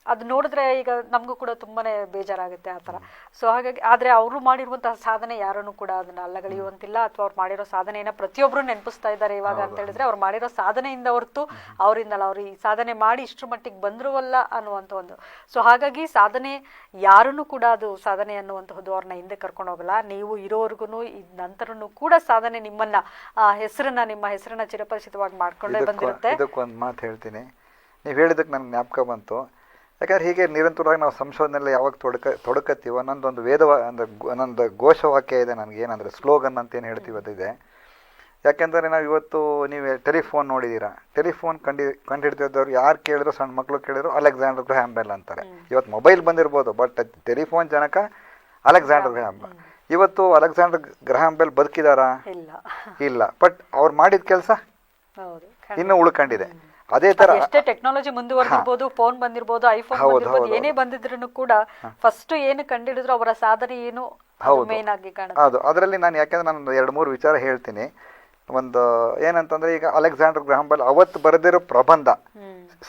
ಅದು ನೋಡಿದ್ರೆ ಈಗ ನಮಗೂ ಕೂಡ ತುಂಬಾನೇ ಬೇಜಾರಾಗುತ್ತೆ ಆ ಥರ. ಸೊ ಹಾಗಾಗಿ ಆದರೆ ಅವರು ಮಾಡಿರುವಂತಹ ಸಾಧನೆ ಯಾರನ್ನು ಕೂಡ ಅದನ್ನ ಅಲ್ಲಗಳೆಯುವಂತಿಲ್ಲ, ಅಥವಾ ಅವ್ರು ಮಾಡಿರೋ ಸಾಧನೆಯನ್ನು ಪ್ರತಿಯೊಬ್ಬರು ನೆನಪಿಸ್ತಾ ಇದ್ದಾರೆ ಇವಾಗ ಅಂತ ಹೇಳಿದ್ರೆ, ಅವ್ರು ಮಾಡಿರೋ ಸಾಧನೆಯಿಂದ ಹೊರತು ಅವರಿಂದಲ್ಲ. ಅವ್ರು ಈ ಸಾಧನೆ ಮಾಡಿ ಇಷ್ಟರ ಮಟ್ಟಿಗೆ ಬಂದ್ರುವಲ್ಲ ಅನ್ನುವಂಥ ಒಂದು. ಸೊ ಹಾಗಾಗಿ ಸಾಧನೆ ಯಾರನ್ನು ಕೂಡ ಅದು ಸಾಧನೆ ಅನ್ನುವಂತಹದ್ದು ಅವ್ರನ್ನ ಹಿಂದೆ ಕರ್ಕೊಂಡು ಹೋಗಲ್ಲ. ನೀವು ಇರೋವರೆಗೂ ನಂತರನು ಕೂಡ ಸಾಧನೆ ನಿಮ್ಮ ಹೆಸರನ್ನ ಚಿರಪರಿಚಿತವಾಗಿ ಮಾಡ್ಕೊಂಡೇ ಬಂದಿರುತ್ತೆ. ಇದಕ್ಕೊಂದು ಮಾತು ಹೇಳ್ತೀನಿ, ನೀವು ಹೇಳಿದಕ್ಕೆ ನನಗೆ ಜ್ಞಾಪಕ ಬಂತು. ಯಾಕಂದ್ರೆ ಹೀಗೆ ನಿರಂತರವಾಗಿ ನಾವು ಸಂಶೋಧನೆಯಲ್ಲಿ ಯಾವಾಗ ತೊಡಕತ್ತೀವೋ, ನನ್ನದೊಂದು ಅಂದರೆ ನನ್ನದು ಘೋಷವಾಕ್ಯ ಇದೆ ನನಗೇನಂದರೆ, ಸ್ಲೋಗನ್ ಅಂತ ಏನು ಹೇಳ್ತೀವಿ ಅದಿದೆ. ಯಾಕೆಂದರೆ ನಾವು ಇವತ್ತು ನೀವು ಟೆಲಿಫೋನ್ ನೋಡಿದ್ದೀರಾ, ಟೆಲಿಫೋನ್ ಕಂಡುಹಿಡ್ತಿದ್ದವ್ರು ಯಾರು ಕೇಳಿದ್ರು, ಸಣ್ಣ ಮಕ್ಕಳು ಕೇಳಿದ್ರು ಅಲೆಕ್ಸಾಂಡರ್ ಗ್ರಹಾಂ ಬೆಲ್ ಅಂತಾರೆ. ಇವತ್ತು ಮೊಬೈಲ್ ಬಂದಿರ್ಬೋದು, ಬಟ್ ಟೆಲಿಫೋನ್ ಜನಕ ಅಲೆಕ್ಸಾಂಡರ್ ಗ್ರಹಾಂ ಬೆಲ್. ಇವತ್ತು ಅಲೆಕ್ಸಾಂಡರ್ ಗ್ರಹಾಂ ಬೆಲ್ ಬದುಕಿದಾರಾ? ಇಲ್ಲ. ಬಟ್ ಅವ್ರು ಮಾಡಿದ ಕೆಲಸ ಇನ್ನೂ ಉಳ್ಕೊಂಡಿದೆ. ಅದೇ ತರ ಎಷ್ಟೇ ಟೆಕ್ನಾಲಜಿ ಮುಂದುವರೆದಿರ್ಬೋದು, ಫೋನ್ ಬಂದಿರ್ಬೋದು, ಐಫೋನ್ ಬಂದಿರ್ಬೋದು, ಏನೇ ಬಂದಿದ್ರು ಕೂಡ ಫಸ್ಟ್ ಏನು ಕಂಡಿಡಿದ್ರು ಅವರ ಸಾಧನೆ ಏನು ಮೇನ್ ಆಗಿ ಕಾಣುತ್ತೆ. ಹೌದು. ಅದರಲ್ಲಿ ನಾನು ಯಾಕೆಂದ್ರೆ ನಾನು 2-3 ವಿಚಾರ ಹೇಳ್ತೀನಿ. ಒಂದು ಏನಂತಂದ್ರೆ, ಈಗ ಅಲೆಕ್ಸಾಂಡರ್ ಗ್ರಹಾಂ ಬೆಲ್ ಅವತ್ತು ಬರೆದಿರೋ ಪ್ರಬಂಧ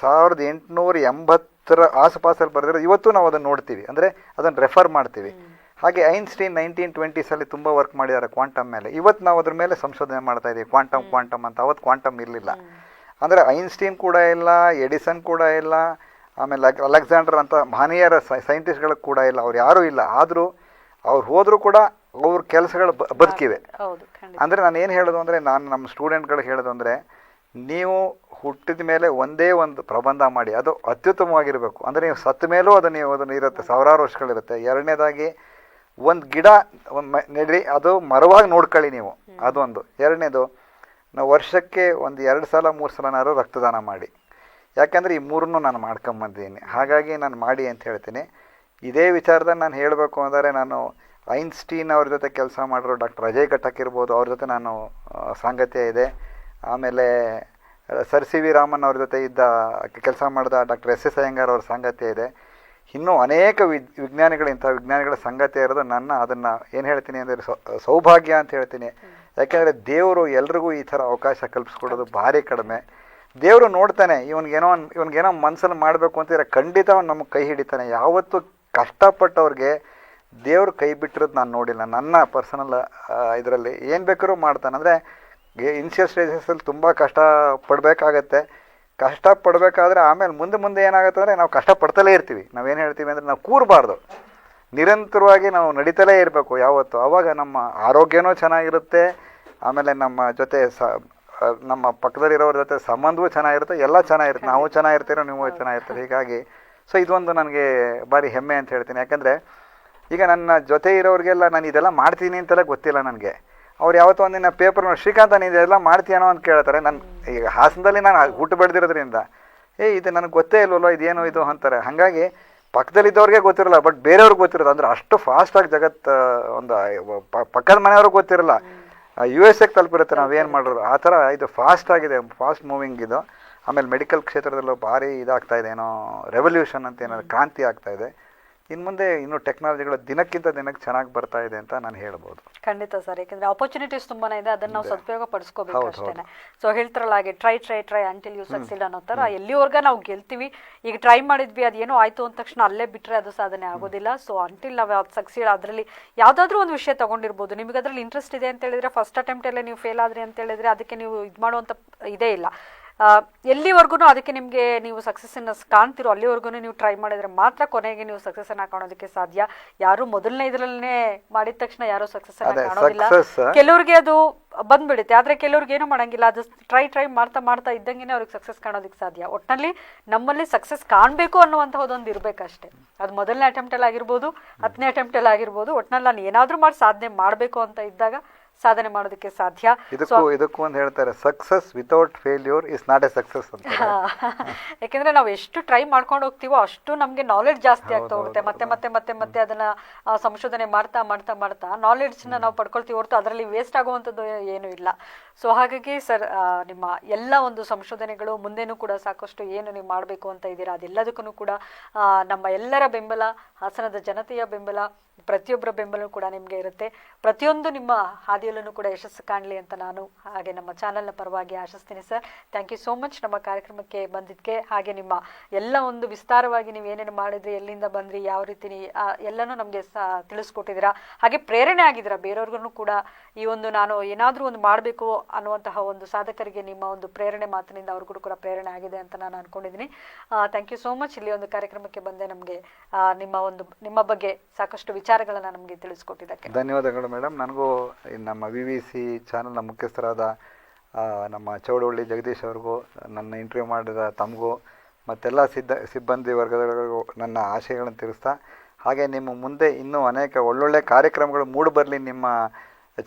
1880 ಆಸುಪಾಸಲ್ಲಿ ಬರೆದಿರೋ, ಇವತ್ತು ನಾವು ಅದನ್ನು ನೋಡ್ತೀವಿ, ಅಂದ್ರೆ ಅದನ್ನು ರೆಫರ್ ಮಾಡ್ತೀವಿ. ಹಾಗೆ ಐನ್ಸ್ಟೀನ್ 1920s ತುಂಬ ವರ್ಕ್ ಮಾಡಿದ್ದಾರೆ ಕ್ವಾಂಟಮ್ ಮೇಲೆ. ಇವತ್ತು ನಾವು ಅದ್ರ ಮೇಲೆ ಸಂಶೋಧನೆ ಮಾಡ್ತಾ ಇದ್ದೀವಿ, ಕ್ವಾಂಟಮ್ ಅಂತ. ಅವತ್ತು ಕ್ವಾಂಟಮ್ ಇರಲಿಲ್ಲ. ಅಂದರೆ ಐನ್ಸ್ಟೀನ್ ಕೂಡ ಇಲ್ಲ, ಎಡಿಸನ್ ಕೂಡ ಇಲ್ಲ, ಆಮೇಲೆ ಅಲೆಕ್ಸಾಂಡರ್ ಅಂತ ಮಹನೀಯರ ಸೈಂಟಿಸ್ಟ್ಗಳು ಕೂಡ ಇಲ್ಲ, ಅವ್ರು ಯಾರೂ ಇಲ್ಲ. ಆದರೂ ಅವ್ರು ಹೋದರೂ ಕೂಡ ಅವ್ರ ಕೆಲಸಗಳು ಬದುಕಿವೆ. ಅಂದರೆ ನಾನು ಏನು ಹೇಳೋದು ಅಂದರೆ, ನಾನು ನಮ್ಮ ಸ್ಟೂಡೆಂಟ್ಗಳಿಗೆ ಹೇಳೋದು ಅಂದರೆ, ನೀವು ಹುಟ್ಟಿದ ಮೇಲೆ ಒಂದೇ ಒಂದು ಪ್ರಬಂಧ ಮಾಡಿ, ಅದು ಅತ್ಯುತ್ತಮವಾಗಿರಬೇಕು. ಅಂದರೆ ನೀವು ಸತ್ತ ಮೇಲೂ ಅದನ್ನು ಇರುತ್ತೆ, ಸಾವಿರಾರು ವರ್ಷಗಳಿರುತ್ತೆ. ಎರಡನೇದಾಗಿ ಒಂದು ಗಿಡ ನೆಡಿ, ಅದು ಮರವಾಗಿ ನೋಡ್ಕೊಳ್ಳಿ ನೀವು, ಅದೊಂದು. ಎರಡನೇದು, ನಾವು ವರ್ಷಕ್ಕೆ ಒಂದು 2 ಸಲ 3 ಸಲನಾದ್ರು ರಕ್ತದಾನ ಮಾಡಿ. ಯಾಕೆಂದರೆ ಈ 3 ನಾನು ಮಾಡ್ಕೊಂಬಂದಿದ್ದೀನಿ. ಹಾಗಾಗಿ ನಾನು ಮಾಡಿ ಅಂತ ಹೇಳ್ತೀನಿ. ಇದೇ ವಿಚಾರದಲ್ಲಿ ನಾನು ಹೇಳಬೇಕು ಅಂದರೆ, ನಾನು ಐನ್ಸ್ಟೀನ್ ಅವ್ರ ಜೊತೆ ಕೆಲಸ ಮಾಡಿರೋ ಡಾಕ್ಟರ್ ಅಜಯ್ ಘಟಕ್ ಇರ್ಬೋದು, ಅವ್ರ ಜೊತೆ ನಾನು ಸಾಂಗತ್ಯ ಇದೆ. ಆಮೇಲೆ ಸರ್ ಸಿ ವಿ ರಾಮನ್ ಅವ್ರ ಜೊತೆ ಕೆಲಸ ಮಾಡಿದ ಡಾಕ್ಟರ್ SS ಅಯ್ಯಂಗಾರ್ ಅವ್ರ ಸಾಂಗತ್ಯ ಇದೆ. ಇನ್ನೂ ಅನೇಕ ಇಂಥ ವಿಜ್ಞಾನಿಗಳ ಸಂಗತಿ ಇರೋದು ಅದನ್ನು ಏನು ಹೇಳ್ತೀನಿ ಅಂದರೆ ಸೌಭಾಗ್ಯ ಅಂತ ಹೇಳ್ತೀನಿ. ಯಾಕೆಂದರೆ ದೇವರು ಎಲ್ರಿಗೂ ಈ ಥರ ಅವಕಾಶ ಕಲ್ಪಿಸ್ಕೊಡೋದು ಭಾರಿ ಕಡಿಮೆ. ದೇವರು ನೋಡ್ತಾನೆ, ಇವನಿಗೇನೋ ಮನಸ್ಸಲ್ಲಿ ಮಾಡಬೇಕು ಅಂತಿದ್ರೆ ಖಂಡಿತ ಅವ್ನು ನಮಗೆ ಕೈ ಹಿಡಿತಾನೆ. ಯಾವತ್ತೂ ಕಷ್ಟಪಟ್ಟವ್ರಿಗೆ ದೇವರು ಕೈ ಬಿಟ್ಟಿರೋದು ನಾನು ನೋಡಿಲ್ಲ. ನನ್ನ ಪರ್ಸನಲ್ ಇದರಲ್ಲಿ ಏನು ಬೇಕಾದ್ರೂ ಮಾಡ್ತಾನೆ. ಅಂದರೆ ಇನಿಷಿಯಲ್ ಸ್ಟೇಜಸಲ್ಲಿ ತುಂಬ ಕಷ್ಟಪಡಬೇಕಾಗತ್ತೆ. ಕಷ್ಟಪಡಬೇಕಾದ್ರೆ ಆಮೇಲೆ ಮುಂದೆ ಏನಾಗುತ್ತೆ ಅಂದರೆ, ನಾವು ಕಷ್ಟಪಡ್ತಲೇ ಇರ್ತೀವಿ. ನಾವೇನು ಹೇಳ್ತೀವಿ ಅಂದರೆ, ನಾವು ಕೂರಬಾರ್ದು, ನಿರಂತರವಾಗಿ ನಾವು ನಡೀತಲೇ ಇರಬೇಕು ಯಾವತ್ತು. ಆವಾಗ ನಮ್ಮ ಆರೋಗ್ಯನೂ ಚೆನ್ನಾಗಿರುತ್ತೆ, ಆಮೇಲೆ ನಮ್ಮ ಜೊತೆ ನಮ್ಮ ಪಕ್ಕದಲ್ಲಿರೋರ ಜೊತೆ ಸಂಬಂಧವೂ ಚೆನ್ನಾಗಿರುತ್ತೆ, ಎಲ್ಲ ಚೆನ್ನಾಗಿರುತ್ತೆ. ನಾವು ಚೆನ್ನಾಗಿರ್ತೀರೋ, ನೀವು ಚೆನ್ನಾಗಿರ್ತೀರಿ. ಹೀಗಾಗಿ ಇದೊಂದು ನನಗೆ ಭಾರಿ ಹೆಮ್ಮೆ ಅಂತ ಹೇಳ್ತೀನಿ. ಯಾಕೆಂದರೆ ಈಗ ನನ್ನ ಜೊತೆ ಇರೋರಿಗೆಲ್ಲ ನಾನು ಇದೆಲ್ಲ ಮಾಡ್ತೀನಿ ಅಂತೆಲ್ಲ ಗೊತ್ತಿಲ್ಲ ನನಗೆ. ಅವ್ರು ಯಾವತ್ತೋ ಒಂದಿನ ಪೇಪರ್ ಶ್ರೀಕಾಂತ ನೀನು ಇದೆಲ್ಲ ಮಾಡ್ತೀಯನೋ ಅಂತ ಕೇಳ್ತಾರೆ. ನಾನು ಈಗ ಹಾಸನದಲ್ಲಿ ನಾನು ಹುಟ್ಟು ಬೆಳೆದಿರೋದ್ರಿಂದ ಇದು ನನಗೆ ಗೊತ್ತೇ ಇಲ್ವಲ್ಲ ಇದೇನು ಇದು ಅಂತಾರೆ. ಹಾಗಾಗಿ ಪಕ್ಕದಲ್ಲಿದ್ದವ್ರಿಗೆ ಗೊತ್ತಿರಲ್ಲ, ಬಟ್ ಬೇರೆಯವ್ರಿಗೆ ಗೊತ್ತಿರೋದು. ಅಂದರೆ ಅಷ್ಟು ಫಾಸ್ಟಾಗಿ ಜಗತ್ತು ಒಂದು ಪಕ್ಕದ ಮನೆಯವ್ರಿಗೆ ಗೊತ್ತಿರಲ್ಲ, US ತಲುಪಿರುತ್ತೆ ನಾವೇನು ಮಾಡೋರು. ಆ ಥರ ಇದು ಫಾಸ್ಟ್ ಆಗಿದೆ, ಫಾಸ್ಟ್ ಮೂವಿಂಗ್ ಇದು. ಆಮೇಲೆ ಮೆಡಿಕಲ್ ಕ್ಷೇತ್ರದಲ್ಲೂ ಭಾರಿ ಇದಾಗ್ತಾ ಇದೆ, ಏನೋ ರೆವಲ್ಯೂಷನ್ ಅಂತ ಏನಾದ್ರು ಕ್ರಾಂತಿ ಆಗ್ತಾ ಇದೆ. ಇನ್ನು ಮುಂದೆ ಇನ್ನೂ ಟೆಕ್ನಾಲಜಿಗಳು ದಿನಕ್ಕಿಂತ ದಿನಕ್ಕೆ ಚೆನ್ನಾಗಿ ಬರ್ತಾ ಇದೆ ಅಂತ ನಾನು ಹೇಳ್ಬೋದು. ಖಂಡಿತ ಸರ್, ಯಾಕಂದ್ರೆ ಆಪರ್ಚುನಿಟೀಸ್ ತುಂಬಾನೇ ಇದೆ, ಅದನ್ನ ನಾವು ಸದುಪಯೋಗ ಪಡಿಸ್ಕೋಬೇಕು ಅಷ್ಟೇನೆ. ಸೊ ಹೇಳ್ತಾರಲ್ಲ ಹಾಗೆ ಟ್ರೈ ಅಂಟಿಲ್ ಯು ಸಕ್ಸೀಡ್ ಅನ್ನೋ ತರ ಎಲ್ಲಿವರೆಗ ನಾವು ಗೆಲ್ತೀವಿ. ಈಗ ಟ್ರೈ ಮಾಡಿದ್ವಿ, ಅದೇನೋ ಆಯ್ತು ಅಂದ ತಕ್ಷಣ ಅಲ್ಲೇ ಬಿಟ್ರೆ ಅದು ಸಾಧನೆ ಆಗೋದಿಲ್ಲ. ಸೊ ಅಂಟಿಲ್ ನಾವು ಸಕ್ಸೀಡ್ ಅದರಲ್ಲಿ ಯಾವ್ದಾದ್ರು ಒಂದು ವಿಷಯ ತಗೊಂಡಿರ್ಬೋದು, ನಿಮಗೆ ಅದ್ರಲ್ಲಿ ಇಂಟ್ರೆಸ್ಟ್ ಇದೆ ಅಂತ ಹೇಳಿದ್ರೆ ಫಸ್ಟ್ ಅಟೆಂಪ್ಟ್ ಅಲ್ಲೇ ನೀವು ಫೇಲ್ ಆದ್ರಿ ಅಂತ ಹೇಳಿದ್ರೆ ಅದಕ್ಕೆ ನೀವು ಇದು ಮಾಡುವಂತ ಇದೇ ಇಲ್ಲ. ಎಲ್ಲಿವರೆಗೂ ಅದಕ್ಕೆ ನಿಮಗೆ ನೀವು ಸಕ್ಸಸ್ಸನ್ನು ಕಾಣ್ತಿರೋ ಅಲ್ಲಿವರೆಗೂ ನೀವು ಟ್ರೈ ಮಾಡಿದ್ರೆ ಮಾತ್ರ ಕೊನೆಗೆ ನೀವು ಸಕ್ಸಸ್ಸನ್ನು ಕಾಣೋದಕ್ಕೆ ಸಾಧ್ಯ. ಯಾರು ಮೊದಲನೇ ಇದರಲ್ಲೇ ಮಾಡಿದ ತಕ್ಷಣ ಯಾರು ಸಕ್ಸಸ್ಸನ್ನು ಕಾಣೋದಿಲ್ಲ. ಕೆಲವ್ರಿಗೆ ಅದು ಬಂದ್ಬಿಡುತ್ತೆ, ಆದ್ರೆ ಕೆಲವ್ರಿಗೆ ಏನೂ ಮಾಡಂಗಿಲ್ಲ. ಅದು ಟ್ರೈ ಮಾಡ್ತಾ ಇದ್ದಂಗೆ ಅವ್ರಿಗೆ ಸಕ್ಸಸ್ ಕಾಣೋದಕ್ಕೆ ಸಾಧ್ಯ. ಒಟ್ಟಿನಲ್ಲಿ ನಮ್ಮಲ್ಲಿ ಸಕ್ಸಸ್ ಕಾಣಬೇಕು ಅನ್ನುವಂಥದ್ದೊಂದು ಇರಬೇಕಷ್ಟೇ. ಅದು ಮೊದಲನೇ ಅಟೆಂಪ್ಟಲ್ಲಿ ಆಗಿರ್ಬೋದು, 10ನೇ ಅಟೆಂಪ್ಟಲ್ಲಿ ಆಗಿರ್ಬೋದು, ಒಟ್ಟಿನಲ್ಲಿ ನಾನು ಏನಾದರೂ ಮಾಡಿ ಸಾಧನೆ ಮಾಡಬೇಕು ಅಂತ ಇದ್ದಾಗ ಸಾಧನೆ ಮಾಡೋದಕ್ಕೆ ಸಾಧ್ಯ. ಇದಕ್ಕೂ ಒಂದು ಹೇಳ್ತಾರೆ, success without failure is not A success ಅಂತ. ಯಾಕೆಂದ್ರೆ ನಾವು ಎಷ್ಟು ಟ್ರೈ ಮಾಡ್ಕೊಂಡು ಹೋಗ್ತೀವೋ ಅಷ್ಟು ನಮಗೆ ನಾಲೆಡ್ಜ್ ಜಾಸ್ತಿ ಆಗ್ತಾ ಹೋಗುತ್ತೆ. ಮತ್ತೆ ಅದನ್ನ ಸಂಶೋಧನೆ ಮಾಡ್ತಾ ನಾಲೆಡ್ಜ್ನ ನಾವು ಪಡ್ಕೊಳ್ತೀವಿ ಹೊರತು ಅದರಲ್ಲಿ ವೇಸ್ಟ್ ಆಗುವಂಥದ್ದು ಏನೂ ಇಲ್ಲ. ಸೊ ಹಾಗಾಗಿ ಸರ್, ನಿಮ್ಮ ಎಲ್ಲ ಒಂದು ಸಂಶೋಧನೆಗಳು ಮುಂದೆನೂ ಕೂಡ ಸಾಕಷ್ಟು ಏನು ನೀವು ಮಾಡಬೇಕು ಅಂತ ಇದ್ದೀರಾ ಅದೆಲ್ಲದಕ್ಕೂ ಕೂಡ ನಮ್ಮ ಎಲ್ಲರ ಬೆಂಬಲ, ಹಾಸನದ ಜನತೆಯ ಬೆಂಬಲ, ಪ್ರತಿಯೊಬ್ಬರ ಬೆಂಬಲ ಕೂಡ ನಿಮಗೆ ಇರುತ್ತೆ. ಪ್ರತಿಯೊಂದು ನಿಮ್ಮ ಹಾದಿಯಲ್ಲೂ ಕೂಡ ಯಶಸ್ಸು ಕಾಣಲಿ ಅಂತ ನಾನು ಹಾಗೆ ನಮ್ಮ ಚಾನಲ್ನ ಪರವಾಗಿ ಆಶಿಸ್ತೀನಿ sir. Thank you so much ನಮ್ಮ ಕಾರ್ಯಕ್ರಮಕ್ಕೆ ಬಂದಿದ್ದಕ್ಕೆ. ಹಾಗೆ ನಿಮ್ಮ ಎಲ್ಲ ಒಂದು ವಿಸ್ತಾರವಾಗಿ ನೀವು ಏನೇನು ಮಾಡಿದ್ರಿ, ಎಲ್ಲಿಂದ ಬಂದ್ರಿ, ಯಾವ ರೀತಿ ಎಲ್ಲನೂ ನಮಗೆ ತಿಳಿಸ್ಕೊಟ್ಟಿದ್ದೀರಾ. ಹಾಗೆ ಪ್ರೇರಣೆ ಆಗಿದ್ದೀರಾ ಬೇರೆಯವ್ರಿಗೂ ಕೂಡ. ಈ ಒಂದು ನಾನು ಏನಾದರೂ ಒಂದು ಮಾಡಬೇಕು ಅನ್ನುವಂತಹ ಒಂದು ಸಾಧಕರಿಗೆ ನಿಮ್ಮ ಒಂದು ಪ್ರೇರಣೆ ಮಾತಿನಿಂದ ಅವ್ರಿಗೂ ಕೂಡ ಪ್ರೇರಣೆ ಆಗಿದೆ ಅಂತ ನಾನು ಅನ್ಕೊಂಡಿದ್ದೀನಿ. Thank you so much. ಇಲ್ಲಿ ಒಂದು ಕಾರ್ಯಕ್ರಮಕ್ಕೆ ಬಂದೆ ನಮಗೆ ನಿಮ್ಮ ಬಗ್ಗೆ ಸಾಕಷ್ಟು ವಿಚಾರಗಳನ್ನ ನಮಗೆ ತಿಳಿಸ್ಕೊಟ್ಟಿದ್ದಕ್ಕೆ ಧನ್ಯವಾದಗಳು ಮೇಡಮ್. ನನಗೂ ನಮ್ಮ VVC ಚಾನಲ್ನ ಮುಖ್ಯಸ್ಥರಾದ ನಮ್ಮ ಚೌಡವಳ್ಳಿ ಜಗದೀಶ್ ಅವ್ರಿಗೂ, ನನ್ನ ಇಂಟರ್ವ್ಯೂ ಮಾಡಿದ ತಮಗೂ ಮತ್ತೆಲ್ಲ ಸಿಬ್ಬಂದಿ ವರ್ಗದವರಿಗೂ ನನ್ನ ಆಶಯಗಳನ್ನು ತಿಳಿಸ್ತಾ, ಹಾಗೆ ನಿಮ್ಮ ಮುಂದೆ ಇನ್ನೂ ಅನೇಕ ಒಳ್ಳೊಳ್ಳೆ ಕಾರ್ಯಕ್ರಮಗಳು ಮೂಡಿ ಬರಲಿ ನಿಮ್ಮ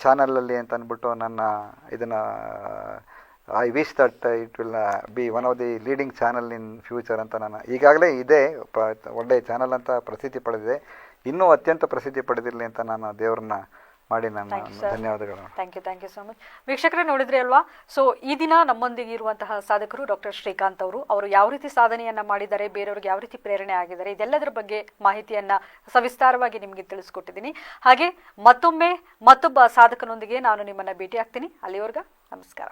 ಚಾನಲಲ್ಲಿ ಅಂತ ಅಂದ್ಬಿಟ್ಟು ನನ್ನ ಇದನ್ನು I wish that it will be one of the leading channel in future ಅಂತ. ನಾನು ಈಗಾಗಲೇ ಇದೆ ಒಳ್ಳೆಯ ಚಾನಲ್ ಅಂತ ಪ್ರಸಿದ್ಧಿ ಪಡೆದಿದೆ, ಇನ್ನೂ ಅತ್ಯಂತ ಪ್ರಸಿದ್ಧಿ ಪಡೆದಿರಲಿ ಅಂತ ನಾನು ದೇವ್ರನ್ನ ಮಾಡಿ ನಾನು ಧನ್ಯವಾದಗಳು. Thank you so much. ವೀಕ್ಷಕರೇ ನೋಡಿದ್ರಿ ಅಲ್ವಾ? ಸೊ ಈ ದಿನ ನಮ್ಮೊಂದಿಗೆ ಇರುವಂತಹ ಸಾಧಕರು ಡಾಕ್ಟರ್ ಶ್ರೀಕಾಂತ್ ಅವರು ಯಾವ ರೀತಿ ಸಾಧನೆಯನ್ನ ಮಾಡಿದ್ದಾರೆ, ಬೇರೆಯವ್ರಿಗೆ ಯಾವ ರೀತಿ ಪ್ರೇರಣೆ ಆಗಿದ್ದಾರೆ, ಇದೆಲ್ಲದರ ಬಗ್ಗೆ ಮಾಹಿತಿಯನ್ನ ಸವಿಸ್ತಾರವಾಗಿ ನಿಮಗೆ ತಿಳಿಸ್ಕೊಟ್ಟಿದ್ದೀನಿ. ಹಾಗೆ ಮತ್ತೊಬ್ಬ ಸಾಧಕನೊಂದಿಗೆ ನಾನು ನಿಮ್ಮನ್ನ ಭೇಟಿ ಆಗ್ತೀನಿ. ಅಲ್ಲಿವರೆಗೆ ನಮಸ್ಕಾರ.